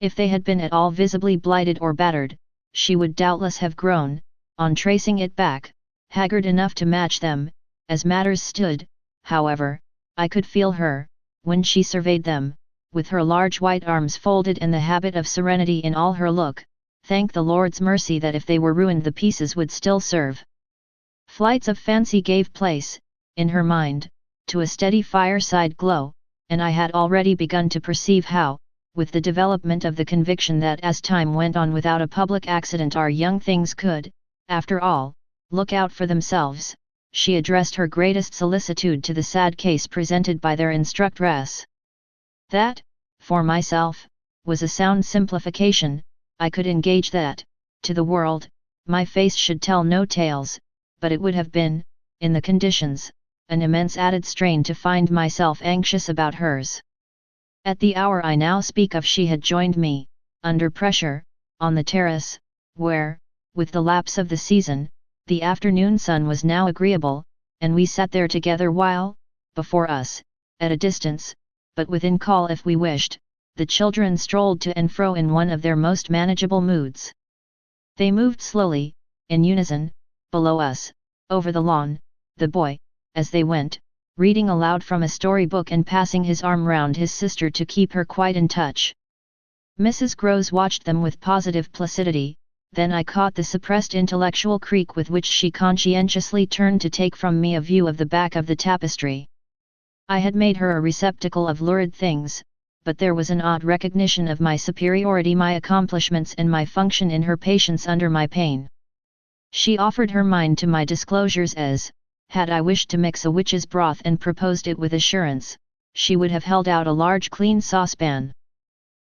Speaker 1: If they had been at all visibly blighted or battered, she would doubtless have grown, on tracing it back, haggard enough to match them. As matters stood, however, I could feel her, when she surveyed them, with her large white arms folded and the habit of serenity in all her look, thank the Lord's mercy that if they were ruined the pieces would still serve. Flights of fancy gave place, in her mind, to a steady fireside glow, and I had already begun to perceive how, with the development of the conviction that as time went on without a public accident our young things could, after all, look out for themselves, she addressed her greatest solicitude to the sad case presented by their instructress. That, for myself, was a sound simplification. I could engage that, to the world, my face should tell no tales, but it would have been, in the conditions, an immense added strain to find myself anxious about hers. At the hour I now speak of she had joined me, under pressure, on the terrace, where, with the lapse of the season, the afternoon sun was now agreeable, and we sat there together while, before us, at a distance, but within call if we wished, the children strolled to and fro in one of their most manageable moods. They moved slowly, in unison, below us, over the lawn, the boy, as they went, reading aloud from a storybook and passing his arm round his sister to keep her quite in touch. Mrs. Groves watched them with positive placidity, then I caught the suppressed intellectual creak with which she conscientiously turned to take from me a view of the back of the tapestry. I had made her a receptacle of lurid things, but there was an odd recognition of my superiority, my accomplishments and my function in her patience under my pain. She offered her mind to my disclosures as, had I wished to mix a witch's broth and proposed it with assurance, she would have held out a large clean saucepan.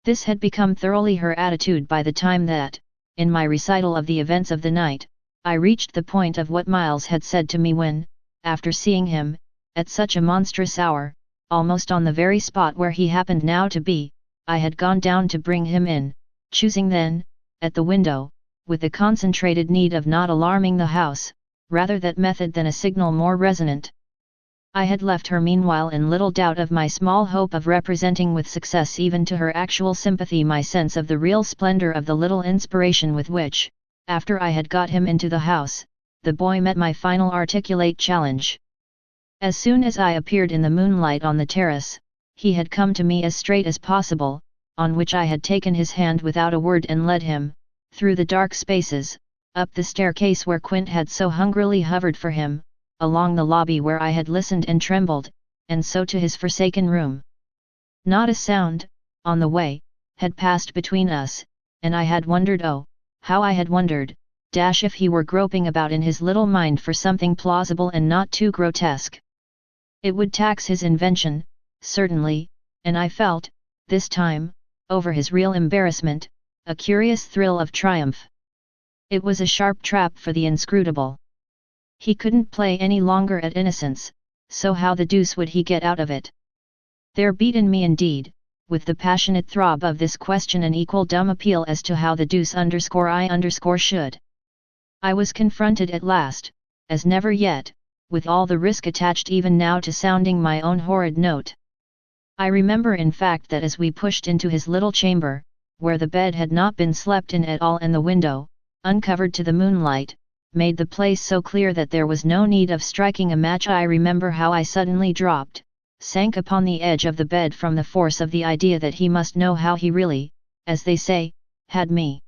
Speaker 1: This had become thoroughly her attitude by the time that, in my recital of the events of the night, I reached the point of what Miles had said to me when, after seeing him, at such a monstrous hour, almost on the very spot where he happened now to be, I had gone down to bring him in, choosing then, at the window, with the concentrated need of not alarming the house, rather that method than a signal more resonant. I had left her meanwhile in little doubt of my small hope of representing with success even to her actual sympathy my sense of the real splendor of the little inspiration with which, after I had got him into the house, the boy met my final articulate challenge. As soon as I appeared in the moonlight on the terrace, he had come to me as straight as possible, on which I had taken his hand without a word and led him, through the dark spaces, up the staircase where Quint had so hungrily hovered for him, along the lobby where I had listened and trembled, and so to his forsaken room. Not a sound, on the way, had passed between us, and I had wondered, oh, how I had wondered, if he were groping about in his little mind for something plausible and not too grotesque. It would tax his invention, certainly, and I felt, this time, over his real embarrassment, a curious thrill of triumph. It was a sharp trap for the inscrutable. He couldn't play any longer at innocence, so how the deuce would he get out of it? There beat in me indeed, with the passionate throb of this question an equal dumb appeal as to how the deuce I should. I was confronted at last, as never yet, with all the risk attached even now to sounding my own horrid note. I remember in fact that as we pushed into his little chamber, where the bed had not been slept in at all and the window, uncovered to the moonlight, made the place so clear that there was no need of striking a match, I remember how I suddenly dropped, sank upon the edge of the bed from the force of the idea that he must know how he really, as they say, had me.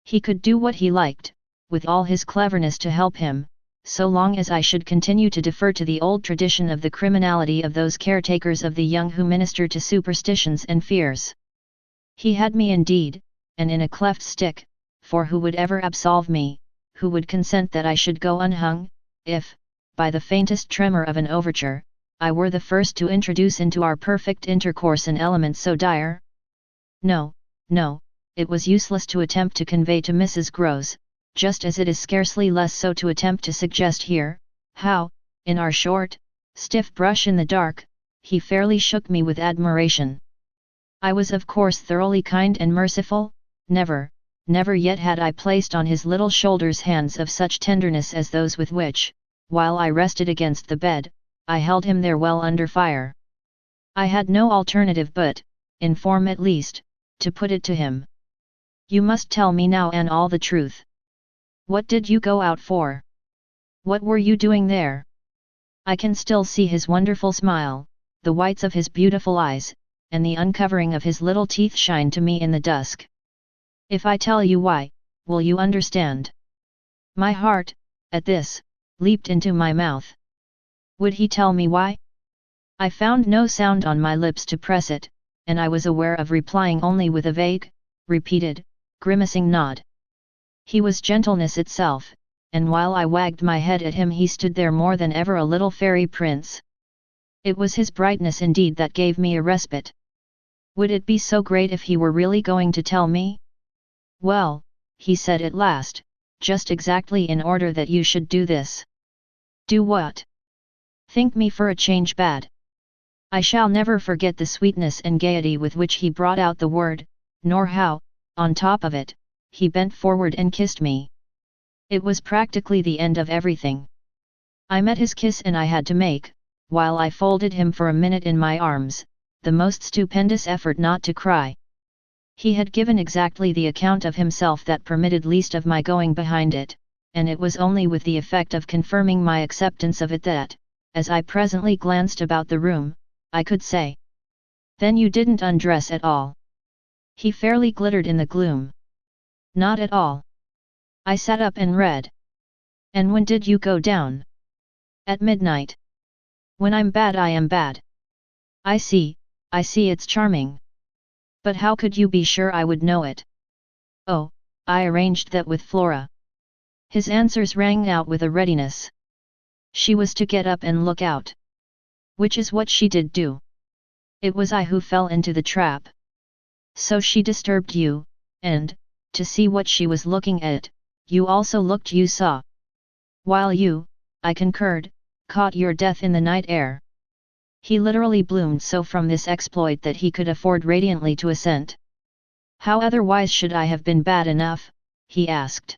Speaker 1: He could do what he liked, with all his cleverness to help him, so long as I should continue to defer to the old tradition of the criminality of those caretakers of the young who minister to superstitions and fears. He had me indeed, and in a cleft stick, for who would ever absolve me, who would consent that I should go unhung, if, by the faintest tremor of an overture, I were the first to introduce into our perfect intercourse an element so dire? No, no, it was useless to attempt to convey to Mrs. Groves, just as it is scarcely less so to attempt to suggest here, how, in our short, stiff brush in the dark, he fairly shook me with admiration. I was of course thoroughly kind and merciful, never yet had I placed on his little shoulders hands of such tenderness as those with which, while I rested against the bed, I held him there well under fire. I had no alternative but, in form at least, to put it to him. You must tell me now and all the truth. What did you go out for? What were you doing there? I can still see his wonderful smile, the whites of his beautiful eyes, and the uncovering of his little teeth shine to me in the dusk. If I tell you why, will you understand? My heart, at this, leaped into my mouth. Would he tell me why? I found no sound on my lips to press it, and I was aware of replying only with a vague, repeated, grimacing nod. He was gentleness itself, and while I wagged my head at him he stood there more than ever a little fairy prince. It was his brightness indeed that gave me a respite. Would it be so great if he were really going to tell me? Well, he said at last, just exactly in order that you should do this. Do what? Think me for a change bad. I shall never forget the sweetness and gaiety with which he brought out the word, nor how, on top of it, he bent forward and kissed me. It was practically the end of everything. I met his kiss and I had to make, while I folded him for a minute in my arms, the most stupendous effort not to cry. He had given exactly the account of himself that permitted least of my going behind it, and it was only with the effect of confirming my acceptance of it that, as I presently glanced about the room, I could say, "Then you didn't undress at all?" He fairly glittered in the gloom. "Not at all. I sat up and read." "And when did you go down?" "At midnight. When I'm bad I am bad." I see, it's charming. But how could you be sure I would know it?" "Oh, I arranged that with Flora." His answers rang out with a readiness. "She was to get up and look out." "Which is what she did do." "It was I who fell into the trap." "So she disturbed you, and, to see what she was looking at, you also looked you saw. While you," I concurred, "caught your death in the night air." He literally bloomed so from this exploit that he could afford radiantly to assent. "How otherwise should I have been bad enough?" he asked.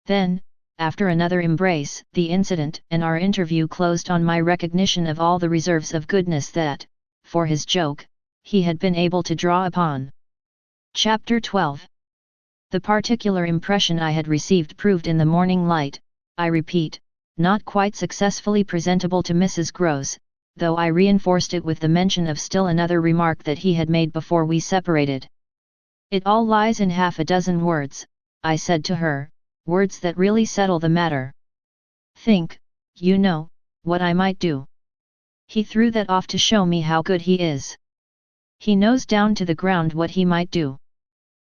Speaker 1: Then, after another embrace, the incident and our interview closed on my recognition of all the reserves of goodness that, for his joke, he had been able to draw upon. Chapter 12. The particular impression I had received proved in the morning light, I repeat, not quite successfully presentable to Mrs. Gross, though I reinforced it with the mention of still another remark that he had made before we separated. "It all lies in half a dozen words," I said to her, "words that really settle the matter. Think, you know, what I might do." He threw that off to show me how good he is. He knows down to the ground what he might do.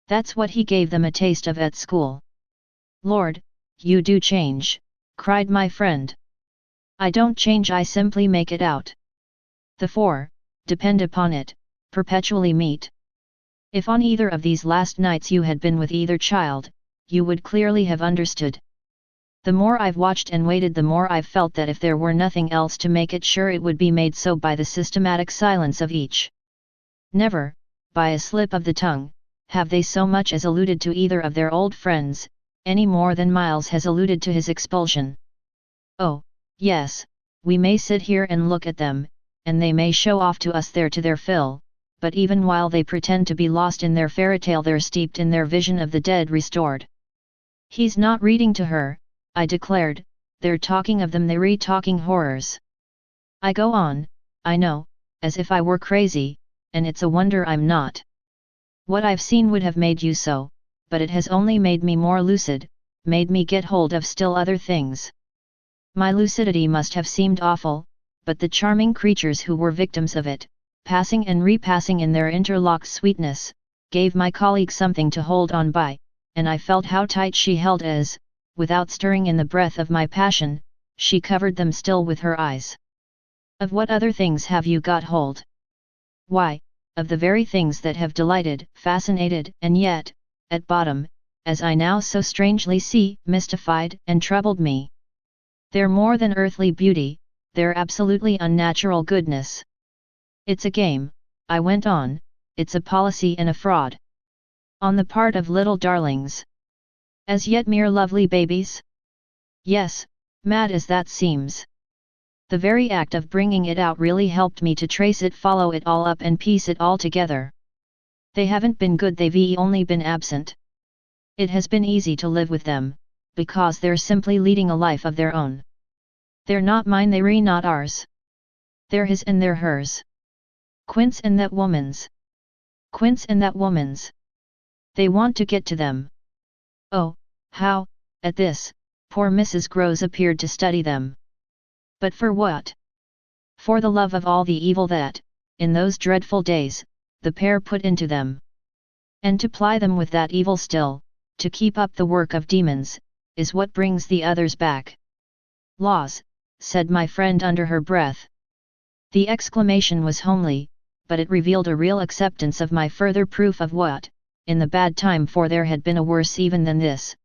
Speaker 1: That's what he gave them a taste of at school. "Lord, you do change," cried my friend. "I don't change, I simply make it out. The four, depend upon it, perpetually meet. If on either of these last nights you had been with either child, you would clearly have understood. The more I've watched and waited, the more I've felt that if there were nothing else to make it sure, it would be made so by the systematic silence of each. Never, by a slip of the tongue, have they so much as alluded to either of their old friends, any more than Miles has alluded to his expulsion. Oh, yes, we may sit here and look at them, and they may show off to us their fill, but even while they pretend to be lost in their fairy tale, they're steeped in their vision of the dead restored." "He's not reading to her," I declared, "they're talking of them, they're re-talking horrors." I go on, I know, as if I were crazy, and it's a wonder I'm not. What I've seen would have made you so, but it has only made me more lucid, made me get hold of still other things. My lucidity must have seemed awful, but the charming creatures who were victims of it, passing and repassing in their interlocked sweetness, gave my colleague something to hold on by, and I felt how tight she held as, without stirring in the breath of my passion, she covered them still with her eyes. "Of what other things have you got hold?" "Why, of the very things that have delighted, fascinated, and yet, at bottom, as I now so strangely see, mystified and troubled me. They're more than earthly beauty, they're absolutely unnatural goodness. It's a game, I went on, it's a policy and a fraud. On the part of little darlings. As yet mere lovely babies? Yes, mad as that seems. The very act of bringing it out really helped me to trace it, follow it all up and piece it all together. They haven't been good, they've only been absent. It has been easy to live with them, because they're simply leading a life of their own. They're not mine, they're not ours. They're his and they're hers. Quince and that woman's. Quince and that woman's. They want to get to them. Oh, how, at this, poor Mrs. Groves appeared to study them. But for what? For the love of all the evil that, in those dreadful days, the pair put into them. And to ply them with that evil still, to keep up the work of demons, is what brings the others back. Laws, said my friend under her breath. The exclamation was homely, but it revealed a real acceptance of my further proof of what, in the bad time, for there had been a worse even than this,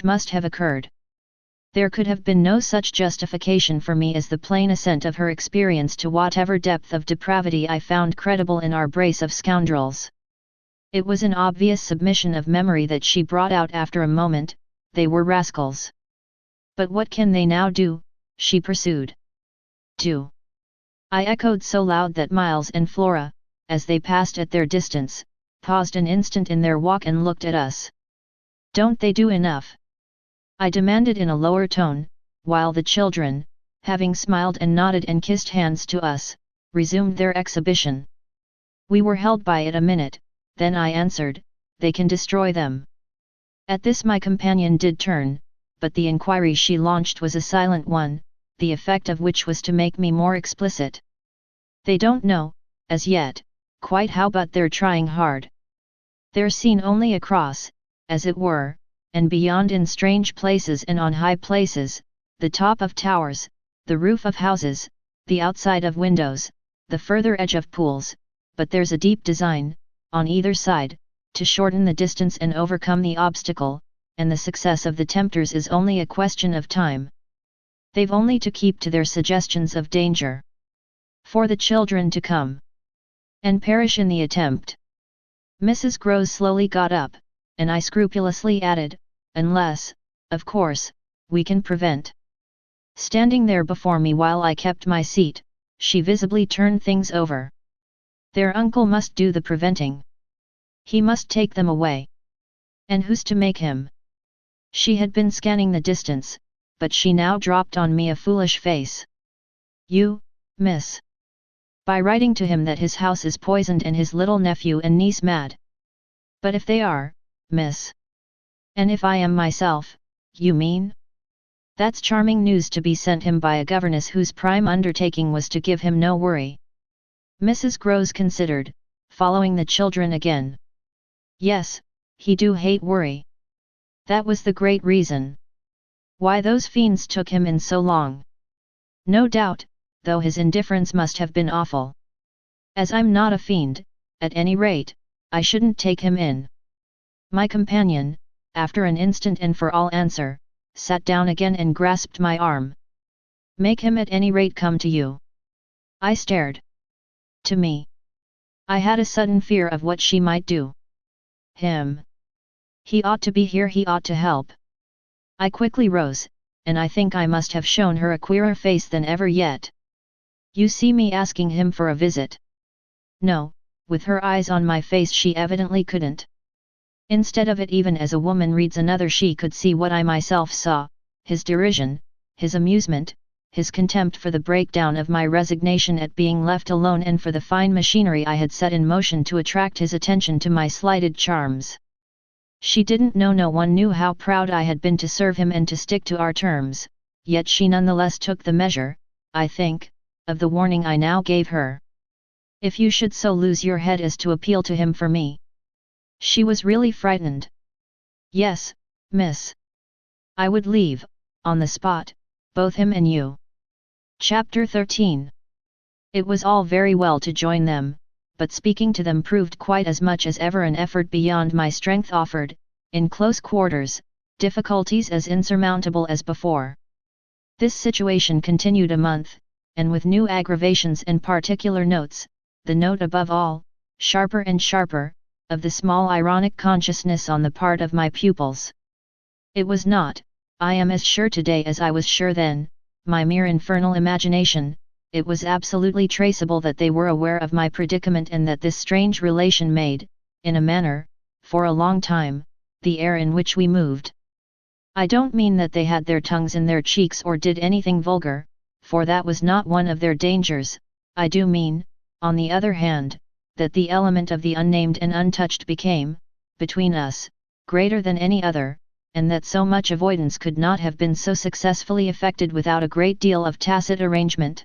Speaker 1: must have occurred. There could have been no such justification for me as the plain assent of her experience to whatever depth of depravity I found credible in our brace of scoundrels. It was an obvious submission of memory that she brought out after a moment. They were rascals. But what can they now do? She pursued. Do? I echoed so loud that Miles and Flora, as they passed at their distance, paused an instant in their walk and looked at us. Don't they do enough? I demanded in a lower tone, while the children, having smiled and nodded and kissed hands to us, resumed their exhibition. We were held by it a minute, then I answered, they can destroy them. At this my companion did turn, but the inquiry she launched was a silent one, the effect of which was to make me more explicit. They don't know, as yet, quite how, but they're trying hard. They're seen only across, as it were, and beyond, in strange places and on high places, the top of towers, the roof of houses, the outside of windows, the further edge of pools, but there's a deep design, on either side, to shorten the distance and overcome the obstacle, and the success of the tempters is only a question of time. They've only to keep to their suggestions of danger. For the children to come and perish in the attempt. Mrs. Groves slowly got up, and I scrupulously added, unless, of course, we can prevent. Standing there before me while I kept my seat, she visibly turned things over. Their uncle must do the preventing. He must take them away. And who's to make him? She had been scanning the distance, but she now dropped on me a foolish face. You, miss. By writing to him that his house is poisoned and his little nephew and niece mad. But if they are, miss. And if I am myself, you mean? That's charming news to be sent him by a governess whose prime undertaking was to give him no worry. Mrs. Groves considered, following the children again. Yes, he do hate worry. That was the great reason why those fiends took him in so long. No doubt, though his indifference must have been awful. As I'm not a fiend, at any rate, I shouldn't take him in. My companion, after an instant and for all answer, sat down again and grasped my arm. Make him at any rate come to you. I stared. To me. I had a sudden fear of what she might do. Him. He ought to be here, he ought to help. I quickly rose, and I think I must have shown her a queerer face than ever yet. You see me asking him for a visit? No, with her eyes on my face she evidently couldn't. Instead of it, even as a woman reads another, she could see what I myself saw, his derision, his amusement, his contempt for the breakdown of my resignation at being left alone and for the fine machinery I had set in motion to attract his attention to my slighted charms. She didn't know, no one knew how proud I had been to serve him and to stick to our terms, yet she nonetheless took the measure, I think, of the warning I now gave her. If you should so lose your head as to appeal to him for me. She was really frightened. Yes, miss. I would leave, on the spot, both him and you. Chapter 13. It was all very well to join them, but speaking to them proved quite as much as ever an effort beyond my strength offered, in close quarters, difficulties as insurmountable as before. This situation continued a month, and with new aggravations and particular notes, the note above all, sharper and sharper, of the small ironic consciousness on the part of my pupils. It was not, I am as sure today as I was sure then, my mere infernal imagination, it was absolutely traceable that they were aware of my predicament and that this strange relation made, in a manner, for a long time, the air in which we moved. I don't mean that they had their tongues in their cheeks or did anything vulgar, for that was not one of their dangers. I do mean, on the other hand, that the element of the unnamed and untouched became, between us, greater than any other, and that so much avoidance could not have been so successfully effected without a great deal of tacit arrangement.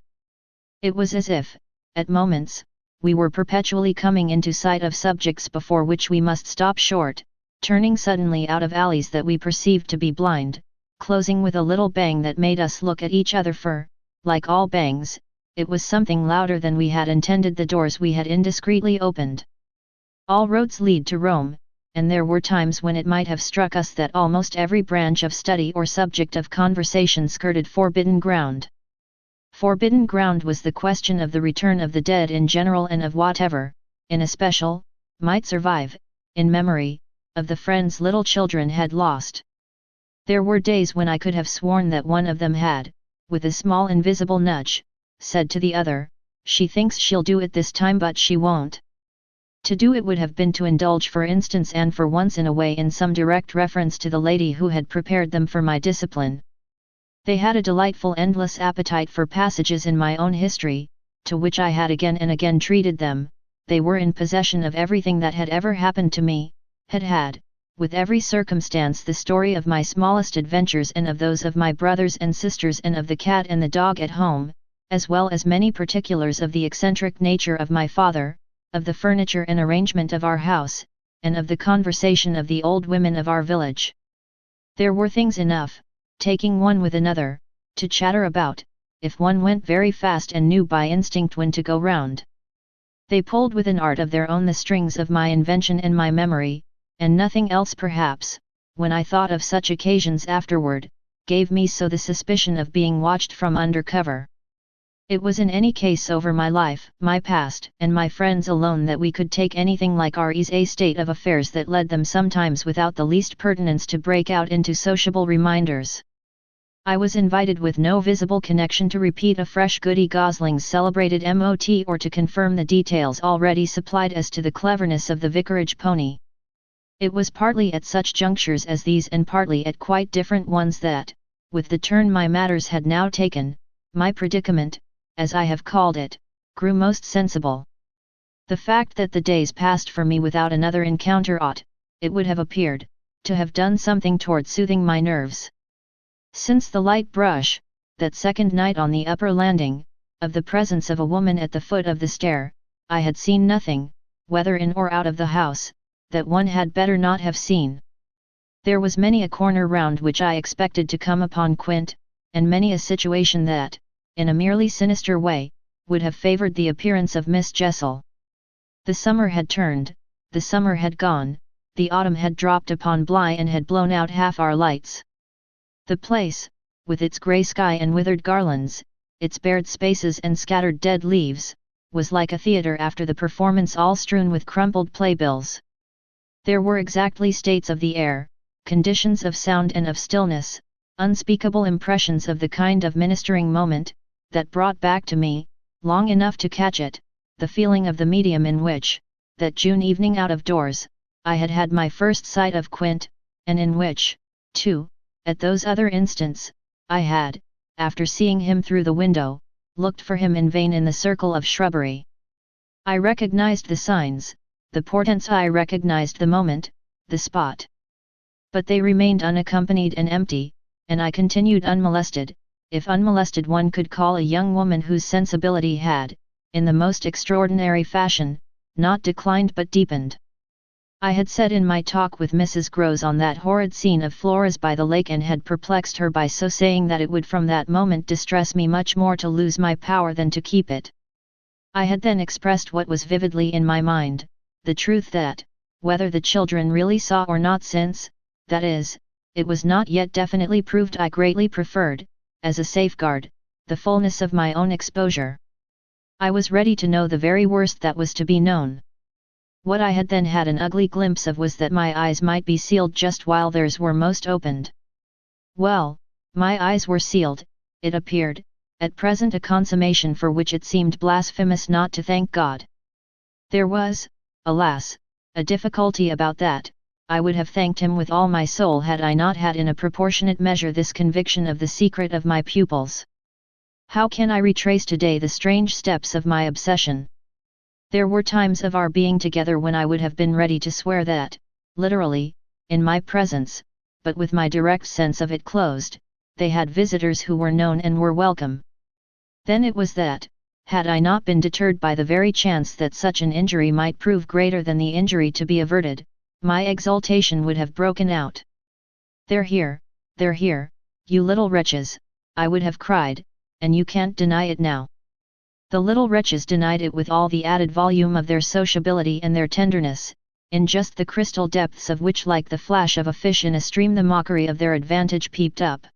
Speaker 1: It was as if, at moments, we were perpetually coming into sight of subjects before which we must stop short, turning suddenly out of alleys that we perceived to be blind, closing with a little bang that made us look at each other for, like all bangs, it was something louder than we had intended the doors we had indiscreetly opened. All roads lead to Rome, and there were times when it might have struck us that almost every branch of study or subject of conversation skirted forbidden ground. Forbidden ground was the question of the return of the dead in general and of whatever, in especial, might survive, in memory, of the friends little children had lost. There were days when I could have sworn that one of them had, with a small invisible nudge, said to the other, "She thinks she'll do it this time but she won't." To do it would have been to indulge for instance and for once in a way in some direct reference to the lady who had prepared them for my discipline. They had a delightful endless appetite for passages in my own history, to which I had again and again treated them. They were in possession of everything that had ever happened to me, had, with every circumstance the story of my smallest adventures and of those of my brothers and sisters and of the cat and the dog at home, as well as many particulars of the eccentric nature of my father, of the furniture and arrangement of our house, and of the conversation of the old women of our village. There were things enough, taking one with another, to chatter about, if one went very fast and knew by instinct when to go round. They pulled with an art of their own the strings of my invention and my memory, and nothing else perhaps, when I thought of such occasions afterward, gave me so the suspicion of being watched from under cover. It was in any case over my life, my past, and my friends alone that we could take anything like our easy state of affairs that led them sometimes without the least pertinence to break out into sociable reminders. I was invited with no visible connection to repeat afresh Goody Gosling's celebrated mot or to confirm the details already supplied as to the cleverness of the vicarage pony. It was partly at such junctures as these and partly at quite different ones that, with the turn my matters had now taken, my predicament, as I have called it, grew most sensible. The fact that the days passed for me without another encounter ought, it would have appeared, to have done something toward soothing my nerves. Since the light brush, that second night on the upper landing, of the presence of a woman at the foot of the stair, I had seen nothing, whether in or out of the house, that one had better not have seen. There was many a corner round which I expected to come upon Quint, and many a situation that, in a merely sinister way, would have favoured the appearance of Miss Jessel. The summer had turned, the summer had gone, the autumn had dropped upon Bly and had blown out half our lights. The place, with its grey sky and withered garlands, its bared spaces and scattered dead leaves, was like a theatre after the performance all strewn with crumpled playbills. There were exactly states of the air, conditions of sound and of stillness, unspeakable impressions of the kind of ministering moment, that brought back to me, long enough to catch it, the feeling of the medium in which, that June evening out of doors, I had had my first sight of Quint, and in which, too, at those other instants, I had, after seeing him through the window, looked for him in vain in the circle of shrubbery. I recognized the signs, the portents, I recognized the moment, the spot. But they remained unaccompanied and empty, and I continued unmolested, if unmolested one could call a young woman whose sensibility had, in the most extraordinary fashion, not declined but deepened. I had said in my talk with Mrs. Grose on that horrid scene of Flora's by the lake and had perplexed her by so saying that it would from that moment distress me much more to lose my power than to keep it. I had then expressed what was vividly in my mind, the truth that, whether the children really saw or not since, that is, it was not yet definitely proved. I greatly preferred, as a safeguard, the fullness of my own exposure. I was ready to know the very worst that was to be known. What I had then had an ugly glimpse of was that my eyes might be sealed just while theirs were most opened. Well, my eyes were sealed, it appeared, at present, a consummation for which it seemed blasphemous not to thank God. There was, alas, a difficulty about that. I would have thanked him with all my soul had I not had in a proportionate measure this conviction of the secret of my pupils. How can I retrace today the strange steps of my obsession? There were times of our being together when I would have been ready to swear that, literally, in my presence, but with my direct sense of it closed, they had visitors who were known and were welcome. Then it was that, had I not been deterred by the very chance that such an injury might prove greater than the injury to be averted, my exultation would have broken out. They're here, you little wretches, I would have cried, and you can't deny it now. The little wretches denied it with all the added volume of their sociability and their tenderness, in just the crystal depths of which, like the flash of a fish in a stream, the mockery of their advantage peeped up.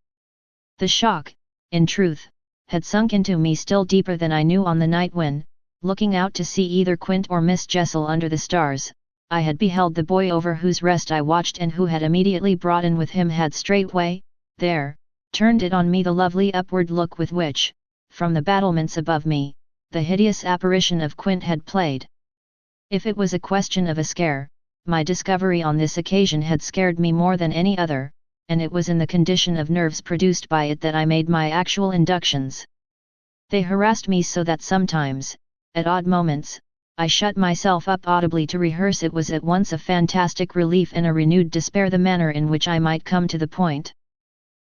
Speaker 1: The shock, in truth, had sunk into me still deeper than I knew on the night when, looking out to see either Quint or Miss Jessel under the stars, I had beheld the boy over whose rest I watched and who had immediately brought in with him had straightway, there, turned it on me the lovely upward look with which, from the battlements above me, the hideous apparition of Quint had played. If it was a question of a scare, my discovery on this occasion had scared me more than any other, and it was in the condition of nerves produced by it that I made my actual inductions. They harassed me so that sometimes, at odd moments, I shut myself up audibly to rehearse. It was at once a fantastic relief and a renewed despair the manner in which I might come to the point.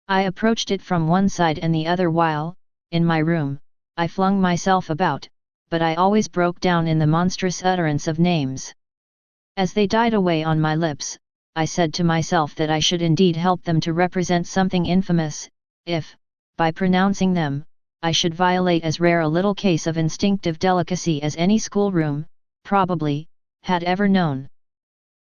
Speaker 1: I approached it from one side and the other while, in my room, I flung myself about, but I always broke down in the monstrous utterance of names. As they died away on my lips, I said to myself that I should indeed help them to represent something infamous, if, by pronouncing them, I should violate as rare a little case of instinctive delicacy as any schoolroom, probably, had ever known.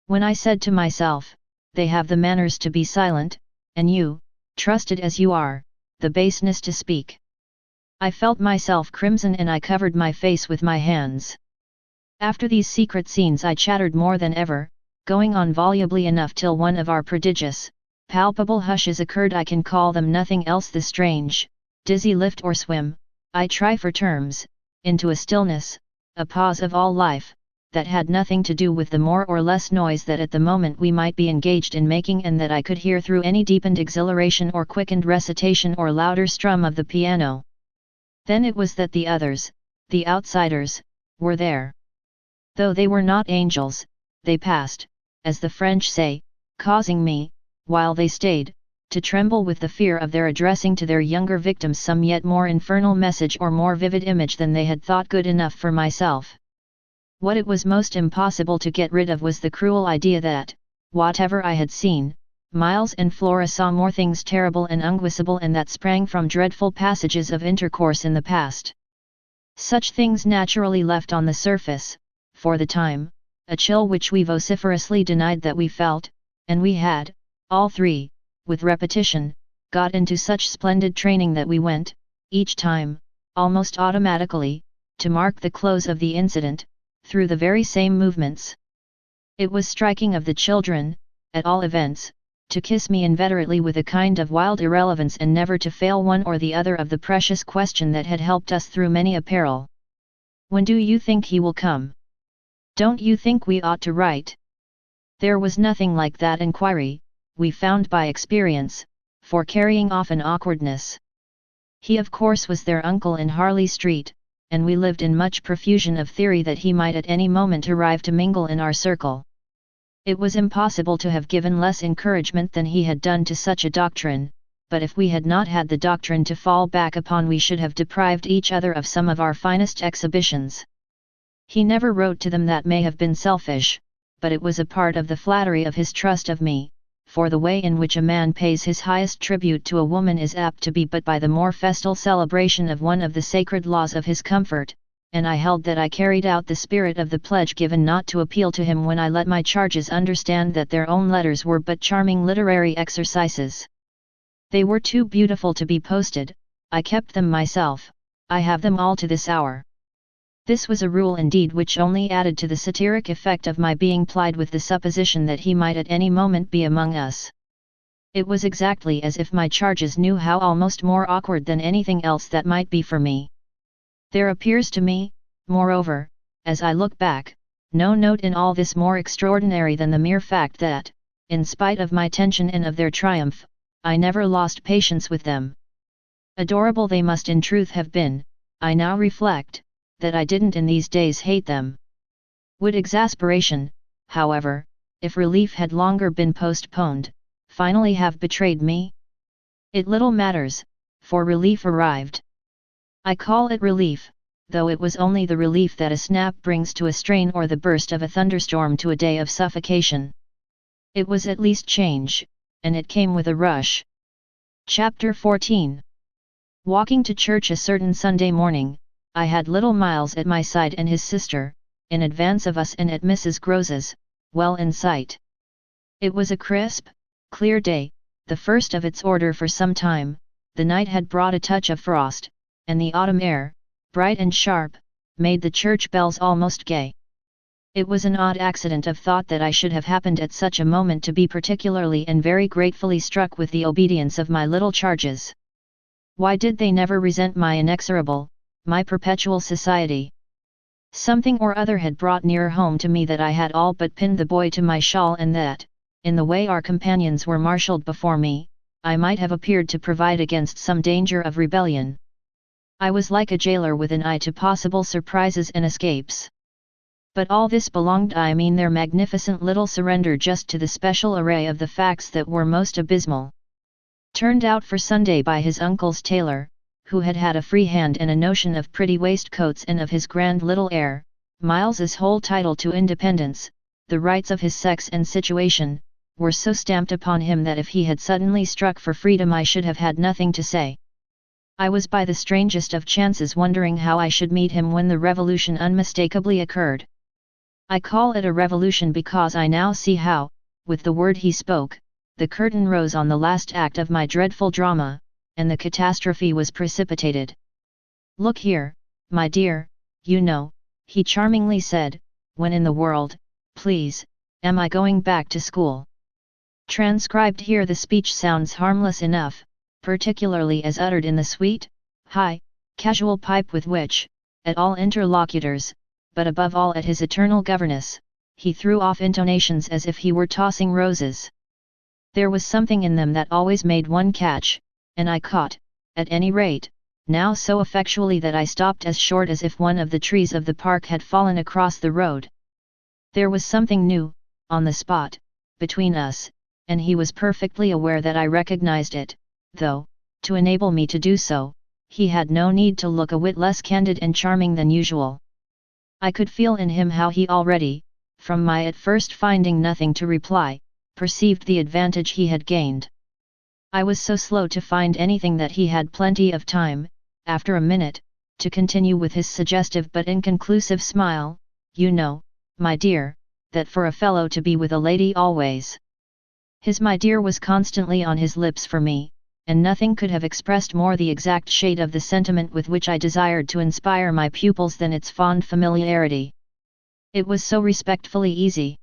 Speaker 1: When I said to myself, they have the manners to be silent, and you, trusted as you are, the baseness to speak, I felt myself crimson and I covered my face with my hands. After these secret scenes I chattered more than ever, going on volubly enough till one of our prodigious, palpable hushes occurred. I can call them nothing else. The strange, dizzy lift or swim, I try for terms, into a stillness, a pause of all life, that had nothing to do with the more or less noise that at the moment we might be engaged in making and that I could hear through any deepened exhilaration or quickened recitation or louder strum of the piano. Then it was that the others, the outsiders, were there. Though they were not angels, they passed, as the French say, causing me, while they stayed, to tremble with the fear of their addressing to their younger victims some yet more infernal message or more vivid image than they had thought good enough for myself. What it was most impossible to get rid of was the cruel idea that, whatever I had seen, Miles and Flora saw more things terrible and unguessable and that sprang from dreadful passages of intercourse in the past. Such things naturally left on the surface, for the time, a chill which we vociferously denied that we felt, and we had, all three, with repetition, got into such splendid training that we went, each time, almost automatically, to mark the close of the incident, through the very same movements. It was striking of the children, at all events, to kiss me inveterately with a kind of wild irrelevance and never to fail one or the other of the precious question that had helped us through many a peril. When do you think he will come? Don't you think we ought to write? There was nothing like that inquiry, we found by experience, for carrying off an awkwardness. He of course was their uncle in Harley Street, and we lived in much profusion of theory that he might at any moment arrive to mingle in our circle. It was impossible to have given less encouragement than he had done to such a doctrine, but if we had not had the doctrine to fall back upon we should have deprived each other of some of our finest exhibitions. He never wrote to them. That may have been selfish, but it was a part of the flattery of his trust of me, for the way in which a man pays his highest tribute to a woman is apt to be but by the more festal celebration of one of the sacred laws of his comfort, and I held that I carried out the spirit of the pledge given not to appeal to him when I let my charges understand that their own letters were but charming literary exercises. They were too beautiful to be posted, I kept them myself, I have them all to this hour. This was a rule indeed which only added to the satiric effect of my being plied with the supposition that he might at any moment be among us. It was exactly as if my charges knew how almost more awkward than anything else that might be for me. There appears to me, moreover, as I look back, no note in all this more extraordinary than the mere fact that, in spite of my tension and of their triumph, I never lost patience with them. Adorable they must in truth have been, I now reflect, that I didn't in these days hate them. Would exasperation, however, if relief had longer been postponed, finally have betrayed me? It little matters, for relief arrived. I call it relief, though it was only the relief that a snap brings to a strain or the burst of a thunderstorm to a day of suffocation. It was at least change, and it came with a rush. Chapter 14. Walking to church a certain Sunday morning, I had little Miles at my side and his sister, in advance of us and at Mrs. Grose's, well in sight. It was a crisp, clear day, the first of its order for some time. The night had brought a touch of frost, and the autumn air, bright and sharp, made the church bells almost gay. It was an odd accident of thought that I should have happened at such a moment to be particularly and very gratefully struck with the obedience of my little charges. Why did they never resent my inexorable, my perpetual society? Something or other had brought near home to me that I had all but pinned the boy to my shawl, and that, in the way our companions were marshalled before me, I might have appeared to provide against some danger of rebellion. I was like a jailer with an eye to possible surprises and escapes. But all this belonged, I mean their magnificent little surrender, just to the special array of the facts that were most abysmal. Turned out for Sunday by his uncle's tailor, who had had a free hand and a notion of pretty waistcoats and of his grand little air, Miles's whole title to independence, the rights of his sex and situation, were so stamped upon him that if he had suddenly struck for freedom I should have had nothing to say. I was by the strangest of chances wondering how I should meet him when the revolution unmistakably occurred. I call it a revolution because I now see how, with the word he spoke, the curtain rose on the last act of my dreadful drama, and the catastrophe was precipitated. "Look here, my dear, you know," he charmingly said, "when in the world, please, am I going back to school?" Transcribed here the speech sounds harmless enough, particularly as uttered in the sweet, high, casual pipe with which, at all interlocutors, but above all at his eternal governess, he threw off intonations as if he were tossing roses. There was something in them that always made one catch, and I caught, at any rate, now so effectually that I stopped as short as if one of the trees of the park had fallen across the road. There was something new, on the spot, between us, and he was perfectly aware that I recognized it, though, to enable me to do so, he had no need to look a whit less candid and charming than usual. I could feel in him how he already, from my at first finding nothing to reply, perceived the advantage he had gained. I was so slow to find anything that he had plenty of time, after a minute, to continue with his suggestive but inconclusive smile, "You know, my dear, that for a fellow to be with a lady always." His "my dear" was constantly on his lips for me, and nothing could have expressed more the exact shade of the sentiment with which I desired to inspire my pupils than its fond familiarity. It was so respectfully easy.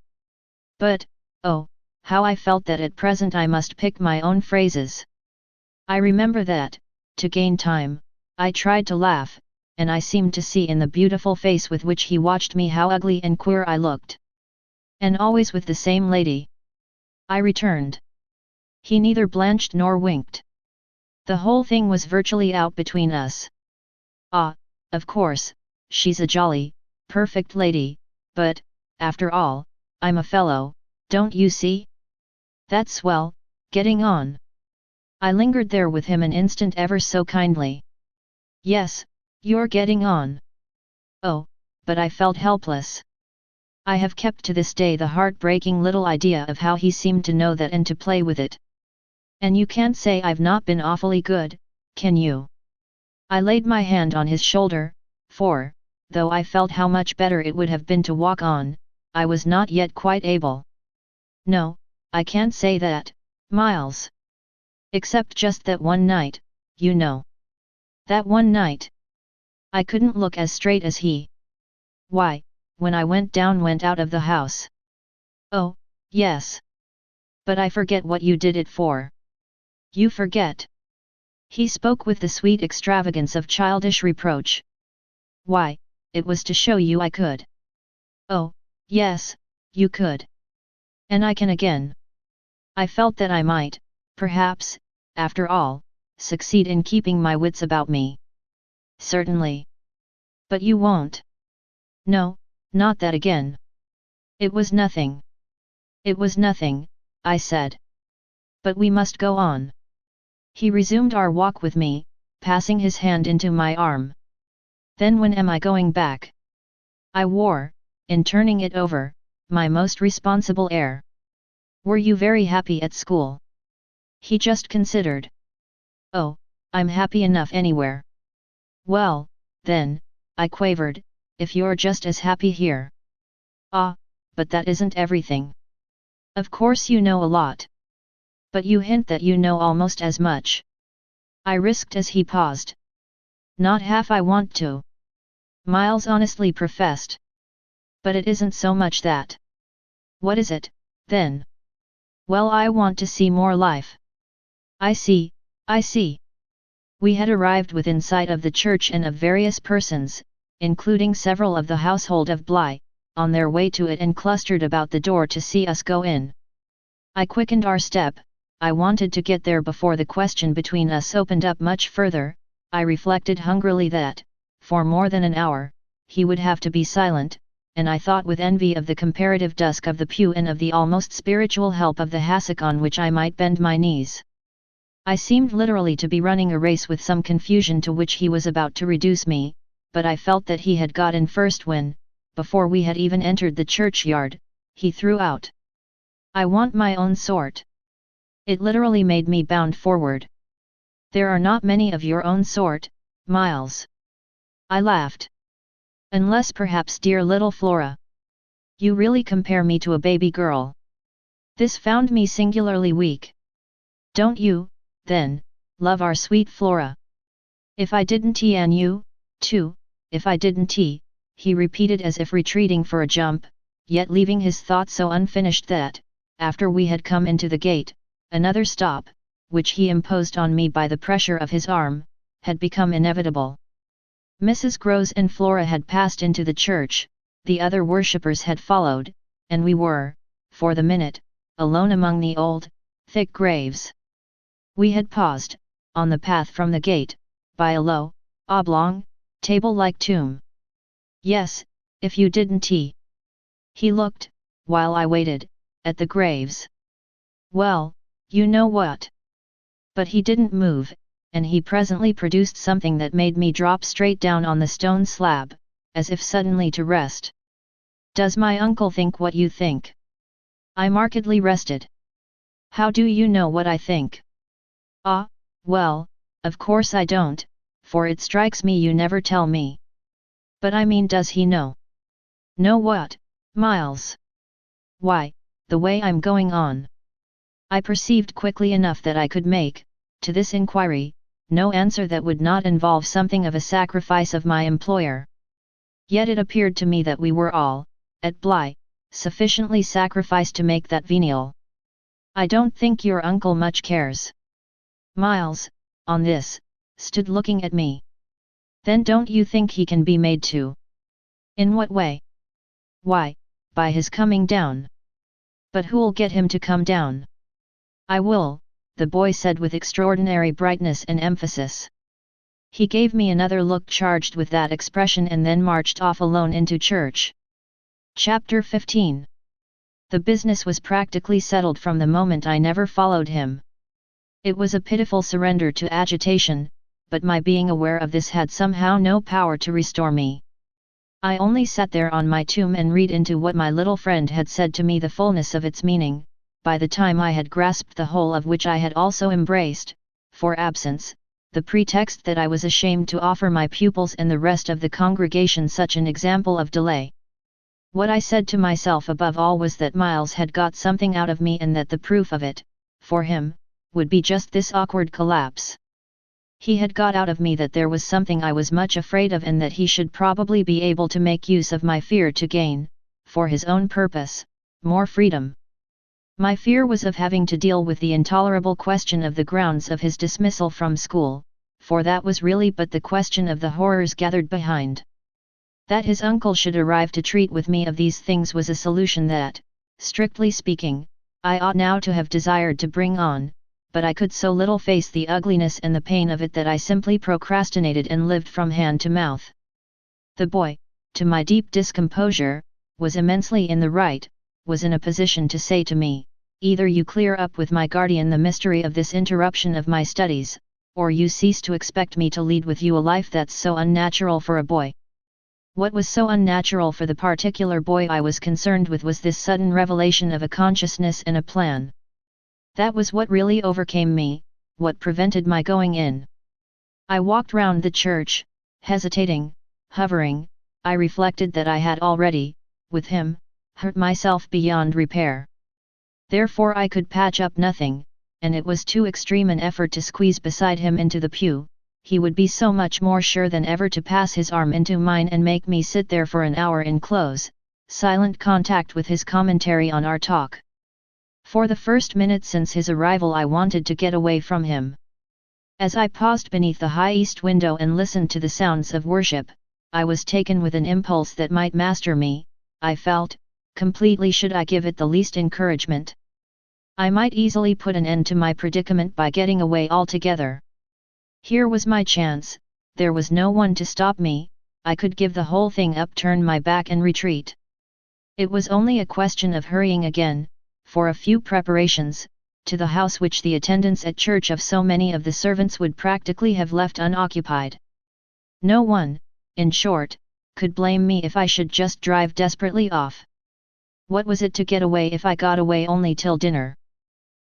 Speaker 1: But, oh, how I felt that at present I must pick my own phrases. I remember that, to gain time, I tried to laugh, and I seemed to see in the beautiful face with which he watched me how ugly and queer I looked. "And always with the same lady?" I returned. He neither blanched nor winked. The whole thing was virtually out between us. "Ah, of course, she's a jolly, perfect lady, but, after all, I'm a fellow, don't you see? That's swell, getting on." I lingered there with him an instant ever so kindly. "Yes, you're getting on." Oh, but I felt helpless. I have kept to this day the heart-breaking little idea of how he seemed to know that and to play with it. And you can't say I've not been awfully good, can you? I laid my hand on his shoulder, for, though I felt how much better it would have been to walk on, I was not yet quite able. No, I can't say that, Miles. Except just that one night, you know. That one night. I couldn't look as straight as he. Why, when I went out of the house. Oh, yes. But I forget what you did it for. You forget. He spoke with the sweet extravagance of childish reproach. Why, it was to show you I could. Oh, yes, you could. And I can again. I felt that I might, perhaps, after all, succeed in keeping my wits about me. Certainly. But you won't. No, not that again. It was nothing. It was nothing, I said. But we must go on. He resumed our walk with me, passing his hand into my arm. Then when am I going back? I wore, in turning it over, my most responsible air. Were you very happy at school? He just considered. Oh, I'm happy enough anywhere. Well, then, I quavered, if you're just as happy here. Ah, but that isn't everything. Of course you know a lot. But you hint that you know almost as much. I risked as he paused. Not half I want to. Miles honestly professed. But it isn't so much that. What is it, then? Well, I want to see more life. I see, I see. We had arrived within sight of the church and of various persons, including several of the household of Bly, on their way to it and clustered about the door to see us go in. I quickened our step. I wanted to get there before the question between us opened up much further. I reflected hungrily that, for more than an hour, he would have to be silent, and I thought with envy of the comparative dusk of the pew and of the almost spiritual help of the hassock on which I might bend my knees. I seemed literally to be running a race with some confusion to which he was about to reduce me, but I felt that he had got in first when, before we had even entered the churchyard, he threw out, "I want my own sort." It literally made me bound forward. There are not many of your own sort, Miles. I laughed. Unless perhaps dear little Flora. You really compare me to a baby girl. This found me singularly weak. Don't you, then, love our sweet Flora? If I didn't and you, too, if I didn't he repeated as if retreating for a jump, yet leaving his thought so unfinished that, after we had come into the gate, another stop, which he imposed on me by the pressure of his arm, had become inevitable. Mrs. Groves and Flora had passed into the church, the other worshippers had followed, and we were, for the minute, alone among the old, thick graves. We had paused, on the path from the gate, by a low, oblong, table-like tomb. Yes, if you didn't He looked, while I waited, at the graves. Well, you know what? But he didn't move, and he presently produced something that made me drop straight down on the stone slab, as if suddenly to rest. Does my uncle think what you think? I markedly rested. How do you know what I think? Ah, well, of course I don't, for it strikes me you never tell me. But I mean, does he know? Know what, Miles? Why, the way I'm going on. I perceived quickly enough that I could make, to this inquiry, no answer that would not involve something of a sacrifice of my employer. Yet it appeared to me that we were all, at Bly, sufficiently sacrificed to make that venial. I don't think your uncle much cares. Miles, on this, stood looking at me. Then don't you think he can be made to? In what way? Why, by his coming down. But who'll get him to come down? I will, the boy said with extraordinary brightness and emphasis. He gave me another look charged with that expression and then marched off alone into church. Chapter 15. The business was practically settled from the moment I never followed him. It was a pitiful surrender to agitation, but my being aware of this had somehow no power to restore me. I only sat there on my tomb and read into what my little friend had said to me the fullness of its meaning. By the time I had grasped the whole of which I had also embraced, for absence, the pretext that I was ashamed to offer my pupils and the rest of the congregation such an example of delay. What I said to myself above all was that Miles had got something out of me and that the proof of it, for him, would be just this awkward collapse. He had got out of me that there was something I was much afraid of and that he should probably be able to make use of my fear to gain, for his own purpose, more freedom. My fear was of having to deal with the intolerable question of the grounds of his dismissal from school, for that was really but the question of the horrors gathered behind. That his uncle should arrive to treat with me of these things was a solution that, strictly speaking, I ought now to have desired to bring on, but I could so little face the ugliness and the pain of it that I simply procrastinated and lived from hand to mouth. The boy, to my deep discomposure, was immensely in the right, was in a position to say to me, either you clear up with my guardian the mystery of this interruption of my studies, or you cease to expect me to lead with you a life that's so unnatural for a boy. What was so unnatural for the particular boy I was concerned with was this sudden revelation of a consciousness and a plan. That was what really overcame me, what prevented my going in. I walked round the church, hesitating, hovering. I reflected that I had already, with him, hurt myself beyond repair. Therefore I could patch up nothing, and it was too extreme an effort to squeeze beside him into the pew. He would be so much more sure than ever to pass his arm into mine and make me sit there for an hour in close, silent contact with his commentary on our talk. For the first minute since his arrival I wanted to get away from him. As I paused beneath the high east window and listened to the sounds of worship, I was taken with an impulse that might master me, I felt, completely should I give it the least encouragement. I might easily put an end to my predicament by getting away altogether. Here was my chance, there was no one to stop me, I could give the whole thing up, turn my back and retreat. It was only a question of hurrying again, for a few preparations, to the house which the attendance at church of so many of the servants would practically have left unoccupied. No one, in short, could blame me if I should just drive desperately off. What was it to get away if I got away only till dinner?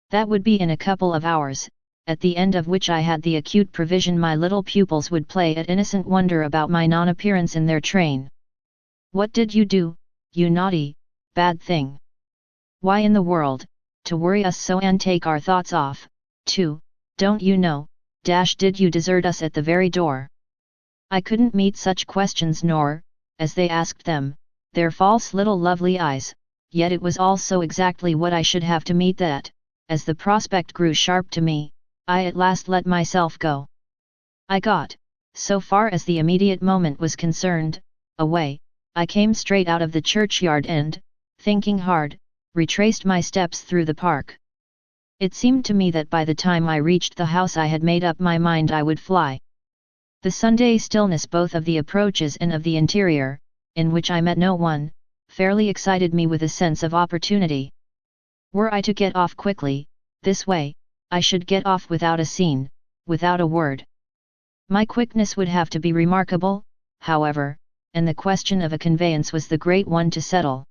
Speaker 1: That would be in a couple of hours, at the end of which I had the acute prevision my little pupils would play at innocent wonder about my non-appearance in their train. What did you do, you naughty, bad thing? Why in the world, to worry us so and take our thoughts off, too, don't you know, did you desert us at the very door? I couldn't meet such questions nor, as they asked them, their false little lovely eyes, yet it was all so exactly what I should have to meet that, as the prospect grew sharp to me, I at last let myself go. I got, so far as the immediate moment was concerned, away. I came straight out of the churchyard and, thinking hard, retraced my steps through the park. It seemed to me that by the time I reached the house I had made up my mind I would fly. The Sunday stillness both of the approaches and of the interior, in which I met no one, fairly excited me with a sense of opportunity. Were I to get off quickly, this way, I should get off without a scene, without a word. My quickness would have to be remarkable, however, and the question of a conveyance was the great one to settle.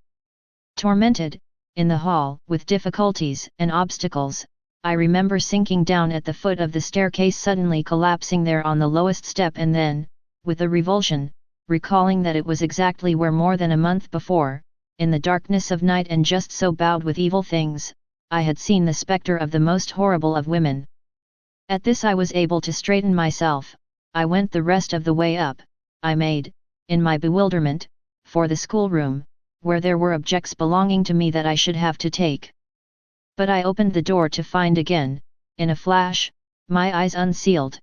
Speaker 1: Tormented, in the hall, with difficulties and obstacles, I remember sinking down at the foot of the staircase, suddenly collapsing there on the lowest step, and then, with a revulsion, recalling that it was exactly where more than a month before, in the darkness of night and just so bowed with evil things, I had seen the spectre of the most horrible of women. At this I was able to straighten myself. I went the rest of the way up. I made, in my bewilderment, for the schoolroom, where there were objects belonging to me that I should have to take. But I opened the door to find again, in a flash, my eyes unsealed.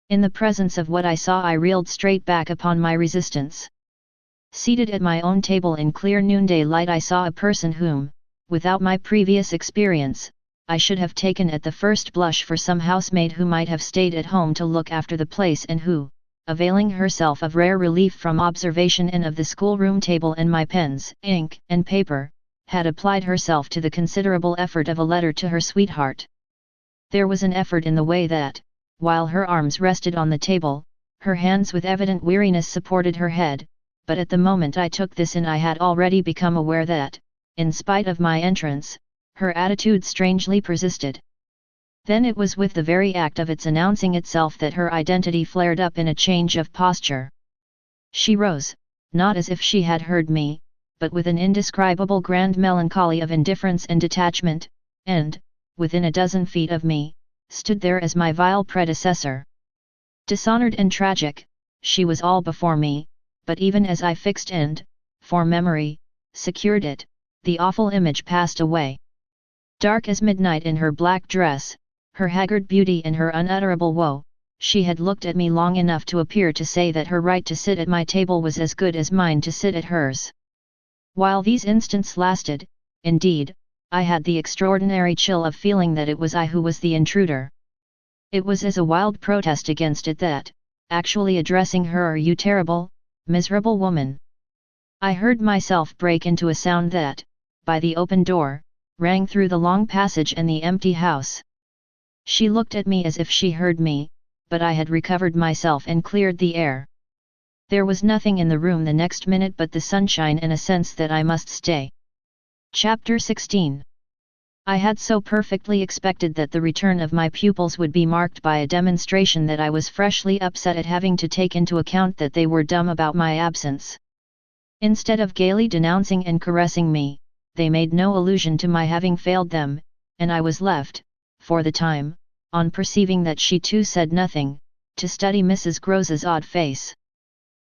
Speaker 1: In the presence of what I saw I reeled straight back upon my resistance. Seated at my own table in clear noonday light I saw a person whom, without my previous experience, I should have taken at the first blush for some housemaid who might have stayed at home to look after the place, and who, availing herself of rare relief from observation and of the schoolroom table and my pens, ink, and paper, had applied herself to the considerable effort of a letter to her sweetheart. There was an effort in the way that, while her arms rested on the table, her hands with evident weariness supported her head, but at the moment I took this in I had already become aware that, in spite of my entrance, her attitude strangely persisted. Then it was with the very act of its announcing itself that her identity flared up in a change of posture. She rose, not as if she had heard me, but with an indescribable grand melancholy of indifference and detachment, and, within a dozen feet of me, stood there as my vile predecessor. Dishonored and tragic, she was all before me, but even as I fixed and, for memory, secured it, the awful image passed away. Dark as midnight in her black dress, her haggard beauty and her unutterable woe, she had looked at me long enough to appear to say that her right to sit at my table was as good as mine to sit at hers. While these instants lasted, indeed, I had the extraordinary chill of feeling that it was I who was the intruder. It was as a wild protest against it that, actually addressing her, "Are you terrible, miserable woman?" I heard myself break into a sound that, by the open door, rang through the long passage and the empty house. She looked at me as if she heard me, but I had recovered myself and cleared the air. There was nothing in the room the next minute but the sunshine and a sense that I must stay. Chapter 16. I had so perfectly expected that the return of my pupils would be marked by a demonstration that I was freshly upset at having to take into account that they were dumb about my absence. Instead of gaily denouncing and caressing me, they made no allusion to my having failed them, and I was left, for the time, on perceiving that she too said nothing, to study Mrs. Grose's odd face.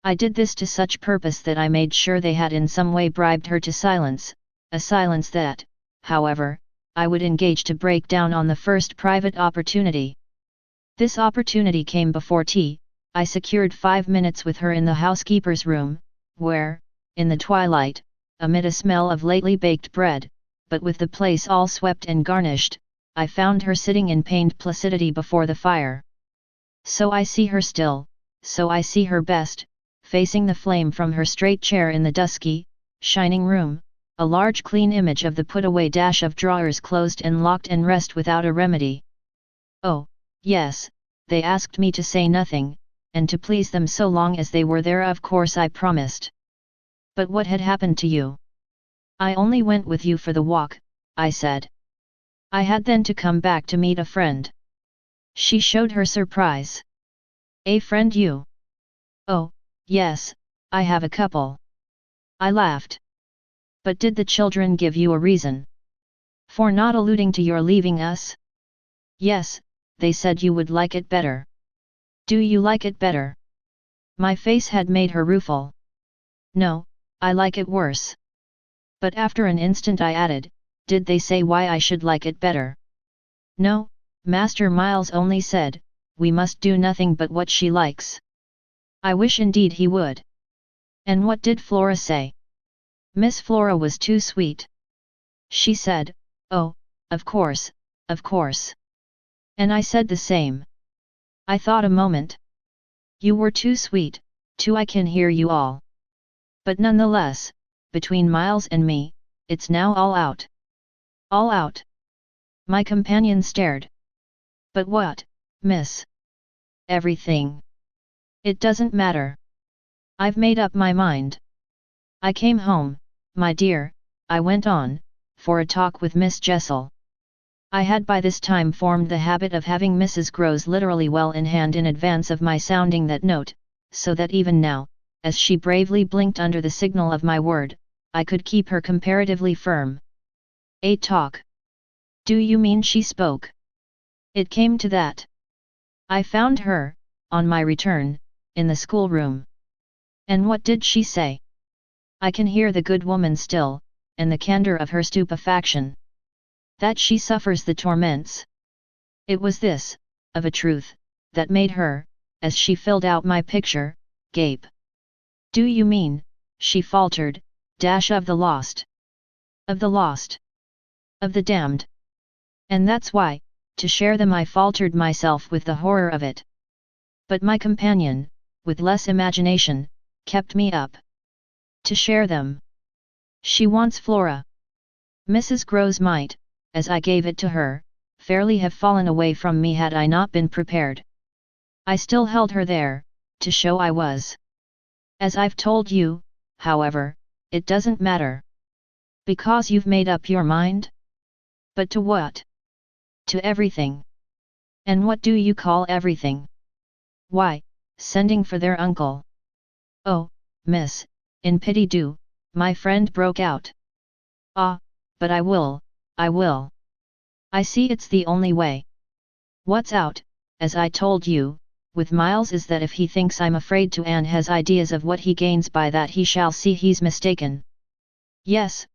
Speaker 1: I did this to such purpose that I made sure they had in some way bribed her to silence, a silence that, however, I would engage to break down on the first private opportunity. This opportunity came before tea. I secured 5 minutes with her in the housekeeper's room, where, in the twilight, amid a smell of lately baked bread, but with the place all swept and garnished, I found her sitting in pained placidity before the fire. So I see her still, so I see her best, facing the flame from her straight chair in the dusky, shining room, a large clean image of the put-away dash of drawers closed and locked and rest without a remedy. Oh, yes, they asked me to say nothing, and to please them so long as they were there, of course I promised. But what had happened to you? I only went with you for the walk, I said. I had then to come back to meet a friend. She showed her surprise. A friend you? Oh, yes, I have a couple. I laughed. But did the children give you a reason for not alluding to your leaving us? Yes, they said you would like it better. Do you like it better? My face had made her rueful. No, I like it worse. But after an instant I added, did they say why I should like it better? No, Master Miles only said, we must do nothing but what she likes. I wish indeed he would. And what did Flora say? Miss Flora was too sweet. She said, oh, of course, of course. And I said the same. I thought a moment. You were too sweet, too. I can hear you all. But nonetheless, between Miles and me, it's now all out. All out. My companion stared. But what, miss? Everything. It doesn't matter. I've made up my mind. I came home, my dear, I went on, for a talk with Miss Jessel. I had by this time formed the habit of having Mrs. Grose literally well in hand in advance of my sounding that note, so that even now, as she bravely blinked under the signal of my word, I could keep her comparatively firm. A talk. Do you mean she spoke? It came to that. I found her, on my return, in the schoolroom. And what did she say? I can hear the good woman still, and the candour of her stupefaction. That she suffers the torments. It was this, of a truth, that made her, as she filled out my picture, gape. Do you mean, she faltered, of the lost? Of the lost? Of the damned? And that's why, to share them I faltered myself with the horror of it. But my companion, with less imagination, kept me up. To share them. She wants Flora. Mrs. Grose might, as I gave it to her, fairly have fallen away from me had I not been prepared. I still held her there, to show I was. As I've told you, however, it doesn't matter. Because you've made up your mind? But to what? To everything. And what do you call everything? Why, sending for their uncle. Oh, miss, in pity do, my friend broke out. Ah, but I will. I see it's the only way. What's out, as I told you, with Miles is that if he thinks I'm afraid to and has ideas of what he gains by that, he shall see he's mistaken. Yes,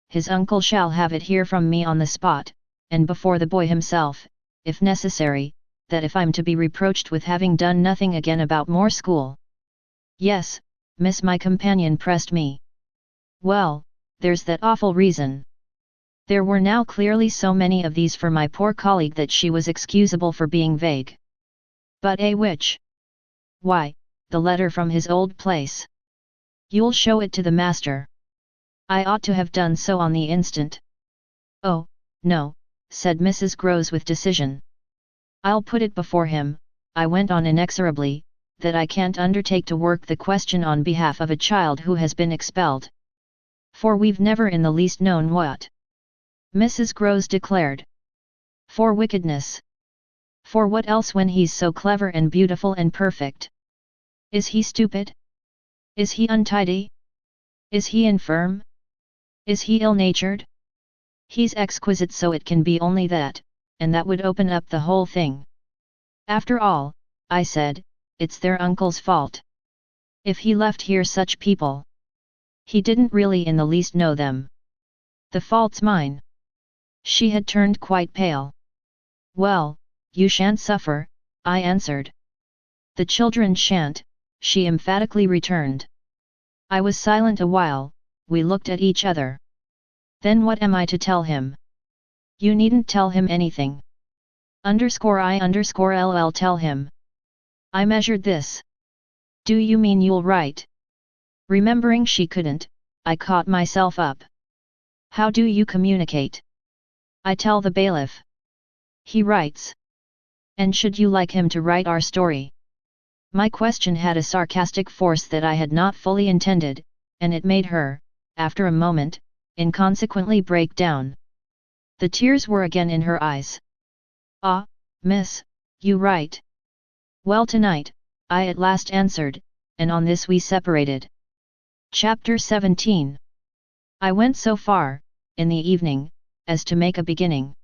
Speaker 1: his uncle shall have it here from me on the spot, and before the boy himself, if necessary, that if I'm to be reproached with having done nothing again about more school. Yes, miss, my companion pressed me. Well, there's that awful reason. There were now clearly so many of these for my poor colleague that she was excusable for being vague. But which? Why, the letter from his old place. You'll show it to the master. I ought to have done so on the instant. Oh, no, said Mrs. Groves with decision. I'll put it before him, I went on inexorably, that I can't undertake to work the question on behalf of a child who has been expelled. For we've never in the least known what. Mrs. Groves declared. For wickedness. For what else when he's so clever and beautiful and perfect? Is he stupid? Is he untidy? Is he infirm? Is he ill-natured? He's exquisite, so it can be only that, and that would open up the whole thing. After all, I said, it's their uncle's fault. If he left here such people. He didn't really in the least know them. The fault's mine. She had turned quite pale. Well, you shan't suffer, I answered. The children shan't, she emphatically returned. I was silent a while, we looked at each other. Then what am I to tell him? You needn't tell him anything. _I_LL tell him. I measured this. Do you mean you'll write? Remembering she couldn't, I caught myself up. How do you communicate? I tell the bailiff. He writes. And should you like him to write our story? My question had a sarcastic force that I had not fully intended, and it made her, after a moment, inconsequently break down. The tears were again in her eyes. Ah, miss, you write. Well, tonight, I at last answered, and on this we separated. Chapter 17. I went so far, in the evening, as to make a beginning.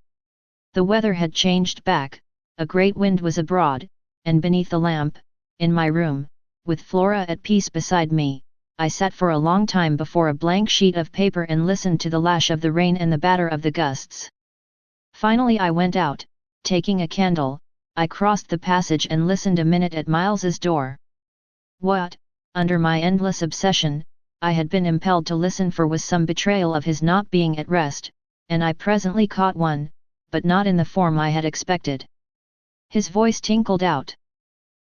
Speaker 1: The weather had changed back, a great wind was abroad, and beneath the lamp, in my room, with Flora at peace beside me, I sat for a long time before a blank sheet of paper and listened to the lash of the rain and the batter of the gusts. Finally I went out, taking a candle, I crossed the passage and listened a minute at Miles's door. What, under my endless obsession, I had been impelled to listen for was some betrayal of his not being at rest, and I presently caught one, but not in the form I had expected. His voice tinkled out.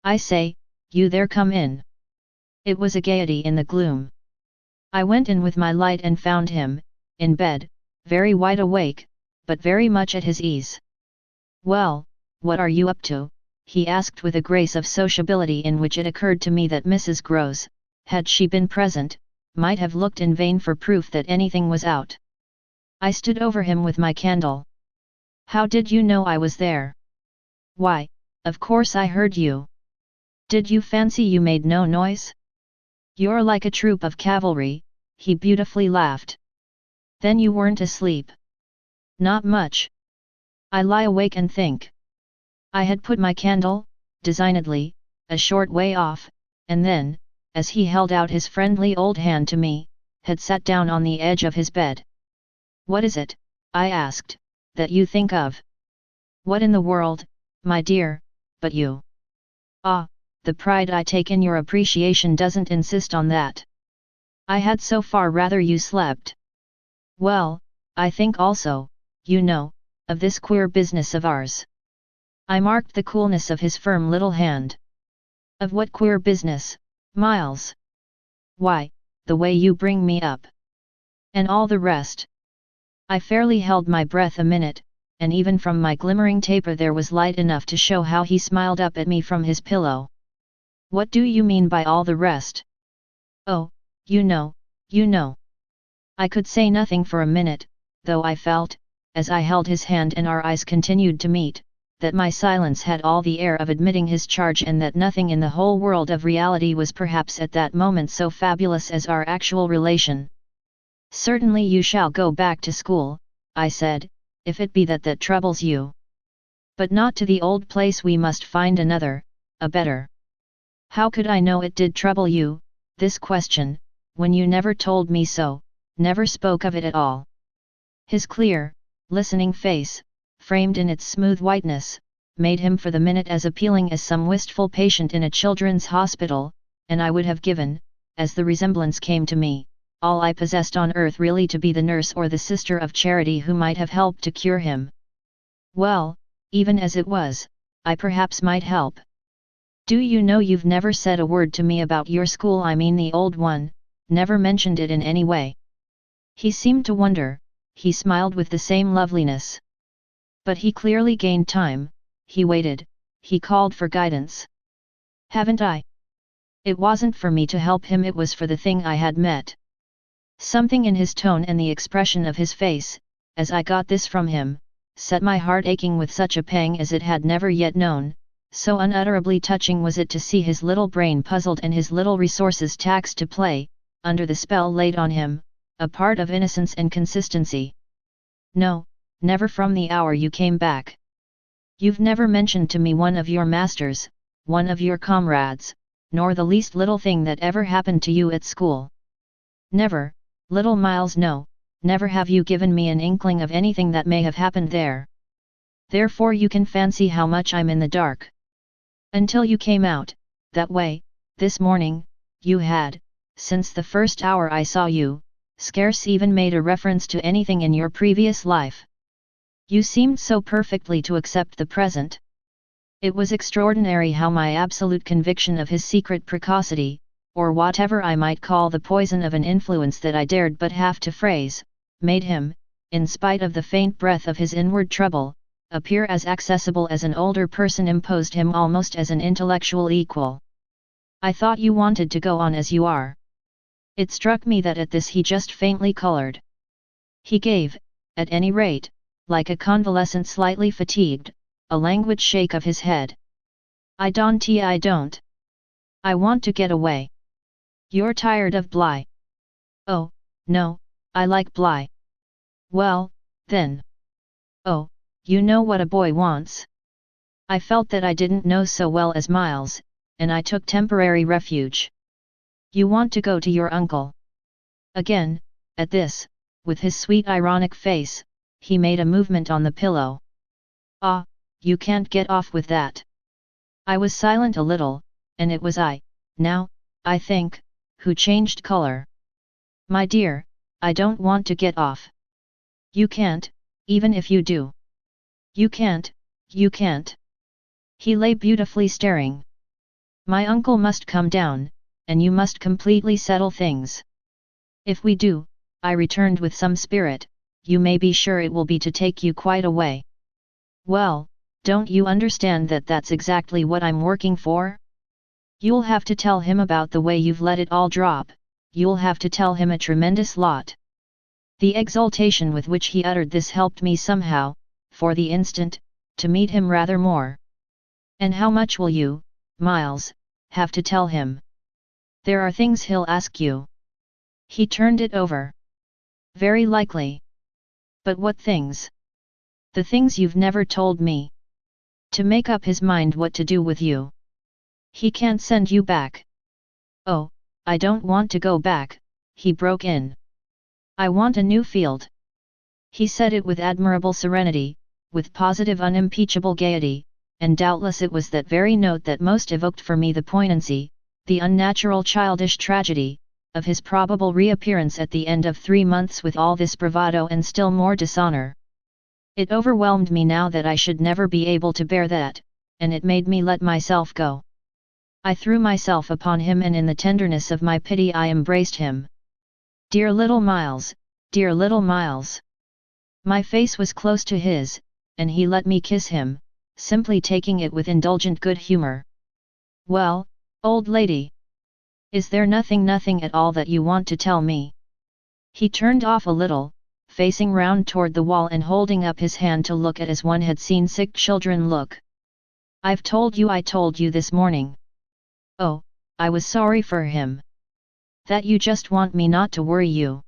Speaker 1: I say, you there, come in. It was a gaiety in the gloom. I went in with my light and found him, in bed, very wide awake, but very much at his ease. Well, what are you up to? He asked with a grace of sociability in which it occurred to me that Mrs. Groves, had she been present, might have looked in vain for proof that anything was out. I stood over him with my candle. How did you know I was there? Why, of course I heard you. Did you fancy you made no noise? You're like a troop of cavalry, he beautifully laughed. Then you weren't asleep? Not much. I lie awake and think. I had put my candle, designedly, a short way off, and then, as he held out his friendly old hand to me, had sat down on the edge of his bed. What is it, I asked, that you think of? What in the world, my dear, but you? Ah, the pride I take in your appreciation doesn't insist on that. I had so far rather you slept. Well, I think also, you know, of this queer business of ours. I marked the coolness of his firm little hand. Of what queer business, Miles? Why, the way you bring me up. And all the rest. I fairly held my breath a minute, and even from my glimmering taper there was light enough to show how he smiled up at me from his pillow. What do you mean by all the rest? Oh, you know. I could say nothing for a minute, though I felt, as I held his hand and our eyes continued to meet, that my silence had all the air of admitting his charge, and that nothing in the whole world of reality was perhaps at that moment so fabulous as our actual relation. "Certainly you shall go back to school," I said, "if it be that troubles you. But not to the old place, we must find another, a better." "How could I know it did trouble you, this question, when you never told me so, never spoke of it at all?" His clear, listening face, framed in its smooth whiteness, made him for the minute as appealing as some wistful patient in a children's hospital, and I would have given, as the resemblance came to me, all I possessed on earth really to be the nurse or the sister of charity who might have helped to cure him. Well, even as it was, I perhaps might help. "Do you know you've never said a word to me about your school, I mean the old one, never mentioned it in any way?" He seemed to wonder, he smiled with the same loveliness. But he clearly gained time, he waited, he called for guidance. "Haven't I?" It wasn't for me to help him, it was for the thing I had met. Something in his tone and the expression of his face, as I got this from him, set my heart aching with such a pang as it had never yet known, so unutterably touching was it to see his little brain puzzled and his little resources taxed to play, under the spell laid on him, a part of innocence and consistency. "No, never from the hour you came back. You've never mentioned to me one of your masters, one of your comrades, nor the least little thing that ever happened to you at school. Never, little Miles, no, never have you given me an inkling of anything that may have happened there. Therefore you can fancy how much I'm in the dark. Until you came out, that way, this morning, you had, since the first hour I saw you, scarce even made a reference to anything in your previous life. You seemed so perfectly to accept the present. It was extraordinary how my absolute conviction of his secret precocity, or whatever I might call the poison of an influence that I dared but half to phrase, made him, in spite of the faint breath of his inward trouble, appear as accessible as an older person, imposed him almost as an intellectual equal. "I thought you wanted to go on as you are." It struck me that at this he just faintly colored. He gave, at any rate, like a convalescent slightly fatigued, a languid shake of his head. I don't. I want to get away." "You're tired of Bly?" "Oh, no, I like Bly." "Well, then. Oh, you know what a boy wants." I felt that I didn't know so well as Miles, and I took temporary refuge. "You want to go to your uncle?" Again, at this, with his sweet ironic face, he made a movement on the pillow. "Ah, you can't get off with that." I was silent a little, and it was I, now, I think, who changed color. "My dear, I don't want to get off." "You can't, even if you do. You can't, you can't." He lay beautifully staring. "My uncle must come down, and you must completely settle things." "If we do," I returned with some spirit, "you may be sure it will be to take you quite away." "Well, don't you understand that that's exactly what I'm working for? You'll have to tell him about the way you've let it all drop, you'll have to tell him a tremendous lot." The exultation with which he uttered this helped me somehow, for the instant, to meet him rather more. "And how much will you, Miles, have to tell him?" "There are things he'll ask you." He turned it over. "Very likely. But what things?" "The things you've never told me. To make up his mind what to do with you. He can't send you back." "Oh, I don't want to go back," he broke in. "I want a new field." He said it with admirable serenity, with positive unimpeachable gaiety, and doubtless it was that very note that most evoked for me the poignancy, the unnatural childish tragedy, of his probable reappearance at the end of 3 months with all this bravado and still more dishonor. It overwhelmed me now that I should never be able to bear that, and it made me let myself go. I threw myself upon him, and in the tenderness of my pity I embraced him. "Dear little Miles, dear little Miles." My face was close to his, and he let me kiss him, simply taking it with indulgent good humor. "Well, old lady. Is there nothing at all that you want to tell me?" He turned off a little, facing round toward the wall and holding up his hand to look at as one had seen sick children look. I told you this morning. Oh, I was sorry for him. That you just want me not to worry you.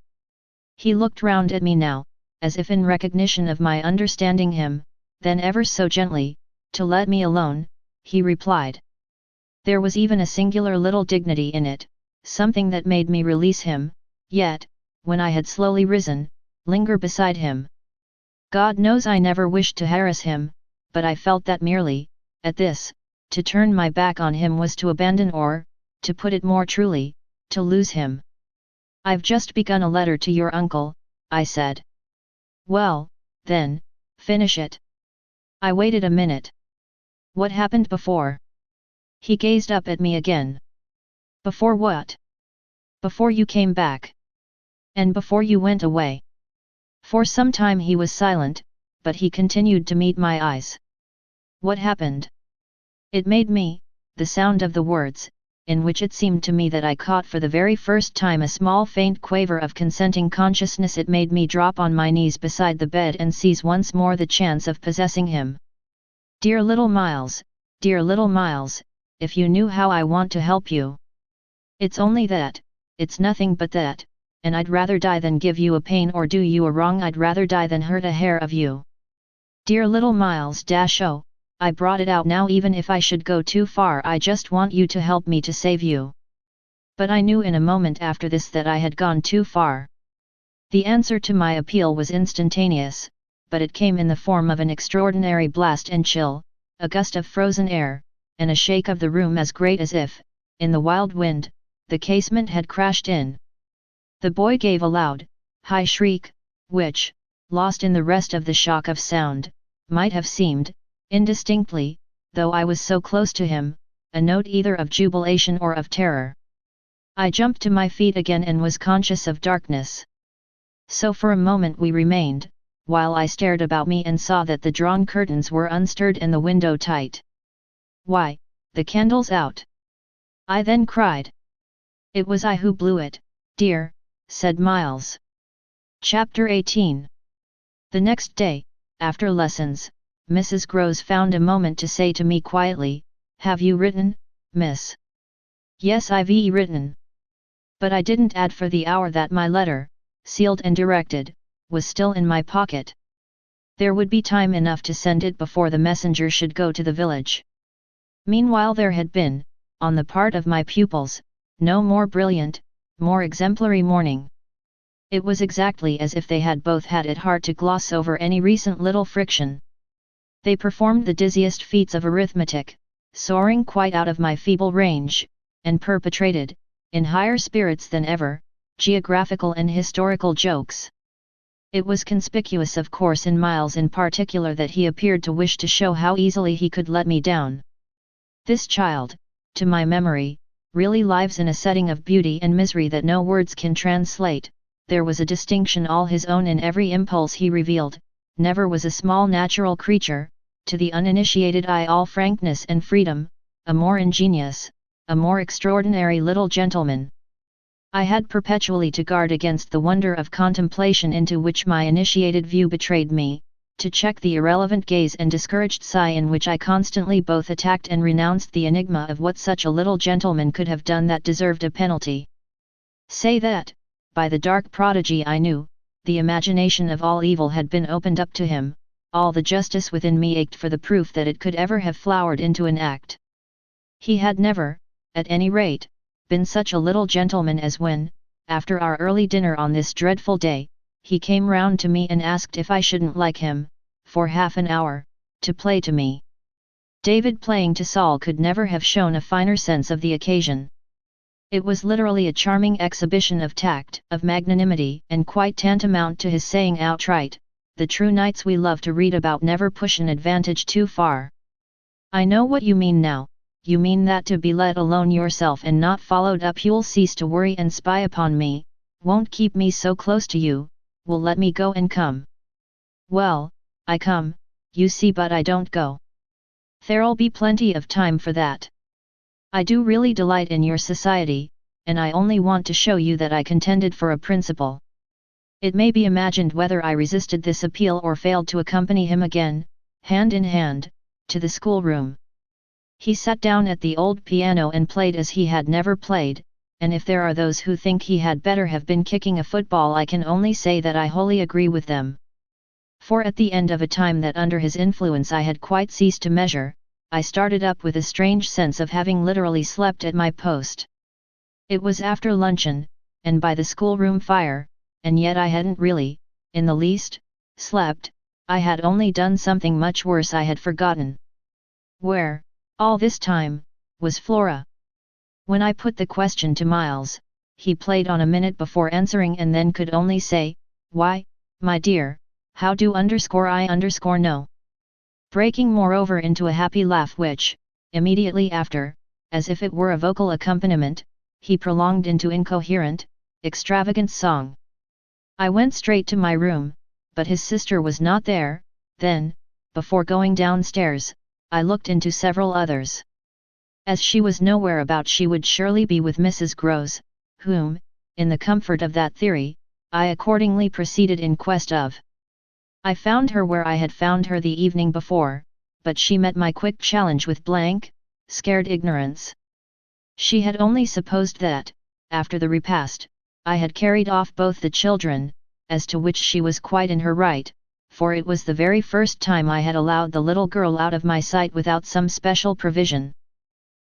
Speaker 1: He looked round at me now, as if in recognition of my understanding him, then ever so gently, to let me alone, he replied. There was even a singular little dignity in it, something that made me release him, yet, when I had slowly risen, linger beside him. God knows I never wished to harass him, but I felt that merely, at this, to turn my back on him was to abandon or, to put it more truly, to lose him. I've just begun a letter to your uncle, I said. Well, then, finish it. I waited a minute. What happened before? He gazed up at me again. Before what? Before you came back. And before you went away. For some time he was silent, but he continued to meet my eyes. What happened? It made me, the sound of the words, in which it seemed to me that I caught for the very first time a small faint quaver of consenting consciousness, it made me drop on my knees beside the bed and seize once more the chance of possessing him. Dear little Miles, if you knew how I want to help you. It's only that, it's nothing but that, and I'd rather die than give you a pain or do you a wrong. I'd rather die than hurt a hair of you. Dear little Miles - oh, I brought it out now. Even if I should go too far, I just want you to help me to save you. But I knew in a moment after this that I had gone too far. The answer to my appeal was instantaneous, but it came in the form of an extraordinary blast and chill, a gust of frozen air, and a shake of the room as great as if, in the wild wind, the casement had crashed in. The boy gave a loud, high shriek, which, lost in the rest of the shock of sound, might have seemed, indistinctly, though I was so close to him, a note either of jubilation or of terror. I jumped to my feet again and was conscious of darkness. So for a moment we remained, while I stared about me and saw that the drawn curtains were unstirred and the window tight. Why, the candle's out! I then cried. It was I who blew it, dear, said Miles. Chapter 18. The next day, after lessons, Mrs. Groves found a moment to say to me quietly, "Have you written, miss?" "Yes, I've written. But I didn't add for the hour that my letter, sealed and directed, was still in my pocket. There would be time enough to send it before the messenger should go to the village." Meanwhile there had been, on the part of my pupils, no more brilliant, more exemplary morning. It was exactly as if they had both had it hard to gloss over any recent little friction. They performed the dizziest feats of arithmetic, soaring quite out of my feeble range, and perpetrated, in higher spirits than ever, geographical and historical jokes. It was conspicuous of course in Miles in particular that he appeared to wish to show how easily he could let me down. This child, to my memory, really lives in a setting of beauty and misery that no words can translate. There was a distinction all his own in every impulse he revealed, never was a small natural creature, to the uninitiated eye all frankness and freedom, a more ingenious, a more extraordinary little gentleman. I had perpetually to guard against the wonder of contemplation into which my initiated view betrayed me, to check the irrelevant gaze and discouraged sigh in which I constantly both attacked and renounced the enigma of what such a little gentleman could have done that deserved a penalty. Say that, by the dark prodigy I knew, the imagination of all evil had been opened up to him, all the justice within me ached for the proof that it could ever have flowered into an act. He had never, at any rate, been such a little gentleman as when, after our early dinner on this dreadful day, he came round to me and asked if I shouldn't like him, for half an hour, to play to me. David playing to Saul could never have shown a finer sense of the occasion. It was literally a charming exhibition of tact, of magnanimity, and quite tantamount to his saying outright, "The true knights we love to read about never push an advantage too far." "I know what you mean now. You mean that to be let alone yourself and not followed up you'll cease to worry and spy upon me, won't keep me so close to you, will let me go and come." "Well, I come, you see, but I don't go. There'll be plenty of time for that. I do really delight in your society, and I only want to show you that I contended for a principle." It may be imagined whether I resisted this appeal or failed to accompany him again, hand in hand, to the schoolroom. He sat down at the old piano and played as he had never played, and if there are those who think he had better have been kicking a football, I can only say that I wholly agree with them. For at the end of a time that under his influence I had quite ceased to measure, I started up with a strange sense of having literally slept at my post. It was after luncheon, and by the schoolroom fire, and yet I hadn't really, in the least, slept. I had only done something much worse. I had forgotten. Where, all this time, was Flora? When I put the question to Miles, he played on a minute before answering and then could only say, "Why, my dear, how do I know?" Breaking moreover into a happy laugh which, immediately after, as if it were a vocal accompaniment, he prolonged into incoherent, extravagant song. I went straight to my room, but his sister was not there. Then, before going downstairs, I looked into several others. As she was nowhere about, she would surely be with Mrs. Groves, whom, in the comfort of that theory, I accordingly proceeded in quest of. I found her where I had found her the evening before, but she met my quick challenge with blank, scared ignorance. She had only supposed that, after the repast, I had carried off both the children, as to which she was quite in her right, for it was the very first time I had allowed the little girl out of my sight without some special provision.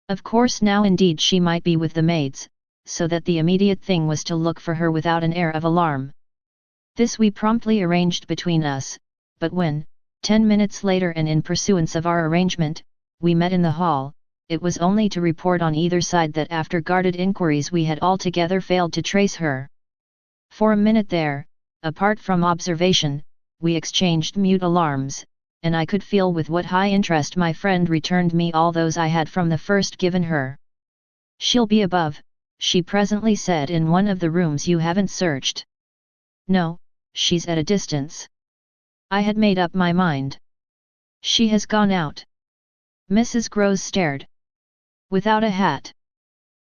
Speaker 1: Of course now indeed she might be with the maids, so that the immediate thing was to look for her without an air of alarm. This we promptly arranged between us, but when, 10 minutes later and in pursuance of our arrangement, we met in the hall, it was only to report on either side that after guarded inquiries we had altogether failed to trace her. For a minute there, apart from observation, we exchanged mute alarms, and I could feel with what high interest my friend returned me all those I had from the first given her. "She'll be above," she presently said, "in one of the rooms you haven't searched." "No, she's at a distance." I had made up my mind. "She has gone out." Mrs. Groves stared. "Without a hat?"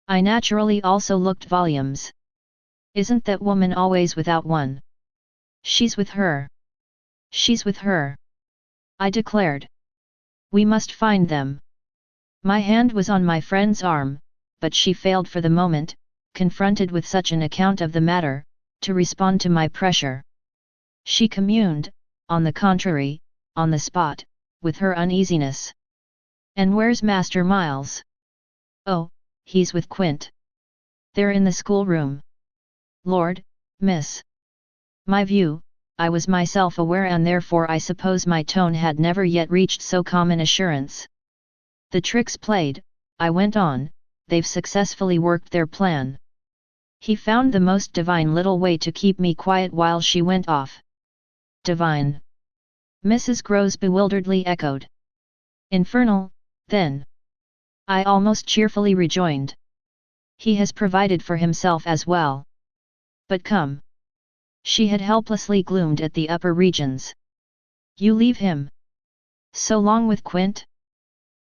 Speaker 1: I naturally also looked volumes. "Isn't that woman always without one?" "She's with her." "She's with her," I declared. "We must find them." My hand was on my friend's arm, but she failed for the moment, confronted with such an account of the matter, to respond to my pressure. She communed, on the contrary, on the spot, with her uneasiness. "And where's Master Miles?" "Oh, he's with Quint. They're in the schoolroom." "Lord, miss." My view, I was myself aware, and therefore I suppose my tone had never yet reached so calm an assurance. "The trick's played," I went on, "they've successfully worked their plan." He found the most divine little way to keep me quiet while she went off. "Divine?" Mrs. Groves bewilderedly echoed. "Infernal, then," I almost cheerfully rejoined. "He has provided for himself as well." "But come." She had helplessly gloomed at the upper regions. "You leave him so long with Quint?"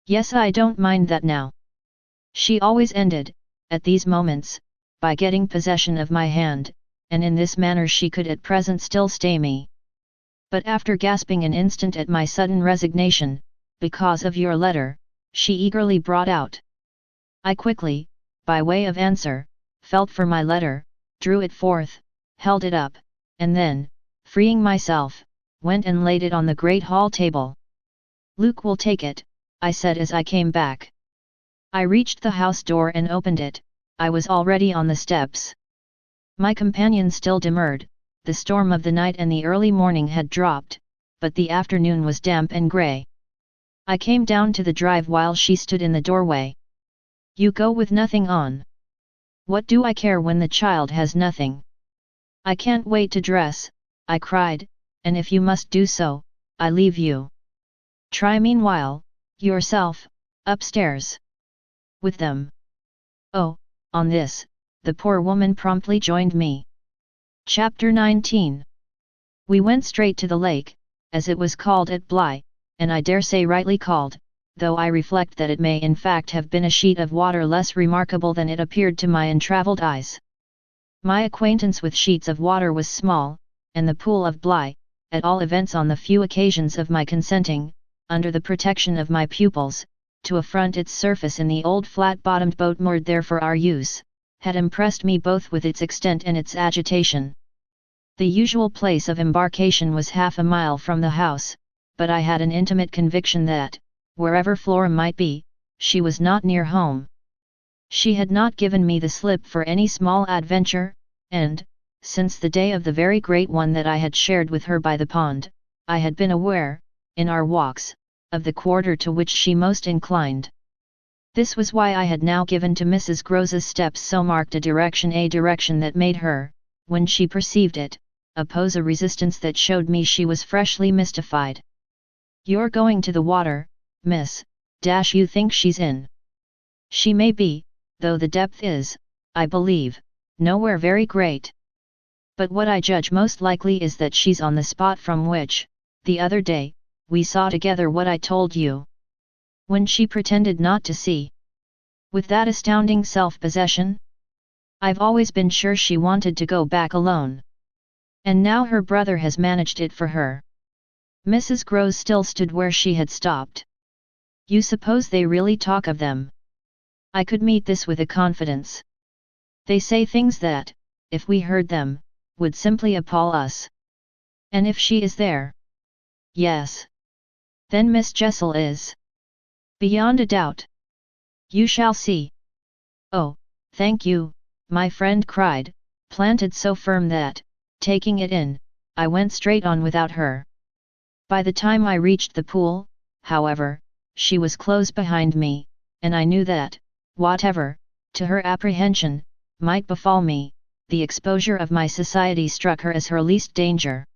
Speaker 1: "Yes, I don't mind that now." She always ended, at these moments, by getting possession of my hand, and in this manner she could at present still stay me. But after gasping an instant at my sudden resignation, "Because of your letter," she eagerly brought out. I quickly, by way of answer, felt for my letter, drew it forth, held it up, and then, freeing myself, went and laid it on the great hall table. "Luke will take it," I said as I came back. I reached the house door and opened it. I was already on the steps. My companion still demurred. The storm of the night and the early morning had dropped, but the afternoon was damp and grey. I came down to the drive while she stood in the doorway. "You go with nothing on." "What do I care when the child has nothing? I can't wait to dress," I cried, "and if you must do so, I leave you. Try meanwhile, yourself, upstairs. With them." Oh, on this, the poor woman promptly joined me. Chapter 19. We went straight to the lake, as it was called at Bly, and I dare say rightly called, though I reflect that it may in fact have been a sheet of water less remarkable than it appeared to my untravelled eyes. My acquaintance with sheets of water was small, and the pool of bly, at all events on the few occasions of my consenting, under the protection of my pupils, to affront its surface in the old flat-bottomed boat moored there for our use, had impressed me both with its extent and its agitation. The usual place of embarkation was half a mile from the house, but I had an intimate conviction that, wherever Flora might be, she was not near home. She had not given me the slip for any small adventure, and, since the day of the very great one that I had shared with her by the pond, I had been aware, in our walks, of the quarter to which she most inclined. This was why I had now given to Mrs. Grose's steps so marked a direction that made her, when she perceived it, oppose a resistance that showed me she was freshly mystified. "You're going to the water, miss, you think she's in?" "She may be, though the depth is, I believe, nowhere very great. But what I judge most likely is that she's on the spot from which, the other day, we saw together what I told you." When she pretended not to see. With that astounding self-possession? "I've always been sure she wanted to go back alone. And now her brother has managed it for her." Mrs. Grose still stood where she had stopped. "You suppose they really talk of them?" I could meet this with a confidence. "They say things that, if we heard them, would simply appall us." "And if she is there?" "Yes." "Then Miss Jessel is?" "Beyond a doubt." "You shall see." "Oh, thank you," my friend cried, planted so firm that, taking it in, I went straight on without her. By the time I reached the pool, however, she was close behind me, and I knew that, whatever, to her apprehension, might befall me, the exposure of my society struck her as her least danger.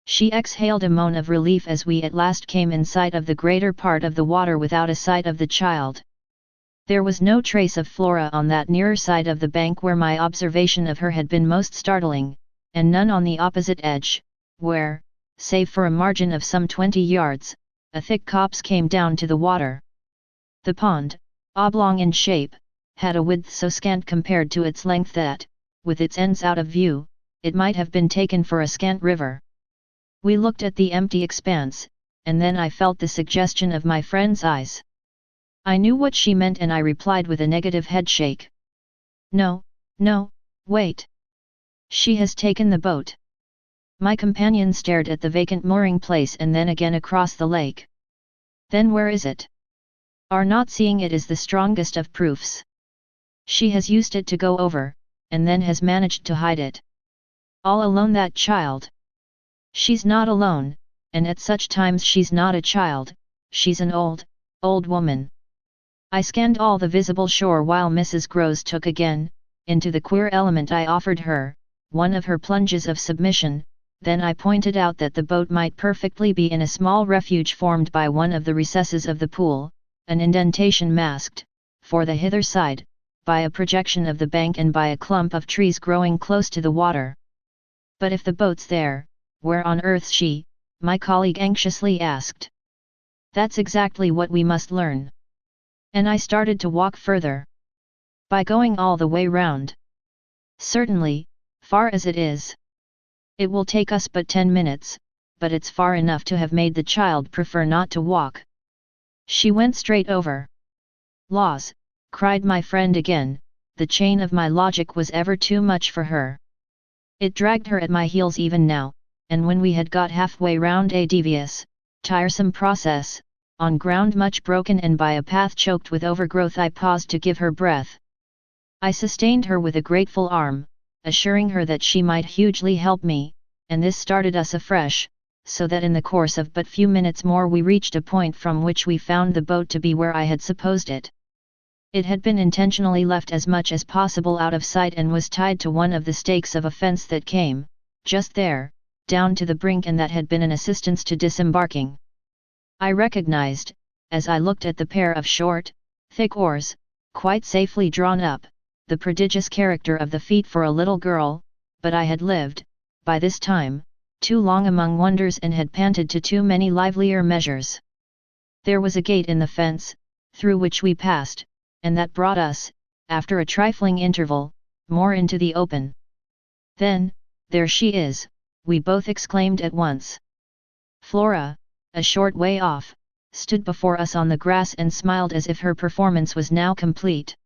Speaker 1: She exhaled a moan of relief as we at last came in sight of the greater part of the water without a sight of the child. There was no trace of Flora on that nearer side of the bank where my observation of her had been most startling, and none on the opposite edge, where, save for a margin of some 20 yards, a thick copse came down to the water. The pond, oblong in shape, had a width so scant compared to its length that, with its ends out of view, it might have been taken for a scant river. We looked at the empty expanse, and then I felt the suggestion of my friend's eyes. I knew what she meant and I replied with a negative headshake. "No, no, wait. She has taken the boat." My companion stared at the vacant mooring place and then again across the lake. "Then where is it?" "Our not seeing it is the strongest of proofs. She has used it to go over, and then has managed to hide it." "All alone, that child?" "She's not alone, and at such times she's not a child, she's an old woman." I scanned all the visible shore while Mrs. Grose took again, into the queer element I offered her, one of her plunges of submission. Then I pointed out that the boat might perfectly be in a small refuge formed by one of the recesses of the pool, an indentation masked, for the hither side, by a projection of the bank and by a clump of trees growing close to the water. "But if the boat's there, where on earth's she?" my colleague anxiously asked. "That's exactly what we must learn." And I started to walk further. "By going all the way round?" "Certainly, far as it is. It will take us but 10 minutes, but it's far enough to have made the child prefer not to walk." "She went straight over." "Laws!" cried my friend again, the chain of my logic was ever too much for her. It dragged her at my heels even now, and when we had got halfway round a devious, tiresome process, on ground much broken and by a path choked with overgrowth, I paused to give her breath. I sustained her with a grateful arm, assuring her that she might hugely help me, and this started us afresh, so that in the course of but few minutes more we reached a point from which we found the boat to be where I had supposed it. It had been intentionally left as much as possible out of sight and was tied to one of the stakes of a fence that came, just there, down to the brink, and that had been an assistance to disembarking. I recognized, as I looked at the pair of short, thick oars, quite safely drawn up, the prodigious character of the feat for a little girl, but I had lived, by this time, too long among wonders and had panted to too many livelier measures. There was a gate in the fence, through which we passed, and that brought us, after a trifling interval, more into the open. "Then, there she is," we both exclaimed at once. Flora, a short way off, stood before us on the grass and smiled as if her performance was now complete.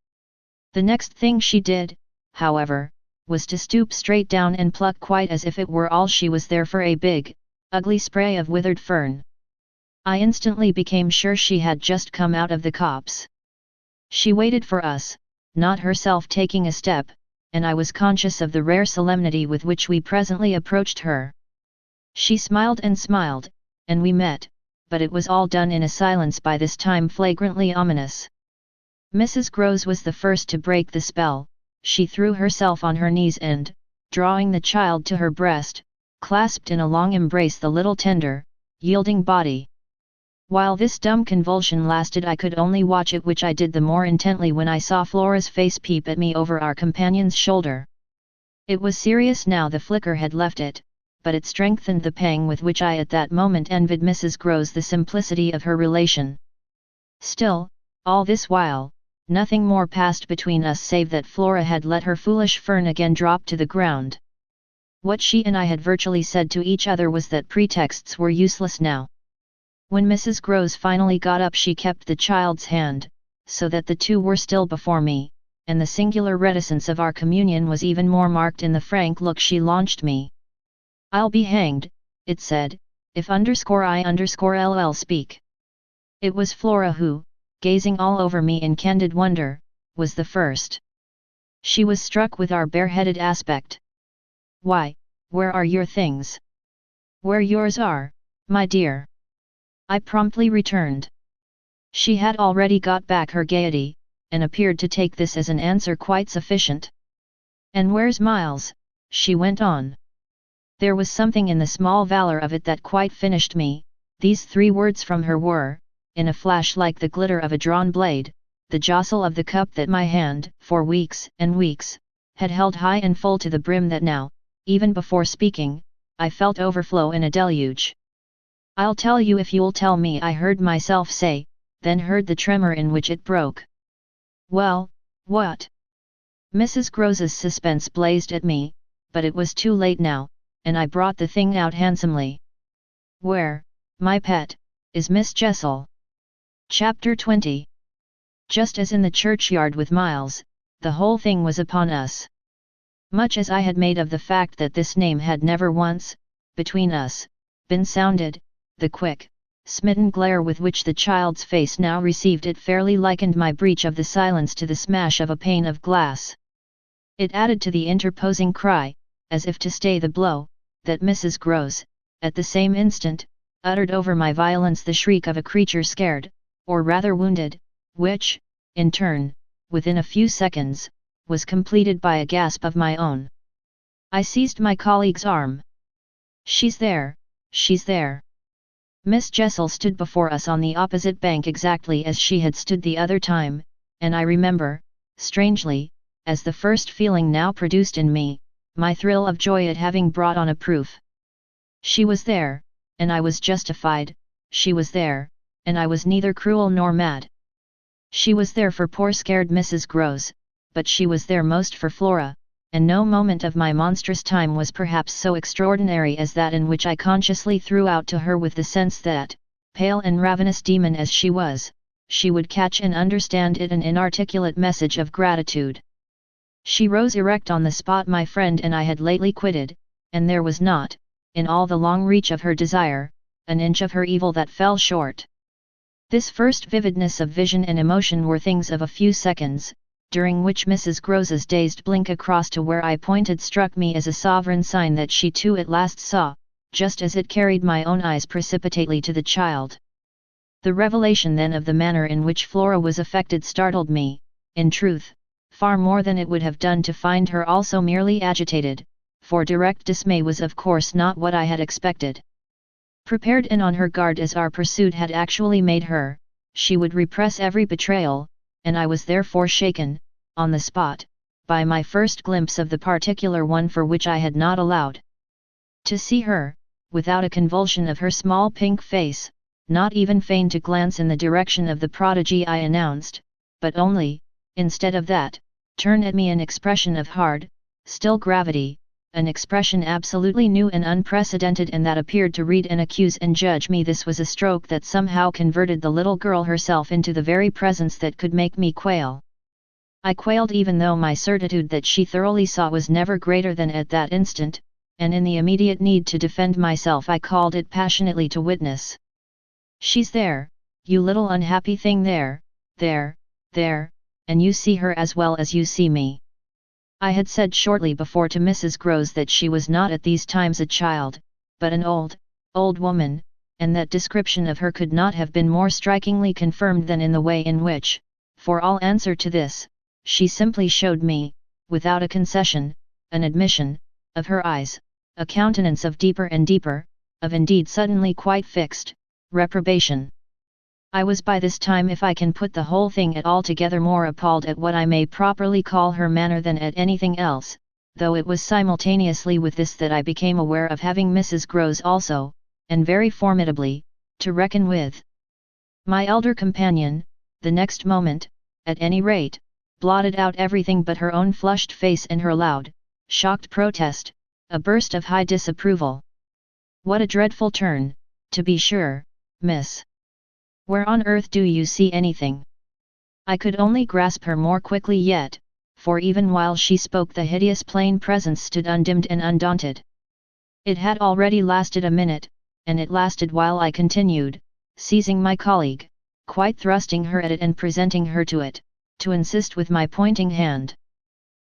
Speaker 1: The next thing she did, however, was to stoop straight down and pluck quite as if it were all she was there for a big, ugly spray of withered fern. I instantly became sure she had just come out of the copse. She waited for us, not herself taking a step, and I was conscious of the rare solemnity with which we presently approached her. She smiled, and we met, but it was all done in a silence by this time flagrantly ominous. Mrs. Grose was the first to break the spell. She threw herself on her knees and, drawing the child to her breast, clasped in a long embrace the little tender, yielding body. While this dumb convulsion lasted I could only watch it, which I did the more intently when I saw Flora's face peep at me over our companion's shoulder. It was serious now. The flicker had left it, but it strengthened the pang with which I at that moment envied Mrs. Grose the simplicity of her relation. Still, all this while, nothing more passed between us save that Flora had let her foolish fern again drop to the ground. What she and I had virtually said to each other was that pretexts were useless now. When Mrs. Grose finally got up she kept the child's hand, so that the two were still before me, and the singular reticence of our communion was even more marked in the frank look she launched me. "I'll be hanged," it said, "if _I_LL speak." It was Flora who, gazing all over me in candid wonder, was the first. She was struck with our bareheaded aspect. "Why, where are your things?" "Where yours are, my dear," I promptly returned. She had already got back her gaiety, and appeared to take this as an answer quite sufficient. "And where's Miles?" she went on. There was something in the small valor of it that quite finished me. These 3 words from her were, in a flash like the glitter of a drawn blade, the jostle of the cup that my hand, for weeks and weeks, had held high and full to the brim, that now, even before speaking, I felt overflow in a deluge. "I'll tell you if you'll tell me," I heard myself say, then heard the tremor in which it broke. "Well, what?" Mrs. Grose's suspense blazed at me, but it was too late now, and I brought the thing out handsomely. "Where, my pet, is Miss Jessel?" Chapter 20. Just as in the churchyard with Miles, the whole thing was upon us. Much as I had made of the fact that this name had never once, between us, been sounded, the quick, smitten glare with which the child's face now received it fairly likened my breach of the silence to the smash of a pane of glass. It added to the interposing cry, as if to stay the blow, that Mrs. Grose, at the same instant, uttered over my violence the shriek of a creature scared, or rather wounded, which, in turn, within a few seconds, was completed by a gasp of my own. I seized my colleague's arm. "She's there, she's there." Miss Jessel stood before us on the opposite bank exactly as she had stood the other time, and I remember, strangely, as the first feeling now produced in me, my thrill of joy at having brought on a proof. She was there, and I was justified. She was there, and I was neither cruel nor mad. She was there for poor scared Mrs. Grose, but she was there most for Flora, and no moment of my monstrous time was perhaps so extraordinary as that in which I consciously threw out to her with the sense that, pale and ravenous demon as she was, she would catch and understand it, an inarticulate message of gratitude. She rose erect on the spot my friend and I had lately quitted, and there was not, in all the long reach of her desire, an inch of her evil that fell short. This first vividness of vision and emotion were things of a few seconds, during which Mrs. Grose's dazed blink across to where I pointed struck me as a sovereign sign that she too at last saw, just as it carried my own eyes precipitately to the child. The revelation then of the manner in which Flora was affected startled me, in truth, far more than it would have done to find her also merely agitated, for direct dismay was of course not what I had expected. Prepared and on her guard as our pursuit had actually made her, she would repress every betrayal, and I was therefore shaken, on the spot, by my first glimpse of the particular one for which I had not allowed to see her, without a convulsion of her small pink face, not even feign to glance in the direction of the prodigy I announced, but only, instead of that, turn at me an expression of hard, still gravity, an expression absolutely new and unprecedented and that appeared to read and accuse and judge me. This was a stroke that somehow converted the little girl herself into the very presence that could make me quail. I quailed even though my certitude that she thoroughly saw was never greater than at that instant, and in the immediate need to defend myself I called it passionately to witness. "She's there, you little unhappy thing, there, and you see her as well as you see me." I had said shortly before to Mrs. Groves that she was not at these times a child, but an old woman, and that description of her could not have been more strikingly confirmed than in the way in which, for all answer to this, she simply showed me, without a concession, an admission, of her eyes, a countenance of deeper and deeper, of indeed suddenly quite fixed, reprobation. I was by this time, if I can put the whole thing at all together, more appalled at what I may properly call her manner than at anything else, though it was simultaneously with this that I became aware of having Mrs. Groves also, and very formidably, to reckon with. My elder companion, the next moment, at any rate, blotted out everything but her own flushed face and her loud, shocked protest, a burst of high disapproval. "What a dreadful turn, to be sure, miss! Where on earth do you see anything?" I could only grasp her more quickly yet, for even while she spoke the hideous plain presence stood undimmed and undaunted. It had already lasted a minute, and it lasted while I continued, seizing my colleague, quite thrusting her at it and presenting her to it, to insist with my pointing hand.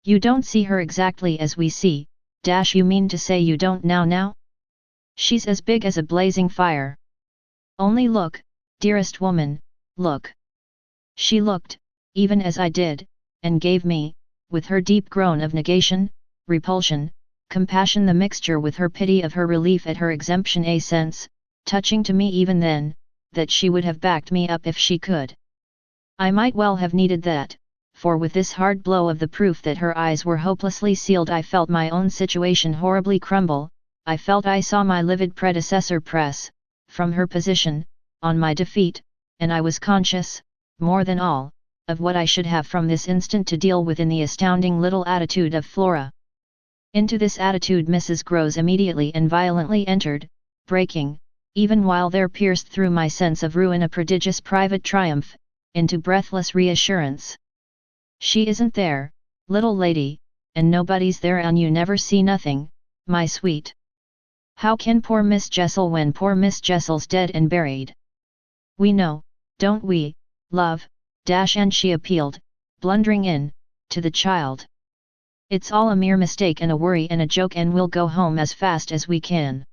Speaker 1: "You don't see her exactly as we see, you mean to say you don't now? She's as big as a blazing fire. Only look, dearest woman, look." She looked, even as I did, and gave me, with her deep groan of negation, repulsion, compassion, the mixture with her pity of her relief at her exemption, a sense, touching to me even then, that she would have backed me up if she could. I might well have needed that, for with this hard blow of the proof that her eyes were hopelessly sealed I felt my own situation horribly crumble. I felt I saw my livid predecessor press, from her position, on my defeat, and I was conscious, more than all, of what I should have from this instant to deal with in the astounding little attitude of Flora. Into this attitude Mrs. Groves immediately and violently entered, breaking, even while there pierced through my sense of ruin a prodigious private triumph, into breathless reassurance. "She isn't there, little lady, and nobody's there, and you never see nothing, my sweet. How can poor Miss Jessel, when poor Miss Jessel's dead and buried? We know, don't we, love, and she appealed, blundering in, to the child. "It's all a mere mistake and a worry and a joke, and we'll go home as fast as we can."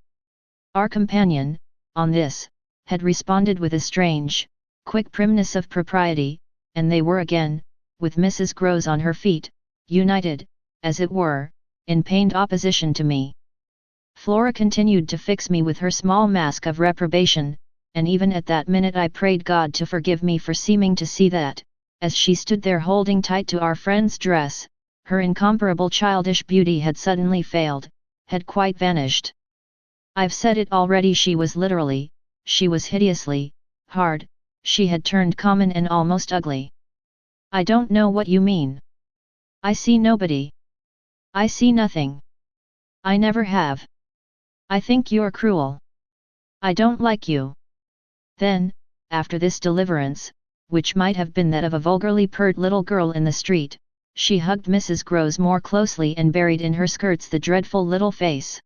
Speaker 1: Our companion, on this, had responded with a strange, quick primness of propriety, and they were again, with Mrs. Groves on her feet, united, as it were, in pained opposition to me. Flora continued to fix me with her small mask of reprobation, and even at that minute I prayed God to forgive me for seeming to see that, as she stood there holding tight to our friend's dress, her incomparable childish beauty had suddenly failed, had quite vanished. I've said it already, she was hideously, hard, she had turned common and almost ugly. "I don't know what you mean. I see nobody. I see nothing. I never have. I think you're cruel. I don't like you." Then, after this deliverance, which might have been that of a vulgarly pert little girl in the street, she hugged Mrs. Groves more closely and buried in her skirts the dreadful little face.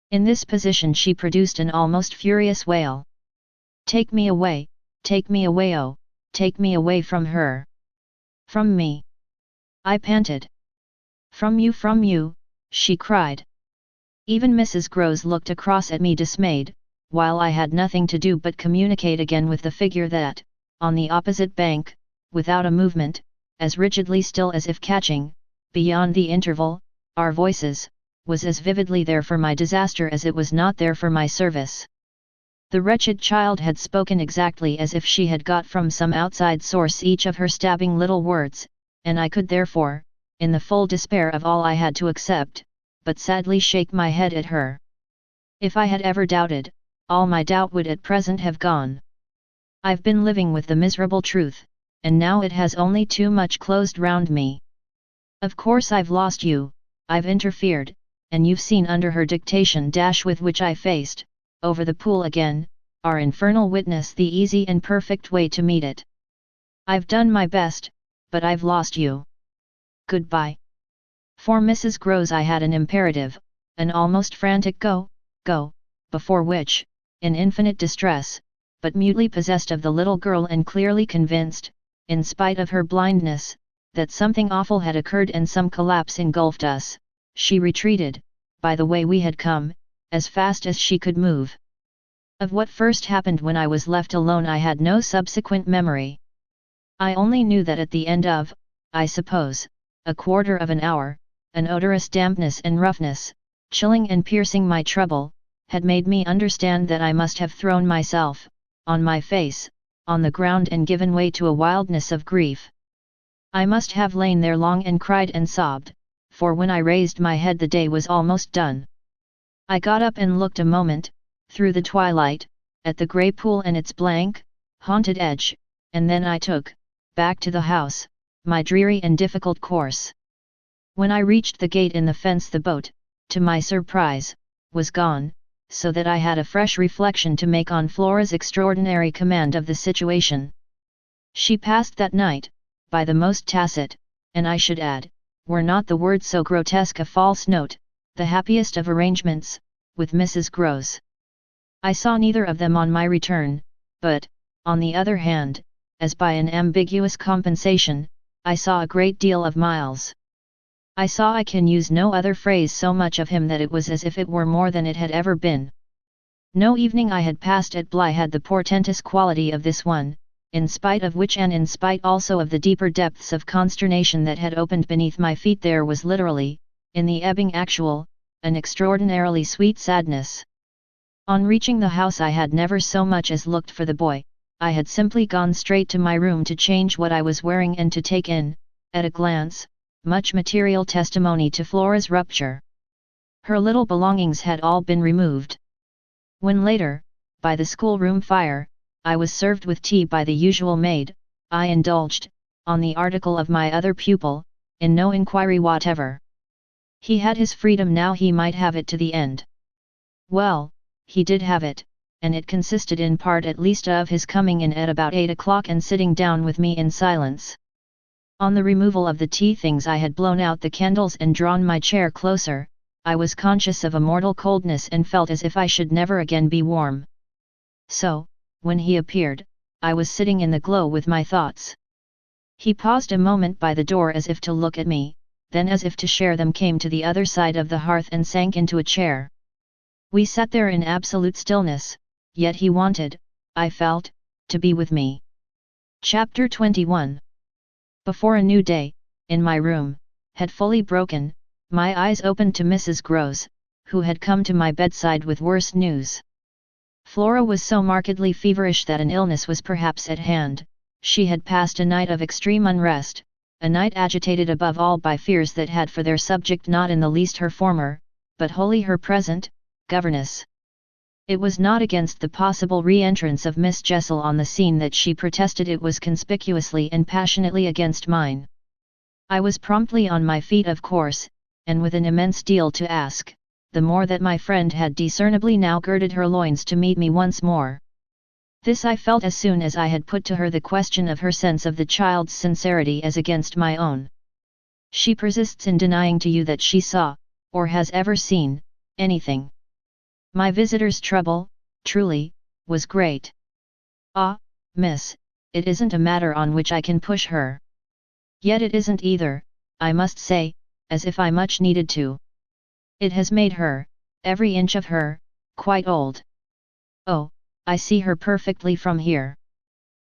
Speaker 1: In this position she produced an almost furious wail. Take me away, oh, take me away from her." "From me?" I panted. From you, she cried. Even Mrs. Groves looked across at me dismayed, while I had nothing to do but communicate again with the figure that, on the opposite bank, without a movement, as rigidly still as if catching, beyond the interval, our voices, was as vividly there for my disaster as it was not there for my service. The wretched child had spoken exactly as if she had got from some outside source each of her stabbing little words, and I could therefore, in the full despair of all I had to accept, but sadly shake my head at her. If I had ever doubted, all my doubt would at present have gone. I've been living with the miserable truth, and now it has only too much closed round me. Of course I've lost you, I've interfered, and you've seen under her dictation with which I faced, over the pool again, our infernal witness, the easy and perfect way to meet it. I've done my best, but I've lost you. Goodbye. For Mrs. Groves I had an imperative, an almost frantic go, before which, in infinite distress, but mutely possessed of the little girl and clearly convinced, in spite of her blindness, that something awful had occurred and some collapse engulfed us, she retreated, by the way we had come, as fast as she could move. Of what first happened when I was left alone I had no subsequent memory. I only knew that at the end of, I suppose, a quarter of an hour, an odorous dampness and roughness, chilling and piercing my trouble, had made me understand that I must have thrown myself, on my face, on the ground and given way to a wildness of grief. I must have lain there long and cried and sobbed, for when I raised my head the day was almost done. I got up and looked a moment, through the twilight, at the grey pool and its blank, haunted edge, and then I took, back to the house, my dreary and difficult course. When I reached the gate in the fence the boat, to my surprise, was gone, so that I had a fresh reflection to make on Flora's extraordinary command of the situation. She passed that night, by the most tacit, and I should add, were not the word so grotesque a false note, the happiest of arrangements, with Mrs. Groves. I saw neither of them on my return, but, on the other hand, as by an ambiguous compensation, I saw a great deal of Miles. I saw, I can use no other phrase, so much of him that it was as if it were more than it had ever been. No evening I had passed at Bly had the portentous quality of this one, in spite of which and in spite also of the deeper depths of consternation that had opened beneath my feet there was literally, in the ebbing actual, an extraordinarily sweet sadness. On reaching the house I had never so much as looked for the boy, I had simply gone straight to my room to change what I was wearing and to take in, at a glance, much material testimony to Flora's rupture. Her little belongings had all been removed. When later, by the schoolroom fire, I was served with tea by the usual maid, I indulged, on the article of my other pupil, in no inquiry whatever. He had his freedom now, he might have it to the end. Well, he did have it, and it consisted in part at least of his coming in at about 8 o'clock and sitting down with me in silence. On the removal of the tea things I had blown out the candles and drawn my chair closer, I was conscious of a mortal coldness and felt as if I should never again be warm. So, when he appeared, I was sitting in the glow with my thoughts. He paused a moment by the door as if to look at me, then as if to share them came to the other side of the hearth and sank into a chair. We sat there in absolute stillness, yet he wanted, I felt, to be with me. Chapter 21. Before a new day, in my room, had fully broken, my eyes opened to Mrs. Groves, who had come to my bedside with worse news. Flora was so markedly feverish that an illness was perhaps at hand. She had passed a night of extreme unrest, a night agitated above all by fears that had for their subject not in the least her former, but wholly her present, governess. It was not against the possible re-entrance of Miss Jessel on the scene that she protested, it was conspicuously and passionately against mine. I was promptly on my feet, of course, and with an immense deal to ask, the more that my friend had discernibly now girded her loins to meet me once more. This I felt as soon as I had put to her the question of her sense of the child's sincerity as against my own. She persists in denying to you that she saw, or has ever seen, anything. My visitor's trouble, truly, was great. Ah, miss, it isn't a matter on which I can push her. Yet it isn't either, I must say, as if I much needed to. It has made her, every inch of her, quite old. Oh, I see her perfectly from here.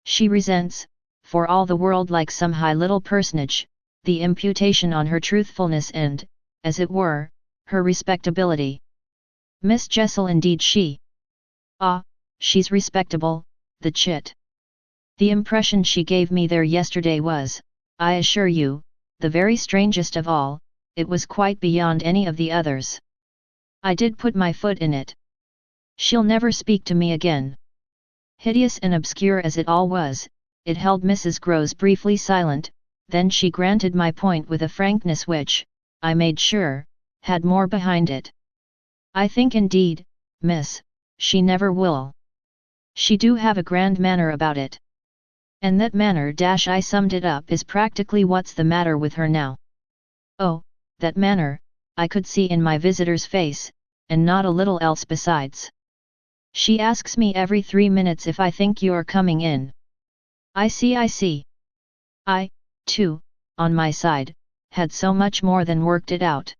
Speaker 1: She resents, for all the world like some high little personage, the imputation on her truthfulness and, as it were, her respectability. Miss Jessel indeed she. Ah, she's respectable, the chit. The impression she gave me there yesterday was, I assure you, the very strangest of all, it was quite beyond any of the others. I did put my foot in it. She'll never speak to me again. Hideous and obscure as it all was, it held Mrs. Groves briefly silent, then she granted my point with a frankness which, I made sure, had more behind it. I think indeed, miss, she never will. She do have a grand manner about it. And that manner I summed it up is practically what's the matter with her now. Oh, that manner, I could see in my visitor's face, and not a little else besides. She asks me every 3 minutes if I think you're coming in. I see. I, too, on my side, had so much more than worked it out.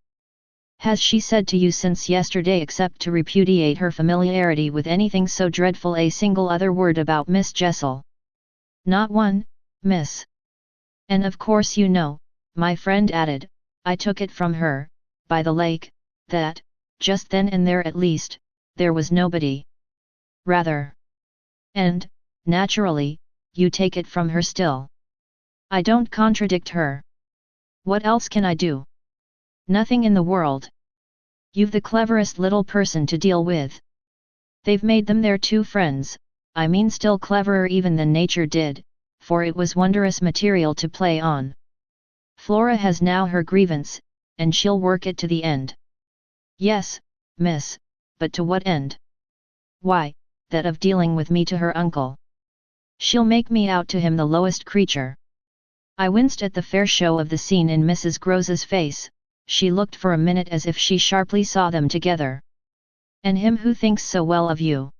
Speaker 1: Has she said to you since yesterday except to repudiate her familiarity with anything so dreadful a single other word about Miss Jessel? Not one, miss. And of course you know, my friend added, I took it from her, by the lake, that, just then and there at least, there was nobody. Rather. And, naturally, you take it from her still. I don't contradict her. What else can I do? Nothing in the world. You've the cleverest little person to deal with. They've made them their two friends, I mean still cleverer even than nature did, for it was wondrous material to play on. Flora has now her grievance, and she'll work it to the end. Yes, miss, but to what end? Why, that of dealing with me to her uncle. She'll make me out to him the lowest creature. I winced at the fair show of the scene in Mrs. Grose's face. She looked for a minute as if she sharply saw them together. And him who thinks so well of you.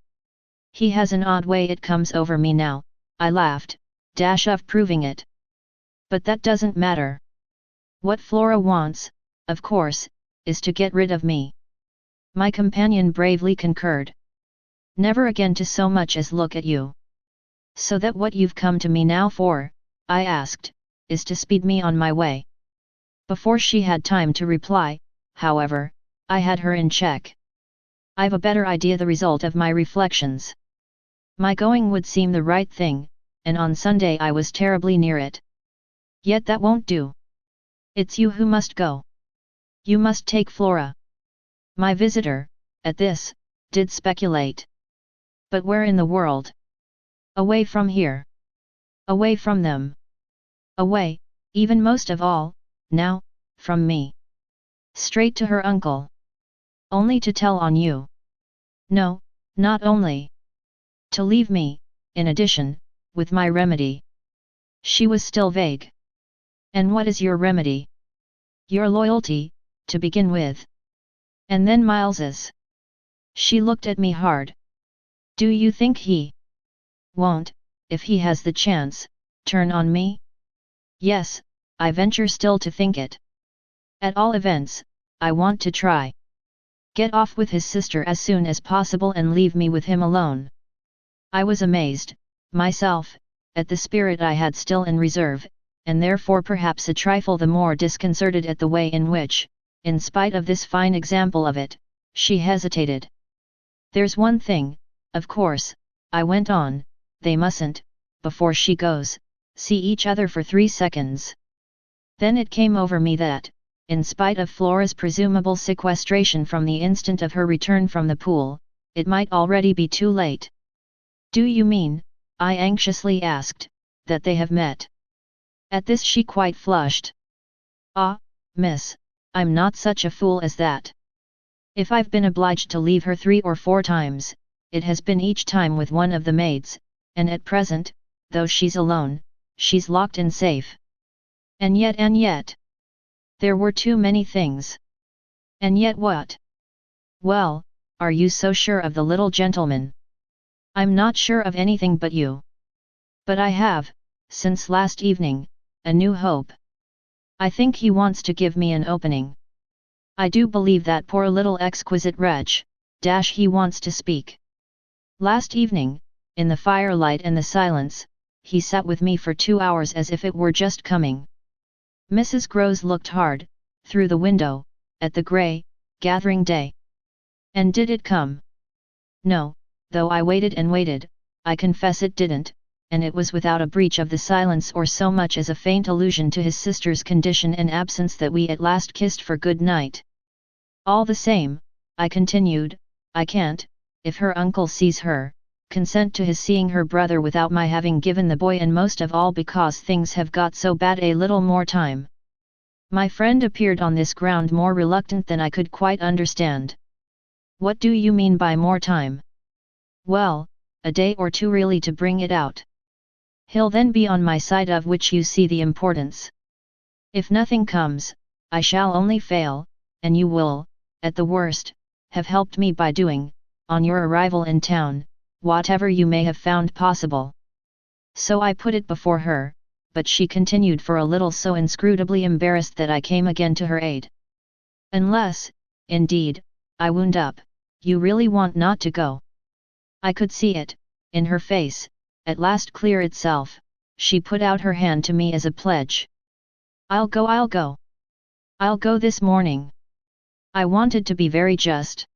Speaker 1: He has an odd way it comes over me now, I laughed, of proving it. But that doesn't matter. What Flora wants, of course, is to get rid of me. My companion bravely concurred. Never again to so much as look at you. So that what you've come to me now for, I asked, is to speed me on my way. Before she had time to reply, however, I had her in check. I've a better idea the result of my reflections. My going would seem the right thing, and on Sunday I was terribly near it. Yet that won't do. It's you who must go. You must take Flora. My visitor, at this, did speculate. But where in the world? Away from here. Away from them. Away, even most of all, now, from me. Straight to her uncle. Only to tell on you. No, not only. To leave me, in addition, with my remedy. She was still vague. And what is your remedy? Your loyalty, to begin with. And then Miles's. She looked at me hard. Do you think he won't, if he has the chance, turn on me? Yes, I venture still to think it. At all events, I want to try. Get off with his sister as soon as possible and leave me with him alone. I was amazed, myself, at the spirit I had still in reserve, and therefore perhaps a trifle the more disconcerted at the way in which, in spite of this fine example of it, she hesitated. There's one thing, of course, I went on, they mustn't, before she goes, see each other for 3 seconds. Then it came over me that, in spite of Flora's presumable sequestration from the instant of her return from the pool, it might already be too late. Do you mean, I anxiously asked, that they have met? At this she quite flushed. Ah, miss, I'm not such a fool as that. If I've been obliged to leave her 3 or 4 times, it has been each time with one of the maids, and at present, though she's alone, she's locked and safe. And yet, there were too many things. And yet what? Well, are you so sure of the little gentleman? I'm not sure of anything but you. But I have, since last evening, a new hope. I think he wants to give me an opening. I do believe that poor little exquisite wretch, he wants to speak. Last evening, in the firelight and the silence, he sat with me for 2 hours as if it were just coming. Mrs. Grose looked hard, through the window, at the grey, gathering day. And did it come? No, though I waited and waited, I confess it didn't, and it was without a breach of the silence or so much as a faint allusion to his sister's condition and absence that we at last kissed for good night. All the same, I continued, I can't, if her uncle sees her, consent to his seeing her brother without my having given the boy, and most of all because things have got so bad, a little more time. My friend appeared on this ground more reluctant than I could quite understand. What do you mean by more time? Well, a day or two really to bring it out. He'll then be on my side, of which you see the importance. If nothing comes, I shall only fail, and you will, at the worst, have helped me by doing, on your arrival in town, whatever you may have found possible. So I put it before her, but she continued for a little, so inscrutably embarrassed that I came again to her aid. Unless, indeed, I wound up, you really want not to go. I could see it, in her face, at last clear itself. She put out her hand to me as a pledge. I'll go, I'll go. I'll go this morning. I wanted to be very just.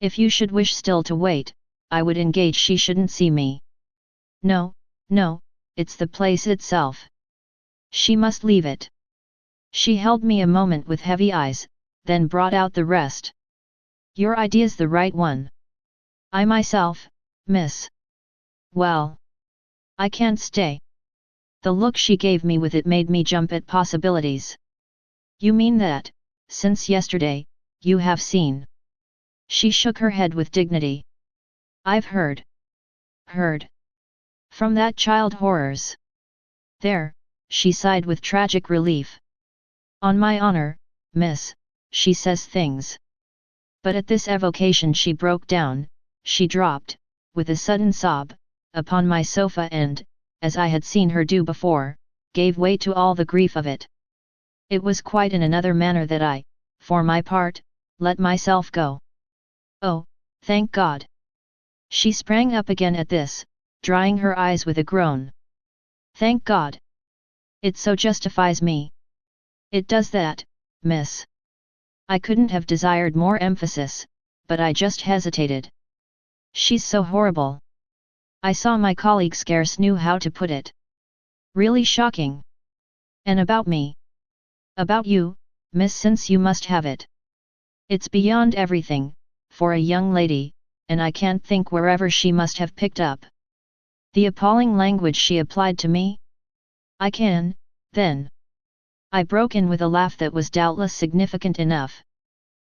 Speaker 1: If you should wish still to wait, I would engage she shouldn't see me. No, no, it's the place itself. She must leave it. She held me a moment with heavy eyes, then brought out the rest. Your idea's the right one. I myself, miss. Well, I can't stay. The look she gave me with it made me jump at possibilities. You mean that, since yesterday, you have seen? She shook her head with dignity. I've heard. Heard. From that child horrors. There, she sighed with tragic relief. On my honor, miss, she says things. But at this evocation she broke down, she dropped, with a sudden sob, upon my sofa and, as I had seen her do before, gave way to all the grief of it. It was quite in another manner that I, for my part, let myself go. Oh, thank God! She sprang up again at this, drying her eyes with a groan. Thank God! It so justifies me. It does that, miss. I couldn't have desired more emphasis, but I just hesitated. She's so horrible. I saw my colleague scarce knew how to put it. Really shocking. And about me? About you, miss, since you must have it. It's beyond everything, for a young lady, and I can't think wherever she must have picked up the appalling language she applied to me. I can, then. I broke in with a laugh that was doubtless significant enough.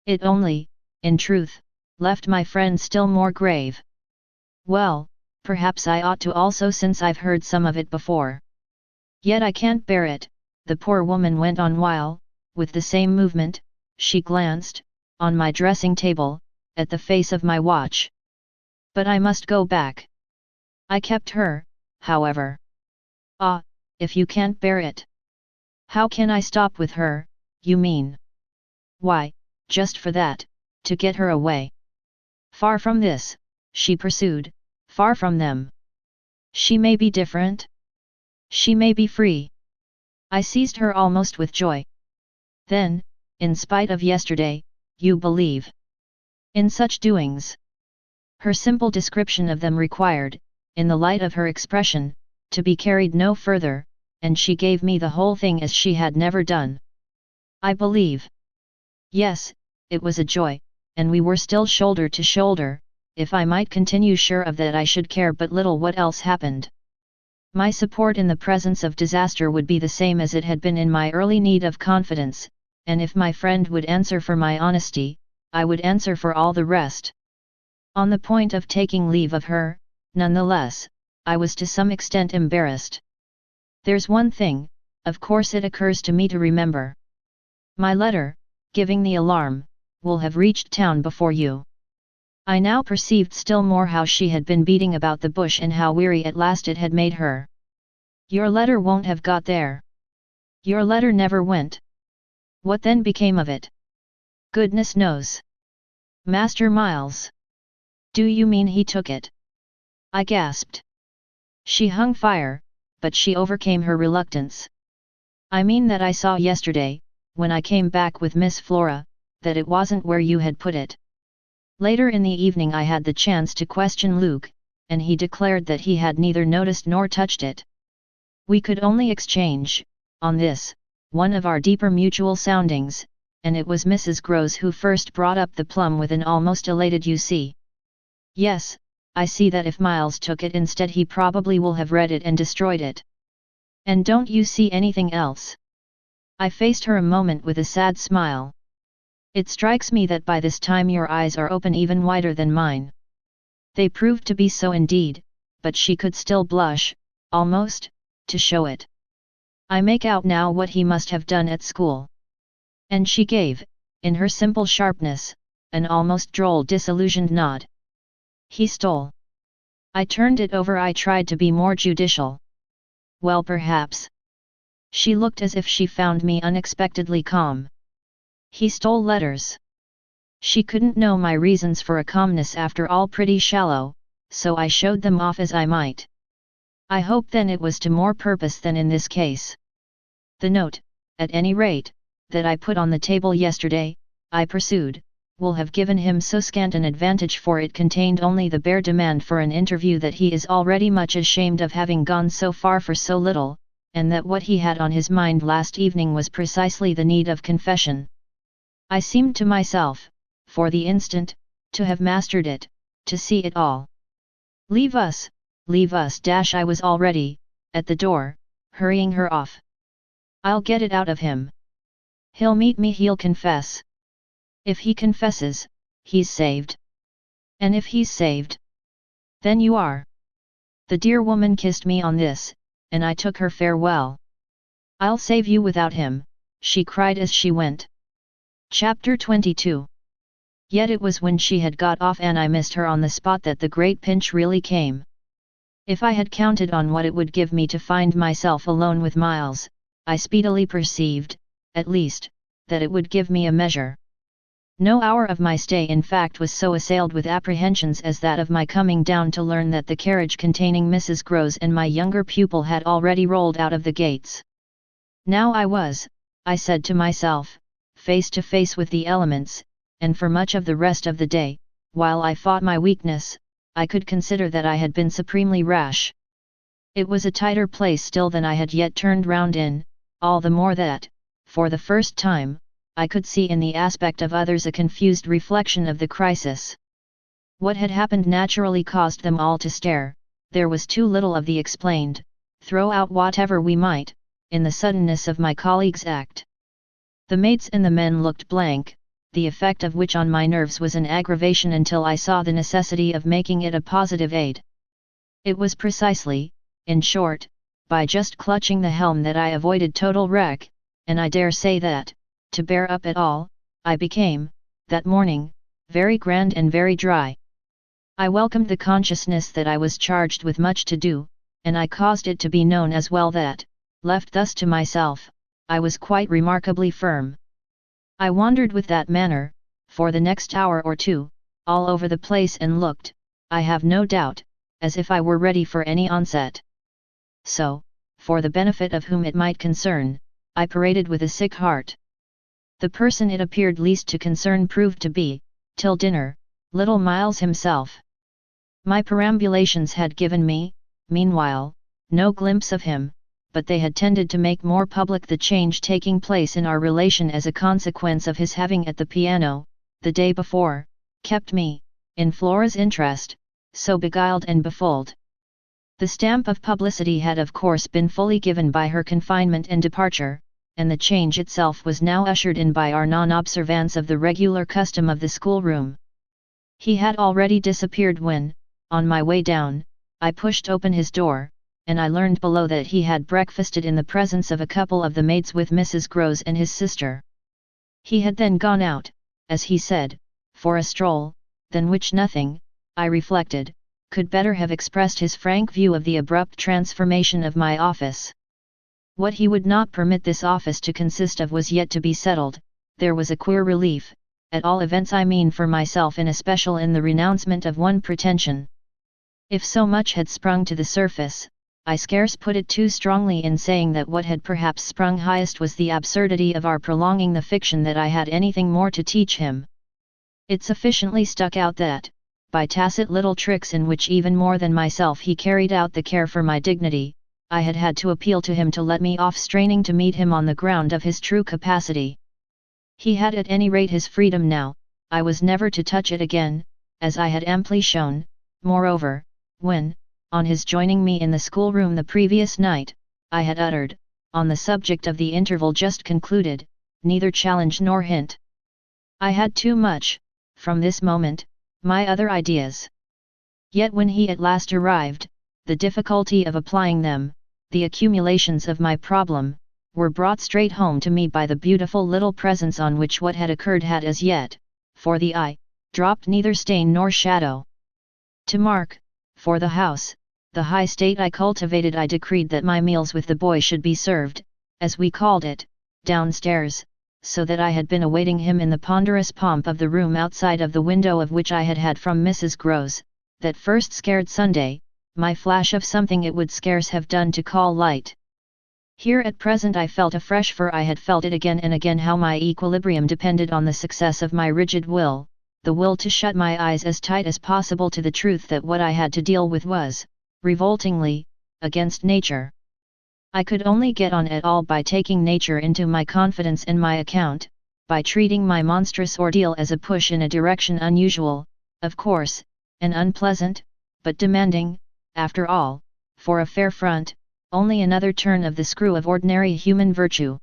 Speaker 1: It only, in truth, left my friend still more grave. Well, perhaps I ought to also, since I've heard some of it before. Yet I can't bear it, the poor woman went on while, with the same movement, she glanced, on my dressing table, at the face of my watch. But I must go back. I kept her, however. Ah, if you can't bear it. How can I stop with her, you mean? Why, just for that, to get her away. Far from this, she pursued, far from them. She may be different. She may be free. I seized her almost with joy. Then, in spite of yesterday, you believe in such doings? Her simple description of them required, in the light of her expression, to be carried no further, and she gave me the whole thing as she had never done. I believe. Yes, it was a joy, and we were still shoulder to shoulder. If I might continue sure of that, I should care but little what else happened. My support in the presence of disaster would be the same as it had been in my early need of confidence, and if my friend would answer for my honesty, I would answer for all the rest. On the point of taking leave of her, nonetheless, I was to some extent embarrassed. There's one thing, of course it occurs to me to remember. My letter, giving the alarm, will have reached town before you. I now perceived still more how she had been beating about the bush and how weary at last it had made her. Your letter won't have got there. Your letter never went. What then became of it? Goodness knows. Master Miles. Do you mean he took it? I gasped. She hung fire, but she overcame her reluctance. I mean that I saw yesterday, when I came back with Miss Flora, that it wasn't where you had put it. Later in the evening I had the chance to question Luke, and he declared that he had neither noticed nor touched it. We could only exchange, on this, one of our deeper mutual soundings, and it was Mrs. Groves who first brought up the plum with an almost elated "You see. Yes, I see that if Miles took it instead he probably will have read it and destroyed it. And don't you see anything else? I faced her a moment with a sad smile. It strikes me that by this time your eyes are open even wider than mine. They proved to be so indeed, but she could still blush, almost, to show it. I make out now what he must have done at school. And she gave, in her simple sharpness, an almost droll disillusioned nod. He stole. I turned it over. I tried to be more judicial. Well, perhaps. She looked as if she found me unexpectedly calm. He stole letters. She couldn't know my reasons for a calmness after all pretty shallow, so I showed them off as I might. I hope then it was to more purpose than in this case. The note, at any rate, that I put on the table yesterday, I pursued, will have given him so scant an advantage, for it contained only the bare demand for an interview that he is already much ashamed of having gone so far for so little, and that what he had on his mind last evening was precisely the need of confession. I seemed to myself, for the instant, to have mastered it, to see it all. Leave us, I was already, at the door, hurrying her off. I'll get it out of him. He'll meet me, he'll confess. If he confesses, he's saved. And if he's saved, then you are. The dear woman kissed me on this, and I took her farewell. I'll save you without him, she cried as she went. Chapter 22. Yet it was when she had got off and I missed her on the spot that the great pinch really came. If I had counted on what it would give me to find myself alone with Miles, I speedily perceived, at least, that it would give me a measure. No hour of my stay in fact was so assailed with apprehensions as that of my coming down to learn that the carriage containing Mrs. Groves and my younger pupil had already rolled out of the gates. Now I was, I said to myself, face to face with the elements, and for much of the rest of the day, while I fought my weakness, I could consider that I had been supremely rash. It was a tighter place still than I had yet turned round in, all the more that, for the first time, I could see in the aspect of others a confused reflection of the crisis. What had happened naturally caused them all to stare. There was too little of the explained, throw out whatever we might, in the suddenness of my colleague's act. The mates and the men looked blank, the effect of which on my nerves was an aggravation until I saw the necessity of making it a positive aid. It was precisely, in short, by just clutching the helm that I avoided total wreck, and I dare say that, to bear up at all, I became, that morning, very grand and very dry. I welcomed the consciousness that I was charged with much to do, and I caused it to be known as well that, left thus to myself, I was quite remarkably firm. I wandered with that manner, for the next hour or two, all over the place and looked, I have no doubt, as if I were ready for any onset. So, for the benefit of whom it might concern, I paraded with a sick heart. The person it appeared least to concern proved to be, till dinner, little Miles himself. My perambulations had given me, meanwhile, no glimpse of him, but they had tended to make more public the change taking place in our relation as a consequence of his having at the piano, the day before, kept me, in Flora's interest, so beguiled and befooled. The stamp of publicity had of course been fully given by her confinement and departure, and the change itself was now ushered in by our non-observance of the regular custom of the schoolroom. He had already disappeared when, on my way down, I pushed open his door, and I learned below that he had breakfasted in the presence of a couple of the maids with Mrs. Groves and his sister. He had then gone out, as he said, for a stroll, than which nothing, I reflected, could better have expressed his frank view of the abrupt transformation of my office. What he would not permit this office to consist of was yet to be settled. There was a queer relief, at all events I mean for myself in especial, in the renouncement of one pretension. If so much had sprung to the surface, I scarce put it too strongly in saying that what had perhaps sprung highest was the absurdity of our prolonging the fiction that I had anything more to teach him. It sufficiently stuck out that, by tacit little tricks in which even more than myself he carried out the care for my dignity, I had had to appeal to him to let me off straining to meet him on the ground of his true capacity. He had at any rate his freedom now, I was never to touch it again, as I had amply shown. Moreover, when, on his joining me in the schoolroom the previous night, I had uttered, on the subject of the interval just concluded, neither challenge nor hint. I had too much, from this moment, my other ideas. Yet when he at last arrived, the difficulty of applying them, the accumulations of my problem, were brought straight home to me by the beautiful little presence on which what had occurred had as yet, for the eye, dropped neither stain nor shadow. To mark, for the house, the high state I cultivated, I decreed that my meals with the boy should be served, as we called it, downstairs, so that I had been awaiting him in the ponderous pomp of the room outside of the window of which I had had from Mrs. Groves, that first scared Sunday, my flash of something it would scarce have done to call light. Here at present I felt afresh, for I had felt it again and again, how my equilibrium depended on the success of my rigid will, the will to shut my eyes as tight as possible to the truth that what I had to deal with was, revoltingly, against nature. I could only get on at all by taking nature into my confidence and my account, by treating my monstrous ordeal as a push in a direction unusual, of course, and unpleasant, but demanding, after all, for a fair front, only another turn of the screw of ordinary human virtue.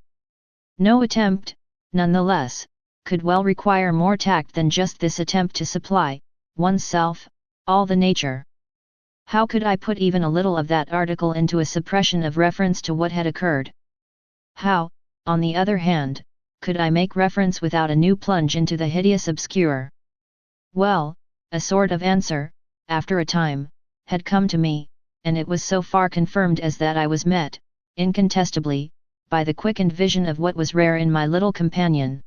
Speaker 1: No attempt, none the less, could well require more tact than just this attempt to supply, oneself, all the nature. How could I put even a little of that article into a suppression of reference to what had occurred? How, on the other hand, could I make reference without a new plunge into the hideous obscure? Well, a sort of answer, after a time, had come to me, and it was so far confirmed as that I was met, incontestably, by the quickened vision of what was rare in my little companion.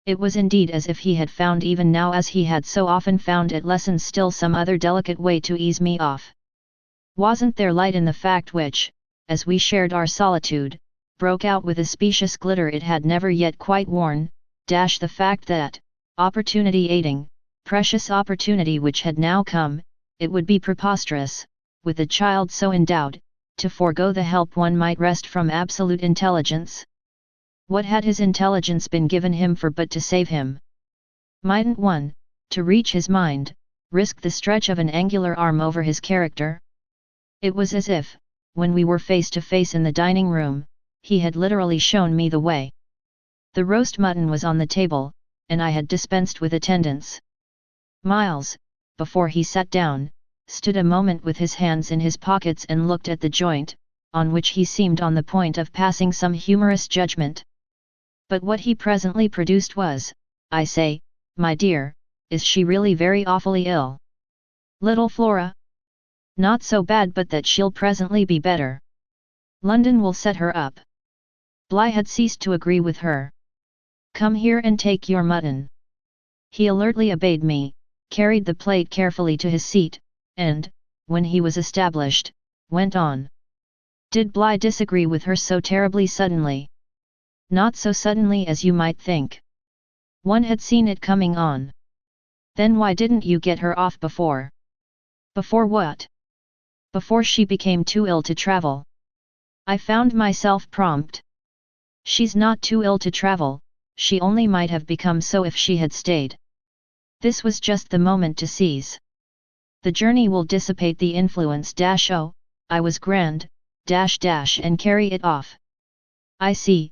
Speaker 1: It was indeed as if he had found, even now as he had so often found at lessons, still some other delicate way to ease me off. Wasn't there light in the fact which, as we shared our solitude, broke out with a specious glitter it had never yet quite worn, the fact that, opportunity aiding, precious opportunity which had now come, it would be preposterous, with a child so endowed, to forego the help one might wrest from absolute intelligence? What had his intelligence been given him for but to save him? Mightn't one, to reach his mind, risk the stretch of an angular arm over his character? It was as if, when we were face to face in the dining room, he had literally shown me the way. The roast mutton was on the table, and I had dispensed with attendance. Miles, before he sat down, stood a moment with his hands in his pockets and looked at the joint, on which he seemed on the point of passing some humorous judgment. But what he presently produced was, I say, my dear, is she really very awfully ill? Little Flora? Not so bad but that she'll presently be better. London will set her up. Bly had ceased to agree with her. Come here and take your mutton. He alertly obeyed me, carried the plate carefully to his seat, and, when he was established, went on. Did Bly disagree with her so terribly suddenly? Not so suddenly as you might think. One had seen it coming on. Then why didn't you get her off before? Before what? Before she became too ill to travel. I found myself prompt. She's not too ill to travel, she only might have become so if she had stayed. This was just the moment to seize. The journey will dissipate the influence oh, I was grand, and carry it off. I see,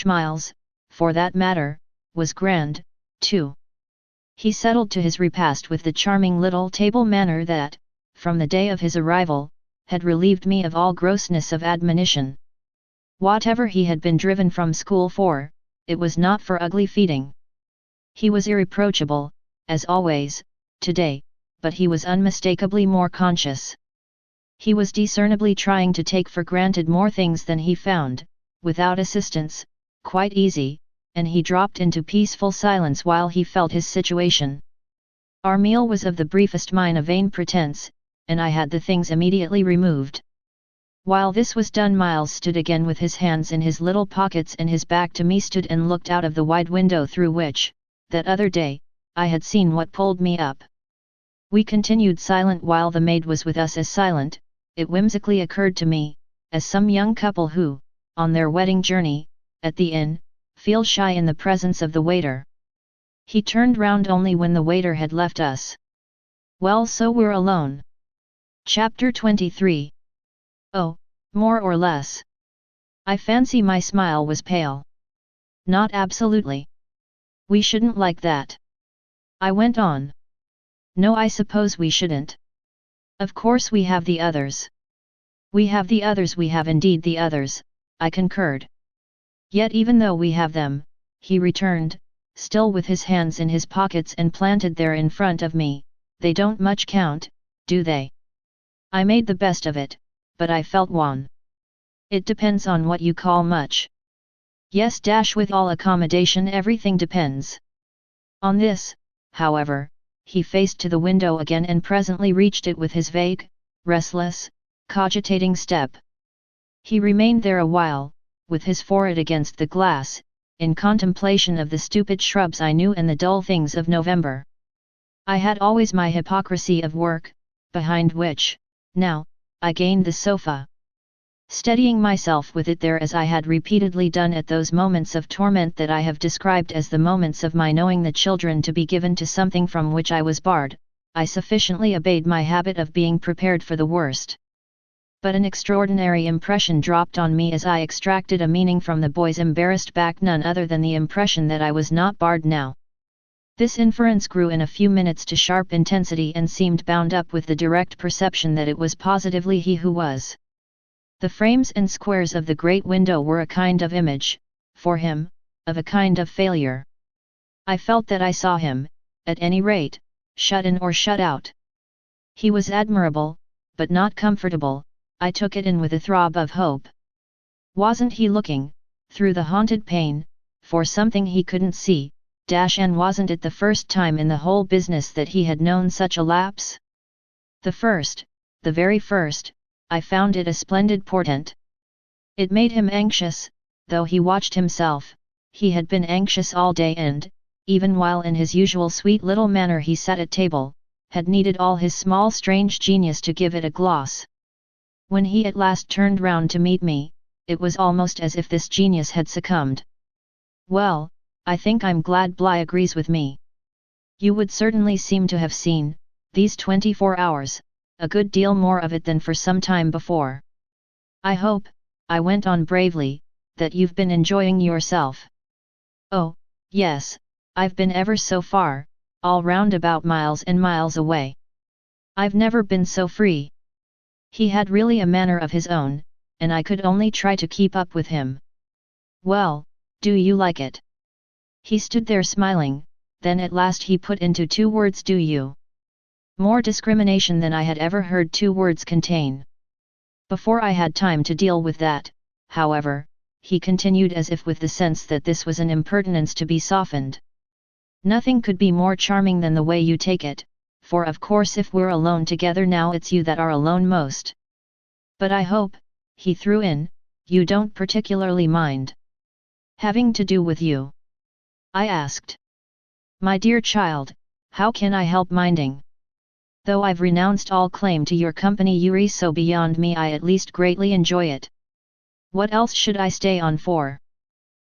Speaker 1: Miles, for that matter, was grand, too. He settled to his repast with the charming little table manner that, from the day of his arrival, had relieved me of all grossness of admonition. Whatever he had been driven from school for, it was not for ugly feeding. He was irreproachable, as always, today, but he was unmistakably more conscious. He was discernibly trying to take for granted more things than he found, without assistance, quite easy, and he dropped into peaceful silence while he felt his situation. Our meal was of the briefest mine a vain pretense, and I had the things immediately removed. While this was done, Miles stood again with his hands in his little pockets and his back to me stood and looked out of the wide window through which, that other day, I had seen what pulled me up. We continued silent while the maid was with us as silent. It whimsically occurred to me, as some young couple who, on their wedding journey, at the inn, feel shy in the presence of the waiter. He turned round only when the waiter had left us. Well, so we're alone. Chapter 23. Oh, more or less. I fancy my smile was pale. Not absolutely. We shouldn't like that. I went on. No, I suppose we shouldn't. Of course we have the others. We have the others, we have indeed the others, I concurred. Yet even though we have them, he returned, still with his hands in his pockets and planted there in front of me, they don't much count, do they? I made the best of it, but I felt wan. It depends on what you call much. Yes, with all accommodation everything depends. On this, however, he faced to the window again and presently reached it with his vague, restless, cogitating step. He remained there a while, with his forehead against the glass, in contemplation of the stupid shrubs I knew and the dull things of November. I had always my hypocrisy of work, behind which, now, I gained the sofa. Steadying myself with it there as I had repeatedly done at those moments of torment that I have described as the moments of my knowing the children to be given to something from which I was barred, I sufficiently obeyed my habit of being prepared for the worst. But an extraordinary impression dropped on me as I extracted a meaning from the boy's embarrassed back, none other than the impression that I was not barred now. This inference grew in a few minutes to sharp intensity and seemed bound up with the direct perception that it was positively he who was. The frames and squares of the great window were a kind of image, for him, of a kind of failure. I felt that I saw him, at any rate, shut in or shut out. He was admirable, but not comfortable, I took it in with a throb of hope. Wasn't he looking, through the haunted pane, for something he couldn't see, and wasn't it the first time in the whole business that he had known such a lapse? The very first, I found it a splendid portent. It made him anxious, though he watched himself, he had been anxious all day and, even while in his usual sweet little manner he sat at table, had needed all his small strange genius to give it a gloss. When he at last turned round to meet me, it was almost as if this genius had succumbed. Well, I think I'm glad Bly agrees with me. You would certainly seem to have seen, these 24 hours, a good deal more of it than for some time before. I hope, I went on bravely, that you've been enjoying yourself. Oh, yes, I've been ever so far, all round about miles and miles away. I've never been so free. He had really a manner of his own, and I could only try to keep up with him. Well, do you like it? He stood there smiling, then at last he put into 2 words, do you? More discrimination than I had ever heard 2 words contain. Before I had time to deal with that, however, he continued as if with the sense that this was an impertinence to be softened. Nothing could be more charming than the way you take it, for of course if we're alone together now it's you that are alone most. But I hope, he threw in, you don't particularly mind having to do with you? I asked. My dear child, how can I help minding? Though I've renounced all claim to your company, you're so beyond me, I at least greatly enjoy it. What else should I stay on for?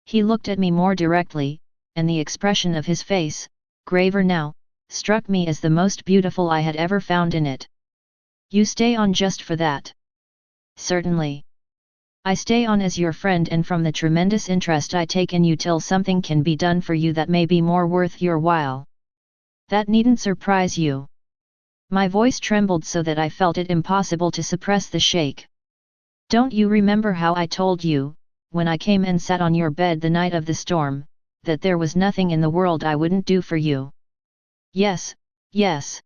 Speaker 1: He looked at me more directly, and the expression of his face, graver now, struck me as the most beautiful I had ever found in it. You stay on just for that? Certainly. I stay on as your friend and from the tremendous interest I take in you till something can be done for you that may be more worth your while. That needn't surprise you. My voice trembled so that I felt it impossible to suppress the shake. Don't you remember how I told you, when I came and sat on your bed the night of the storm, that there was nothing in the world I wouldn't do for you? Yes, yes.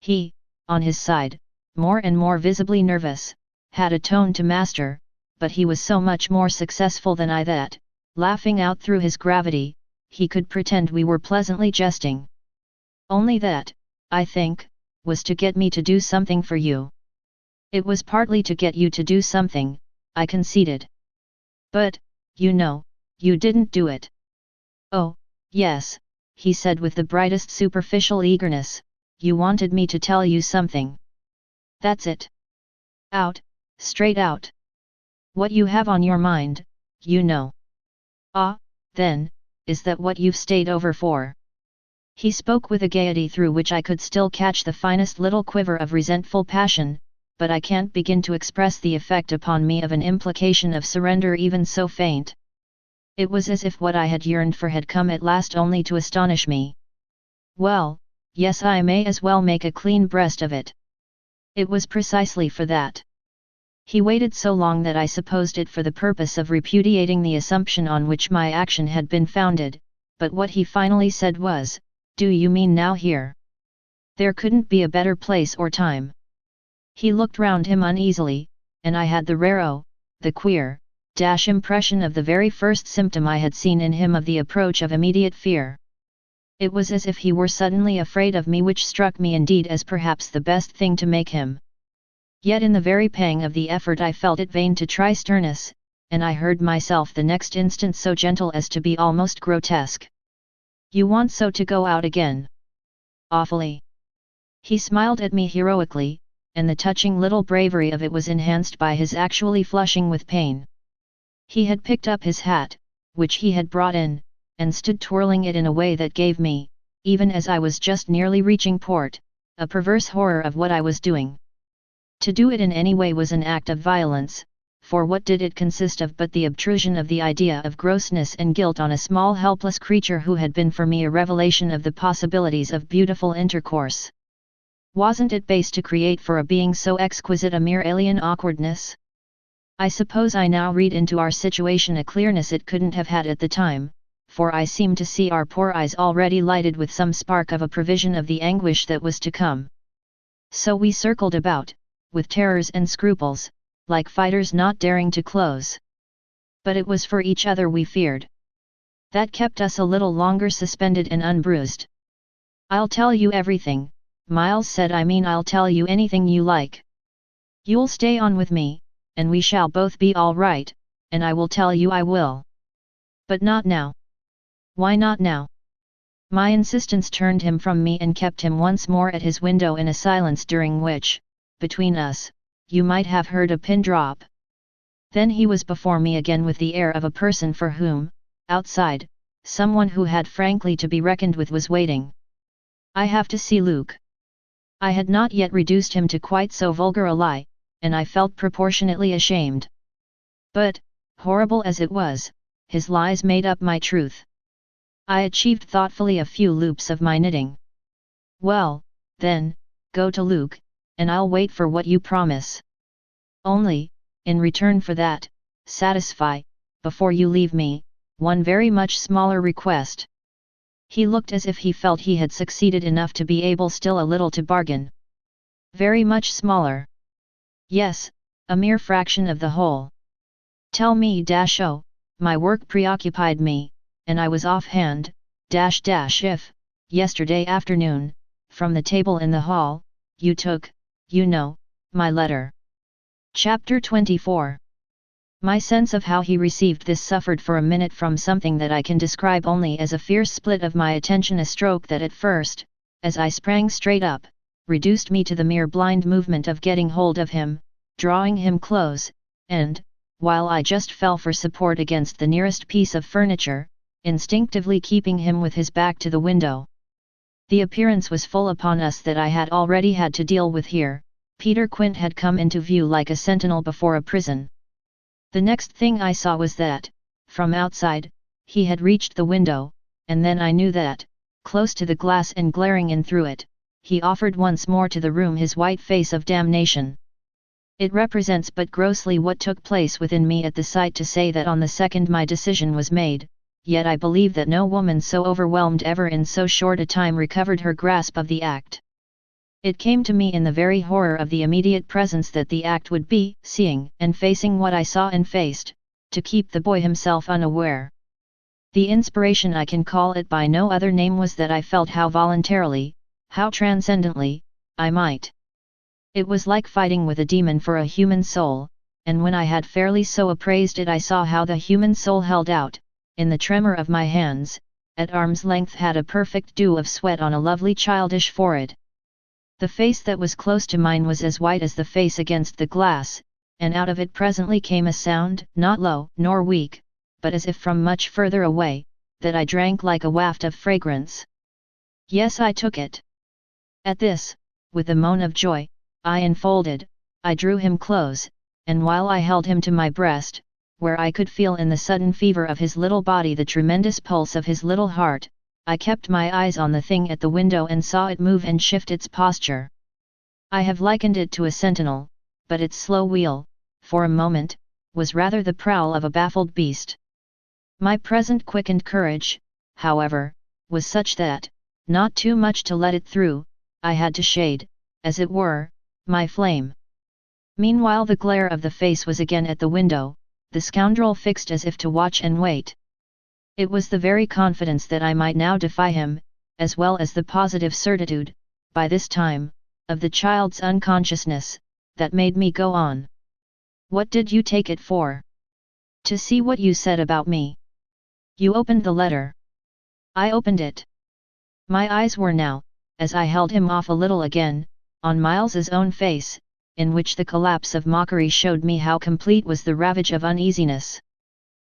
Speaker 1: He, on his side, more and more visibly nervous, had a tone to master, but he was so much more successful than I that, laughing out through his gravity, he could pretend we were pleasantly jesting. Only that, I think, was to get me to do something for you. It was partly to get you to do something, I conceded. But, you know, you didn't do it. Oh, yes, he said with the brightest superficial eagerness, you wanted me to tell you something. That's it. Out, straight out. What you have on your mind, you know. Ah, then, is that what you've stayed over for? He spoke with a gaiety through which I could still catch the finest little quiver of resentful passion, but I can't begin to express the effect upon me of an implication of surrender even so faint. It was as if what I had yearned for had come at last only to astonish me. Well, yes, I may as well make a clean breast of it. It was precisely for that. He waited so long that I supposed it for the purpose of repudiating the assumption on which my action had been founded, but what he finally said was, "Do you mean now here? There couldn't be a better place or time." He looked round him uneasily, and I had the rare, the queer, impression of the very first symptom I had seen in him of the approach of immediate fear. It was as if he were suddenly afraid of me, which struck me indeed as perhaps the best thing to make him. Yet in the very pang of the effort I felt it vain to try sternness, and I heard myself the next instant so gentle as to be almost grotesque. "You want so to go out again?" "Awfully." He smiled at me heroically, and the touching little bravery of it was enhanced by his actually flushing with pain. He had picked up his hat, which he had brought in, and stood twirling it in a way that gave me, even as I was just nearly reaching port, a perverse horror of what I was doing. To do it in any way was an act of violence, for what did it consist of but the obtrusion of the idea of grossness and guilt on a small helpless creature who had been for me a revelation of the possibilities of beautiful intercourse? Wasn't it base to create for a being so exquisite a mere alien awkwardness? I suppose I now read into our situation a clearness it couldn't have had at the time, for I seemed to see our poor eyes already lighted with some spark of a prevision of the anguish that was to come. So we circled about, with terrors and scruples, like fighters not daring to close. But it was for each other we feared. That kept us a little longer suspended and unbruised. "I'll tell you everything," Miles said. "I mean, I'll tell you anything you like. You'll stay on with me, and we shall both be all right, and I will tell you I will. But not now." "Why not now?" My insistence turned him from me and kept him once more at his window in a silence during which, between us, you might have heard a pin drop. Then he was before me again with the air of a person for whom, outside, someone who had frankly to be reckoned with was waiting. "I have to see Luke." I had not yet reduced him to quite so vulgar a lie, and I felt proportionately ashamed. But, horrible as it was, his lies made up my truth. I achieved thoughtfully a few loops of my knitting. "Well, then, go to Luke, and I'll wait for what you promise. Only, in return for that, satisfy, before you leave me, one very much smaller request." He looked as if he felt he had succeeded enough to be able still a little to bargain. "Very much smaller?" "Yes, a mere fraction of the whole." "Tell me oh, my work preoccupied me, and I was offhand, if, yesterday afternoon, from the table in the hall, you took, you know, my letter." Chapter 24. My sense of how he received this suffered for a minute from something that I can describe only as a fierce split of my attention, a stroke that at first, as I sprang straight up, reduced me to the mere blind movement of getting hold of him, drawing him close, and, while I just fell for support against the nearest piece of furniture, instinctively keeping him with his back to the window. The appearance was full upon us that I had already had to deal with here. Peter Quint had come into view like a sentinel before a prison. The next thing I saw was that, from outside, he had reached the window, and then I knew that, close to the glass and glaring in through it, he offered once more to the room his white face of damnation. It represents but grossly what took place within me at the sight to say that on the second my decision was made, yet I believe that no woman so overwhelmed ever in so short a time recovered her grasp of the act. It came to me in the very horror of the immediate presence that the act would be, seeing and facing what I saw and faced, to keep the boy himself unaware. The inspiration, I can call it by no other name, was that I felt how voluntarily, how transcendently, I might. It was like fighting with a demon for a human soul, and when I had fairly so appraised it, I saw how the human soul held out, in the tremor of my hands, at arm's length, had a perfect dew of sweat on a lovely childish forehead. The face that was close to mine was as white as the face against the glass, and out of it presently came a sound, not low nor weak, but as if from much further away, that I drank like a waft of fragrance. Yes, I took it. At this, with a moan of joy, I enfolded, I drew him close, and while I held him to my breast, where I could feel in the sudden fever of his little body the tremendous pulse of his little heart, I kept my eyes on the thing at the window and saw it move and shift its posture. I have likened it to a sentinel, but its slow wheel, for a moment, was rather the prowl of a baffled beast. My present quickened courage, however, was such that, not too much to let it through, I had to shade, as it were, my flame. Meanwhile the glare of the face was again at the window, the scoundrel fixed as if to watch and wait. It was the very confidence that I might now defy him, as well as the positive certitude, by this time, of the child's unconsciousness, that made me go on. What did you take it for? To see what you said about me. You opened the letter. I opened it. My eyes were now, as I held him off a little again, on Miles's own face, in which the collapse of mockery showed me how complete was the ravage of uneasiness.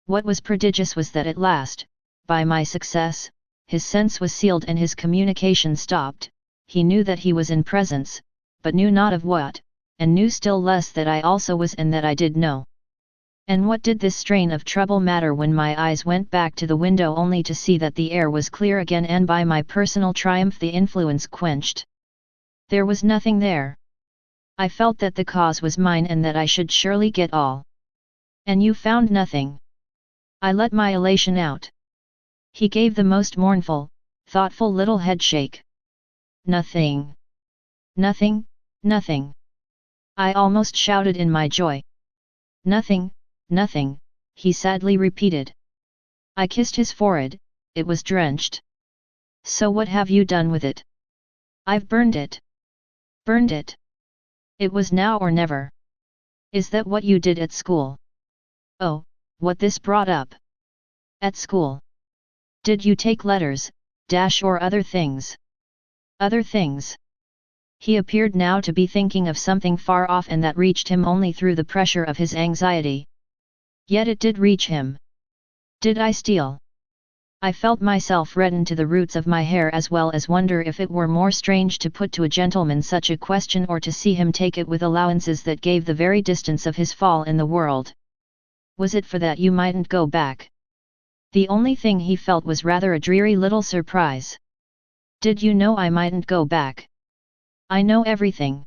Speaker 1: What was prodigious was that at last, by my success, his sense was sealed and his communication stopped. He knew that he was in presence, but knew not of what, and knew still less that I also was and that I did know. And what did this strain of trouble matter when my eyes went back to the window only to see that the air was clear again and by my personal triumph the influence quenched? There was nothing there. I felt that the cause was mine and that I should surely get all. And you found nothing. I let my elation out. He gave the most mournful, thoughtful little headshake. Nothing. Nothing, nothing. I almost shouted in my joy. Nothing, nothing, he sadly repeated. I kissed his forehead, it was drenched. So what have you done with it? I've burned it. Burned it. It was now or never. Is that what you did at school? Oh, what this brought up. At school. Did you take letters, or other things? Other things. He appeared now to be thinking of something far off and that reached him only through the pressure of his anxiety. Yet it did reach him. Did I steal? I felt myself redden to the roots of my hair as well as wonder if it were more strange to put to a gentleman such a question or to see him take it with allowances that gave the very distance of his fall in the world. Was it for that you mightn't go back? The only thing he felt was rather a dreary little surprise. Did you know I mightn't go back? I know everything.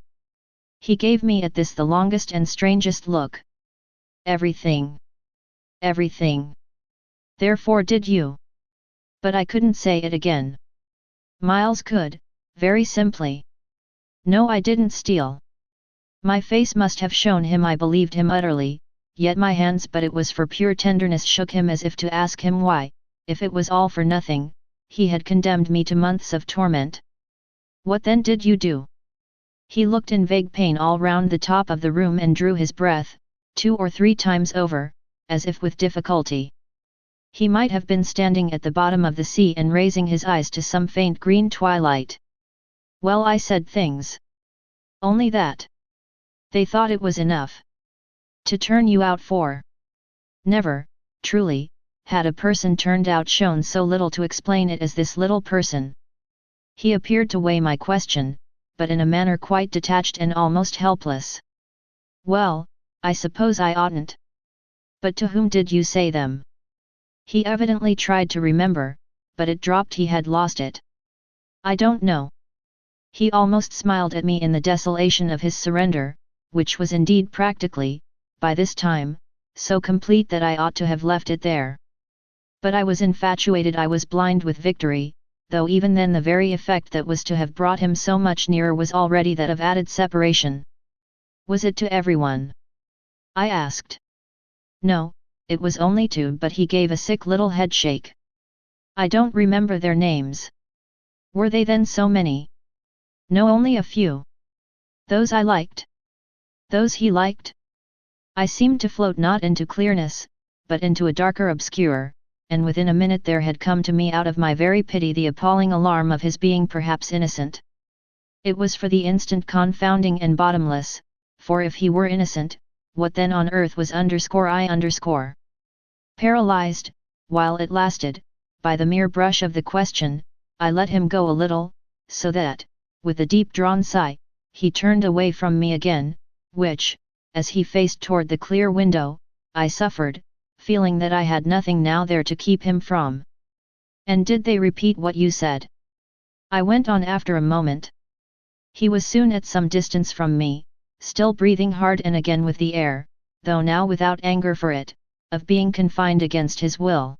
Speaker 1: He gave me at this the longest and strangest look. Everything. Everything. Therefore did you. But I couldn't say it again. Miles could, very simply. No, I didn't steal. My face must have shown him I believed him utterly, yet my hands, but it was for pure tenderness, shook him as if to ask him why, if it was all for nothing, he had condemned me to months of torment. What then did you do? He looked in vague pain all round the top of the room and drew his breath, 2 or 3 times over, as if with difficulty. He might have been standing at the bottom of the sea and raising his eyes to some faint green twilight. Well, I said things. Only that. They thought it was enough. To turn you out for. Never, truly, had a person turned out shown so little to explain it as this little person. He appeared to weigh my question, but in a manner quite detached and almost helpless. Well, I suppose I oughtn't. But to whom did you say them? He evidently tried to remember, but it dropped, he had lost it. I don't know. He almost smiled at me in the desolation of his surrender, which was indeed practically, by this time, so complete that I ought to have left it there. But I was infatuated, I was blind with victory, though even then the very effect that was to have brought him so much nearer was already that of added separation. Was it to everyone? I asked. No, it was only to, but he gave a sick little headshake. I don't remember their names. Were they then so many? No, only a few. Those I liked. Those he liked? I seemed to float not into clearness, but into a darker obscure, and within a minute there had come to me out of my very pity the appalling alarm of his being perhaps innocent. It was for the instant confounding and bottomless, for if he were innocent, what then on earth was I_? Paralyzed, while it lasted, by the mere brush of the question, I let him go a little, so that, with a deep drawn sigh, he turned away from me again, which, as he faced toward the clear window, I suffered, feeling that I had nothing now there to keep him from. And did they repeat what you said? I went on after a moment. He was soon at some distance from me, still breathing hard and again with the air, though now without anger for it, of being confined against his will.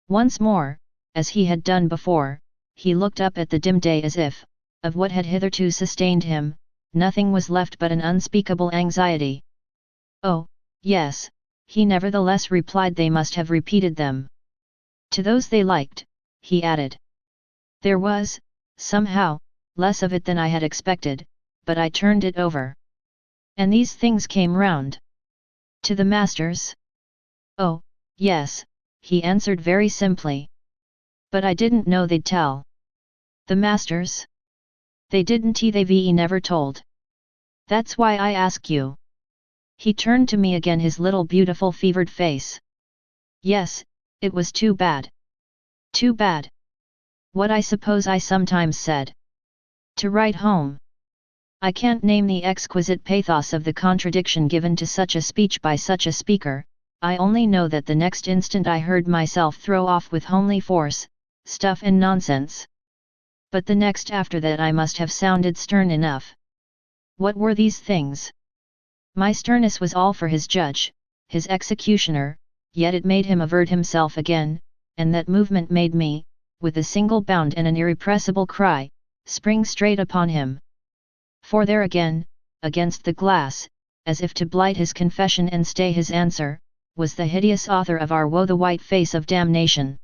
Speaker 1: Once more, as he had done before, he looked up at the dim day as if, of what had hitherto sustained him, nothing was left but an unspeakable anxiety. Oh, yes, he nevertheless replied, they must have repeated them. To those they liked, he added. There was, somehow, less of it than I had expected, but I turned it over. And these things came round. To the masters? Oh, yes, he answered very simply. But I didn't know they'd tell. The masters? They didn't, they never told. That's why I ask you. He turned to me again, his little beautiful fevered face. Yes, it was too bad. Too bad. What I suppose I sometimes said. To write home. I can't name the exquisite pathos of the contradiction given to such a speech by such a speaker, I only know that the next instant I heard myself throw off with homely force, stuff and nonsense. But the next after that I must have sounded stern enough. What were these things? My sternness was all for his judge, his executioner, yet it made him avert himself again, and that movement made me, with a single bound and an irrepressible cry, spring straight upon him. For there again, against the glass, as if to blight his confession and stay his answer, was the hideous author of our woe, the white face of damnation.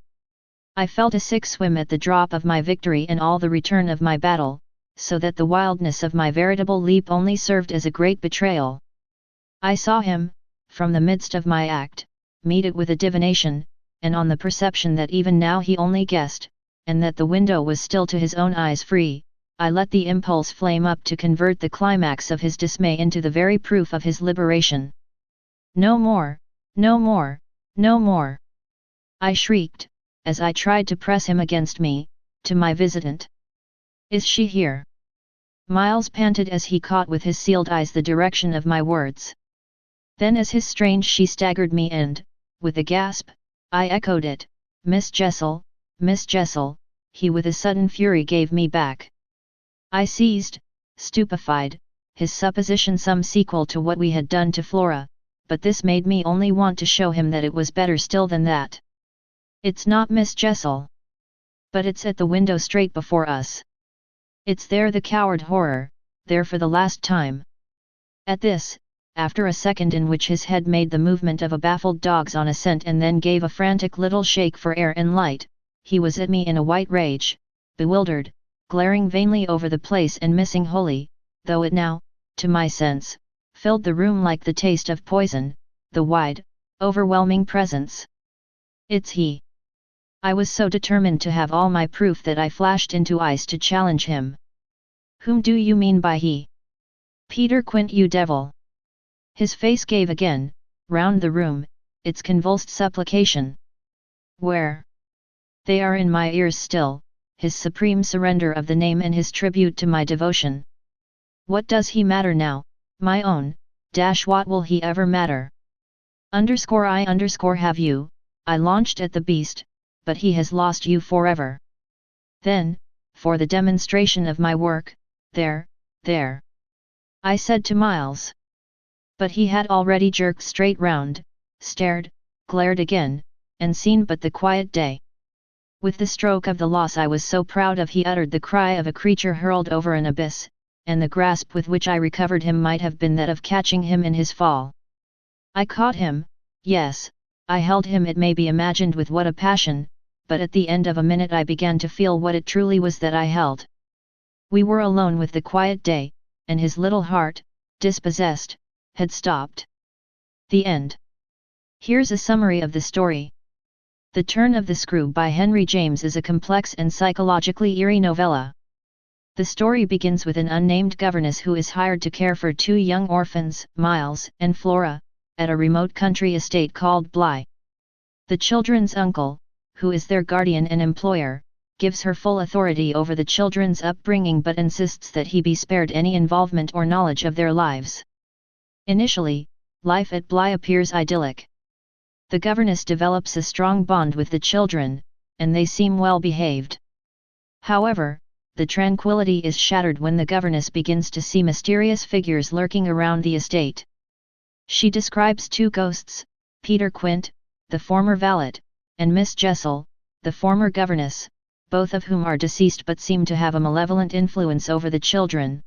Speaker 1: I felt a sick swim at the drop of my victory and all the return of my battle, so that the wildness of my veritable leap only served as a great betrayal. I saw him, from the midst of my act, meet it with a divination, and on the perception that even now he only guessed, and that the window was still to his own eyes free, I let the impulse flame up to convert the climax of his dismay into the very proof of his liberation. No more, no more, no more! I shrieked, as I tried to press him against me, to my visitant. Is she here? Miles panted as he caught with his sealed eyes the direction of my words. Then as his strange she staggered me and, with a gasp, I echoed it, Miss Jessel, Miss Jessel, he with a sudden fury gave me back. I seized, stupefied, his supposition some sequel to what we had done to Flora, but this made me only want to show him that it was better still than that. It's not Miss Jessel. But it's at the window straight before us. It's there, the coward horror, there for the last time. At this, after a second in which his head made the movement of a baffled dog's on a scent and then gave a frantic little shake for air and light, he was at me in a white rage, bewildered, glaring vainly over the place and missing wholly, though it now, to my sense, filled the room like the taste of poison, the wide, overwhelming presence. It's he. I was so determined to have all my proof that I flashed into ice to challenge him. Whom do you mean by he? Peter Quint, you devil! His face gave again, round the room, its convulsed supplication. Where? They are in my ears still, his supreme surrender of the name and his tribute to my devotion. What does he matter now, my own, what will he ever matter? I have you, I launched at the beast, but he has lost you forever. Then, for the demonstration of my work, there, I said to Miles. But he had already jerked straight round, stared, glared again, and seen but the quiet day. With the stroke of the loss I was so proud of, he uttered the cry of a creature hurled over an abyss, and the grasp with which I recovered him might have been that of catching him in his fall. I caught him, yes, I held him, it may be imagined with what a passion, but at the end of a minute I began to feel what it truly was that I held. We were alone with the quiet day, and his little heart, dispossessed, had stopped. The end. Here's a summary of the story. The Turn of the Screw by Henry James is a complex and psychologically eerie novella. The story begins with an unnamed governess who is hired to care for two young orphans, Miles and Flora, at a remote country estate called Bly. The children's uncle, who is their guardian and employer, gives her full authority over the children's upbringing but insists that he be spared any involvement or knowledge of their lives. Initially, life at Bly appears idyllic. The governess develops a strong bond with the children, and they seem well behaved. However, the tranquility is shattered when the governess begins to see mysterious figures lurking around the estate. She describes two ghosts, Peter Quint, the former valet, and Miss Jessel, the former governess, both of whom are deceased but seem to have a malevolent influence over the children.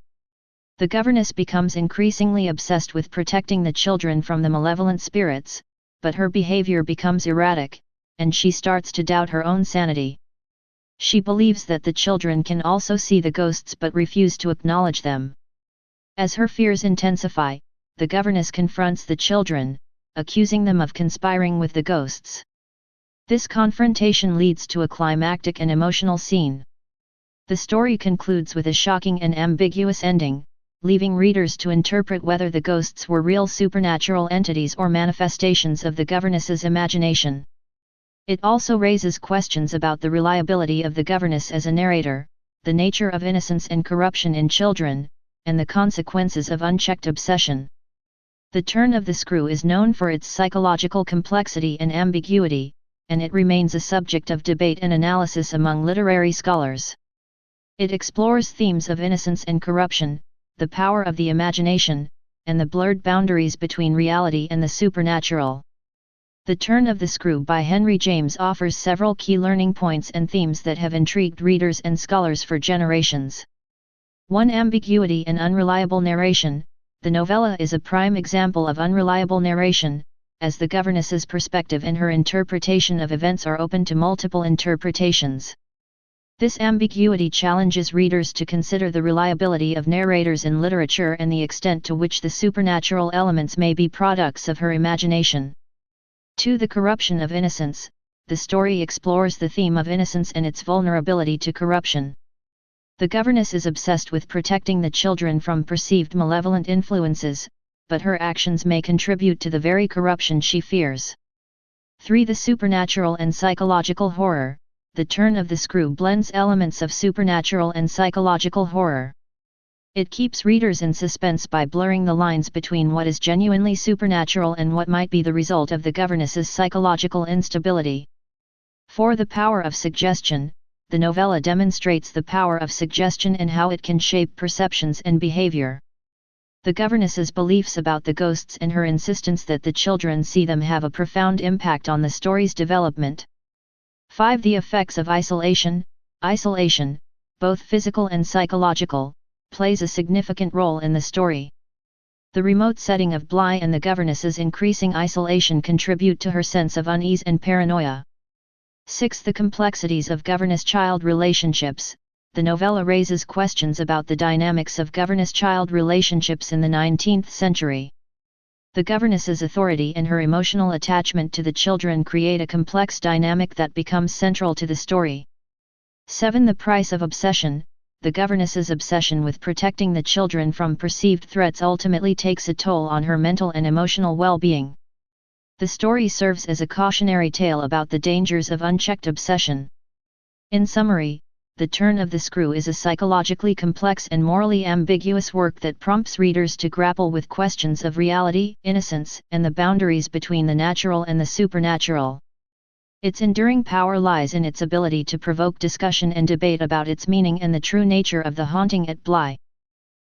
Speaker 1: The governess becomes increasingly obsessed with protecting the children from the malevolent spirits, but her behavior becomes erratic, and she starts to doubt her own sanity. She believes that the children can also see the ghosts but refuse to acknowledge them. As her fears intensify, the governess confronts the children, accusing them of conspiring with the ghosts. This confrontation leads to a climactic and emotional scene. The story concludes with a shocking and ambiguous ending, leaving readers to interpret whether the ghosts were real supernatural entities or manifestations of the governess's imagination. It also raises questions about the reliability of the governess as a narrator, the nature of innocence and corruption in children, and the consequences of unchecked obsession. The Turn of the Screw is known for its psychological complexity and ambiguity, and it remains a subject of debate and analysis among literary scholars. It explores themes of innocence and corruption, the power of the imagination, and the blurred boundaries between reality and the supernatural. The Turn of the Screw by Henry James offers several key learning points and themes that have intrigued readers and scholars for generations. 1. Ambiguity and unreliable narration. The novella is a prime example of unreliable narration, as the governess's perspective and her interpretation of events are open to multiple interpretations. This ambiguity challenges readers to consider the reliability of narrators in literature and the extent to which the supernatural elements may be products of her imagination. 2. The corruption of innocence. The story explores the theme of innocence and its vulnerability to corruption. The governess is obsessed with protecting the children from perceived malevolent influences, but her actions may contribute to the very corruption she fears. 3. The supernatural and psychological horror. The Turn of the Screw blends elements of supernatural and psychological horror. It keeps readers in suspense by blurring the lines between what is genuinely supernatural and what might be the result of the governess's psychological instability. 4. The power of suggestion. The novella demonstrates the power of suggestion and how it can shape perceptions and behavior. The governess's beliefs about the ghosts and her insistence that the children see them have a profound impact on the story's development. 5. The effects of isolation. Isolation, both physical and psychological, plays a significant role in the story. The remote setting of Bly and the governess's increasing isolation contribute to her sense of unease and paranoia. 6. The complexities of governess-child relationships. The novella raises questions about the dynamics of governess-child relationships in the 19th century. The governess's authority and her emotional attachment to the children create a complex dynamic that becomes central to the story. 7. The price of obsession. The governess's obsession with protecting the children from perceived threats ultimately takes a toll on her mental and emotional well-being. The story serves as a cautionary tale about the dangers of unchecked obsession. In summary, The Turn of the Screw is a psychologically complex and morally ambiguous work that prompts readers to grapple with questions of reality, innocence, and the boundaries between the natural and the supernatural. Its enduring power lies in its ability to provoke discussion and debate about its meaning and the true nature of the haunting at Bly.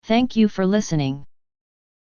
Speaker 1: Thank you for listening.